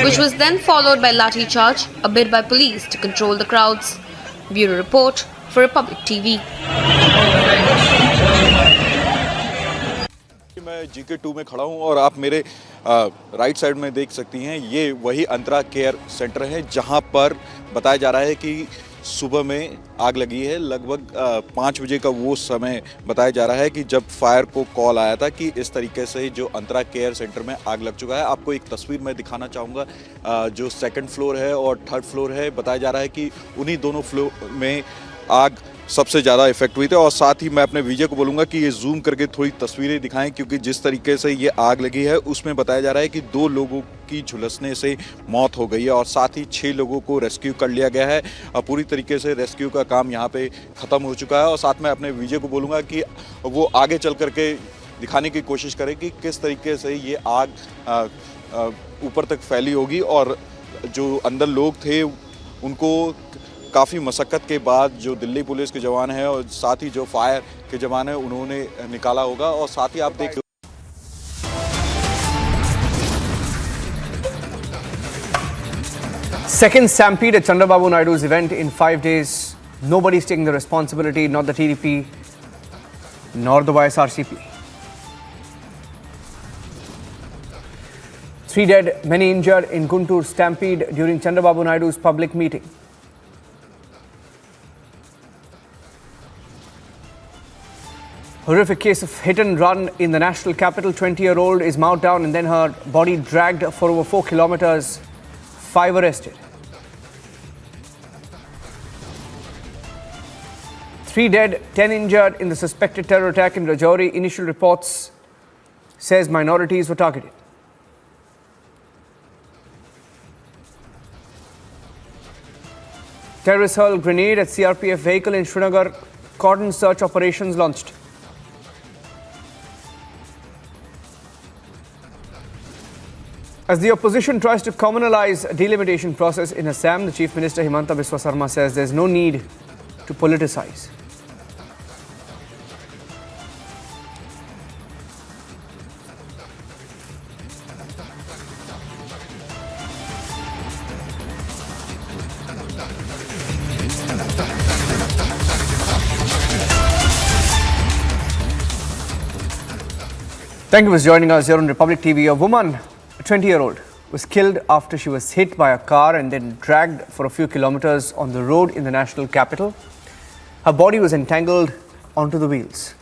which was then followed by lathi charge, a bid by police to control the crowds. Bureau Report for Republic TV. मैं GK 2 में खड़ा हूं और आप मेरे right side में देख सकती हैं, ये वही अंतरा केयर सेंटर है जहां पर बताया जा रहा है कि सुबह में आग लगी है। लगभग 5 बजे का वो समय बताया जा रहा है कि जब फायर को कॉल आया था कि इस तरीके से जो अंतरा केयर सेंटर में आग लग चुका है। आपको एक तस्वीर मैं दिखाना चाहूँगा, जो 2nd फ्लोर है और 3rd फ्लोर है। बताया जा रहा है कि उन्हीं दोनों फ्लोर में आग सबसे ज़्यादा इफेक्ट हुई थी। और साथ ही मैं अपने विजय को बोलूँगा कि ये जूम करके थोड़ी तस्वीरें दिखाएं, क्योंकि जिस तरीके से ये आग लगी है उसमें बताया जा रहा है कि 2 लोगों की झुलसने से मौत हो गई है और साथ ही 6 लोगों को रेस्क्यू कर लिया गया है। पूरी तरीके से रेस्क्यू का काम यहाँ पे ख़त्म हो चुका है। और साथ में अपने विजय को बोलूँगा कि वो आगे चल करके दिखाने की कोशिश करें कि किस तरीके से ये आग ऊपर तक फैली होगी और जो अंदर लोग थे उनको काफ़ी मशक्क़त के बाद जो दिल्ली पुलिस के जवान हैं और साथ ही जो फायर के जवान हैं उन्होंने निकाला होगा। और साथ ही आप देख Second Stampede at Chandrababu Naidu's event in 5 days. Nobody's taking the responsibility, not the TDP, nor the YSRCP. 3 dead, many injured in Guntur Stampede during Chandrababu Naidu's public meeting. Horrific case of hit and run in the national capital. 20-year-old is mowed down and then her body dragged for over 4 kilometers. 5 arrested. 3 dead, 10 injured in the suspected terror attack in Rajouri. Initial reports says minorities were targeted. Terrorists hurled grenade at CRPF vehicle in Srinagar. Cordon search operations launched. As the opposition tries to communalize delimitation process in Assam, the Chief Minister Himanta Biswa Sarma says there is no need to politicize. Thank you for joining us here on Republic TV. A woman, a 20-year-old, was killed after she was hit by a car and then dragged for a few kilometers on the road in the national capital. Her body was entangled onto the wheels.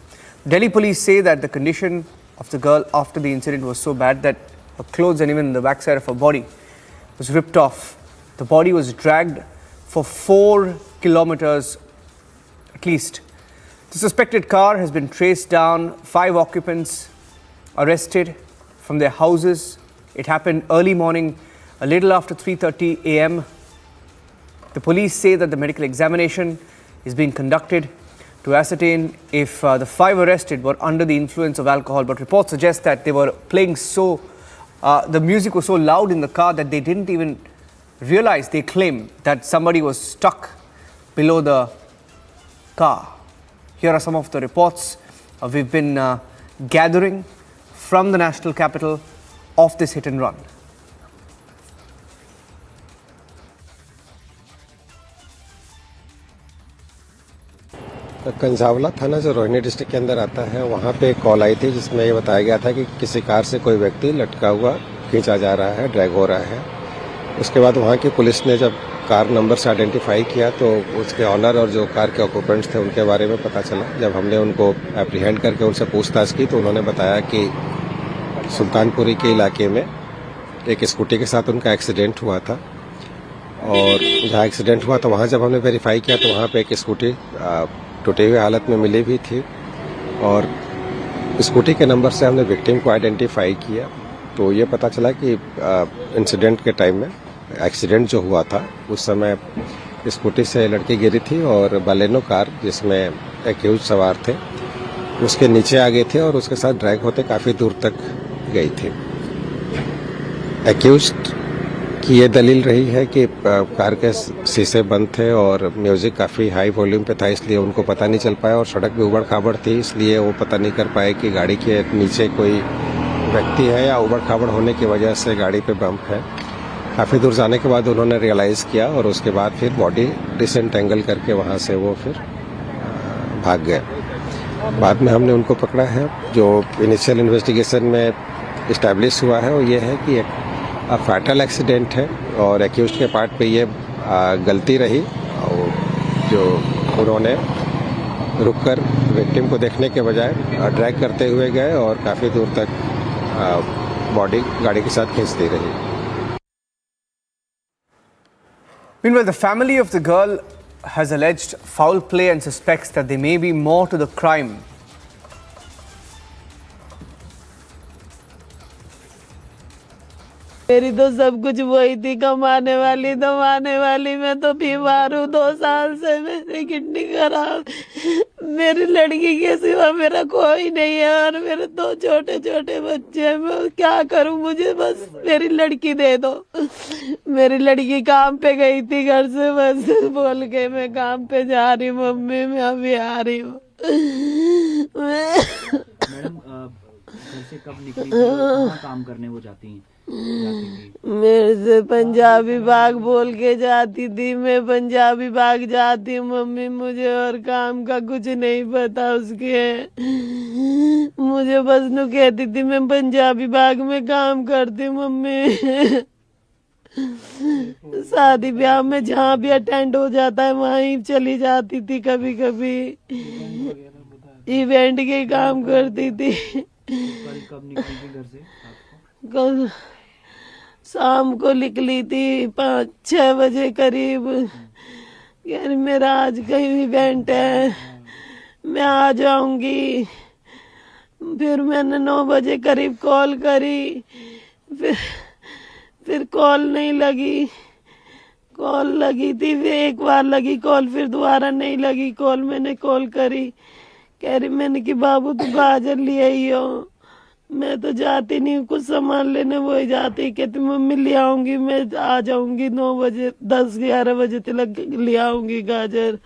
Delhi police say that the condition of the girl after the incident was so bad that her clothes and even the backside of her body was ripped off. The body was dragged for 4 kilometers at least. The suspected car has been traced down. 5 occupants arrested from their houses. It happened early morning, a little after 3:30 a.m. The police say that the medical examination is being conducted to ascertain if the 5 arrested were under the influence of alcohol. But reports suggest that they were playing the music was so loud in the car that they didn't even realize, they claim, that somebody was stuck below the car. Here are some of the reports we've been gathering from the national capital of this hit and run. कंसावला थाना जो Rohini district के अंदर आता है, वहाँ पे एक call आई थी जिसमें ये बताया गया था कि किसी कार से कोई व्यक्ति लटका हुआ खींचा जा रहा है, ड्रैग हो रहा है। उसके बाद वहाँ की पुलिस ने जब कार नंबर से आइडेंटिफाई किया तो उसके ऑनर और जो कार के ऑक्यूपेंट्स थे उनके बारे में पता चला। जब हमने उनको एप्रीहेंड करके उनसे पूछताछ की तो उन्होंने बताया कि सुल्तानपुरी के इलाके में एक स्कूटी के साथ उनका एक्सीडेंट हुआ था, और जहाँ एक्सीडेंट हुआ तो वहाँ जब हमने वेरीफाई किया तो वहाँ पे एक स्कूटी टूटी हुई हालत में मिली भी थी, और स्कूटी के नंबर से हमने विक्टिम को आइडेंटिफाई किया तो ये पता चला कि इंसिडेंट के टाइम में, एक्सीडेंट जो हुआ था उस समय स्कूटी से लड़की गिरी थी और बालेनो कार जिसमें एक्यूज सवार थे उसके नीचे आ गए थे और उसके साथ ड्रैग होते काफ़ी दूर तक गई थी। एक्यूज की ये दलील रही है कि कार के शीशे बंद थे और म्यूज़िक काफ़ी हाई वॉल्यूम पे था, इसलिए उनको पता नहीं चल पाया, और सड़क भी उबड़ खाबड़ थी इसलिए वो पता नहीं कर पाए कि गाड़ी के नीचे कोई व्यक्ति है या उबड़ खाबड़ होने की वजह से गाड़ी पे बम्प है। काफ़ी दूर जाने के बाद उन्होंने रियलाइज़ किया और उसके बाद फिर बॉडी डिसेंटेंगल करके वहाँ से वो फिर भाग गए। बाद में हमने उनको पकड़ा है। जो इनिशियल इन्वेस्टिगेशन में इस्टेब्लिश हुआ है वो ये है कि एक फैटल एक्सीडेंट है और एक्यूज्ड के पार्ट पे ये गलती रही, और जो उन्होंने रुककर विक्टिम को देखने के बजाय ड्रैग करते हुए गए और काफ़ी दूर तक बॉडी गाड़ी के साथ खींचती रही। Meanwhile, the family of the girl has alleged foul play and suspects that there may be more to the crime. मेरी तो सब कुछ वही थी, कमाने वाली दमाने वाली। मैं तो बीमार हूँ, 2 साल से मेरी किडनी खराब। मेरी लड़की के सिवा मेरा कोई नहीं है और मेरे 2 छोटे छोटे बच्चे हैं। मैं क्या करूँ, मुझे बस मेरी लड़की दे दो। मेरी लड़की काम पे गई थी, घर से बस बोल के मैं काम पे जा रही हूँ मम्मी, मैं अभी आ रही हूँ। मैडम घर से कब निकली थी और कहाँ काम करने वो जाती हैं? मेरे से पंजाबी बाग बोल के जाती थी, मैं पंजाबी बाग जाती हूँ मम्मी, मुझे और काम का कुछ नहीं पता उसके। मुझे बस नु कहती थी मैं पंजाबी बाग में काम करती हूँ मम्मी। शादी ब्याह में जहाँ भी अटेंड हो जाता है वहीं चली जाती थी, कभी कभी इवेंट के काम करती थी। कब निकली थी घर से? कल शाम को निकली थी 5-6 बजे करीब। यार मेरा आज कहीं इवेंट है, मैं आ जाऊंगी। फिर मैंने 9 बजे करीब कॉल करी, फिर कॉल नहीं लगी। कॉल लगी थी, एक बार लगी कॉल, फिर दोबारा नहीं लगी कॉल। मैंने कॉल करी, कह रही मैंने कि बाबू तू गाजर ले आई हो। मैं तो जाती नहीं हूँ, कुछ सामान लेने वो ही जाती, कहती मम्मी ले आऊंगी, मैं आ जाऊंगी 9 बजे 10-11 बजे तक ले आऊंगी गाजर।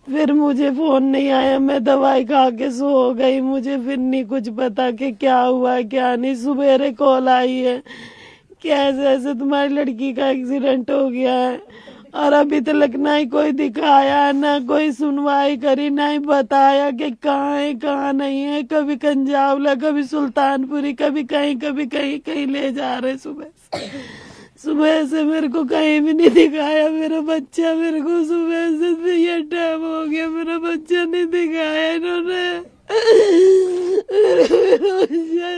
फिर मुझे फोन नहीं आया, मैं दवाई खा के सो गई। मुझे फिर नहीं कुछ पता कि क्या हुआ क्या नहीं। सवेरे कॉल आई है कि ऐसे ऐसे तुम्हारी लड़की का एक्सीडेंट हो गया है, और अभी तक ना ही कोई दिखाया, ना कोई सुनवाई करी, ना ही बताया कि कहाँ है कहाँ नहीं है। कभी कंजावला, कभी सुल्तानपुरी, कभी कहीं कहीं ले जा रहे। सुबह से मेरे को कहीं भी नहीं दिखाया मेरा बच्चा। मेरे को सुबह से ये टाइम हो गया, मेरा बच्चा नहीं दिखाया इन्होंने। मेरा बच्चा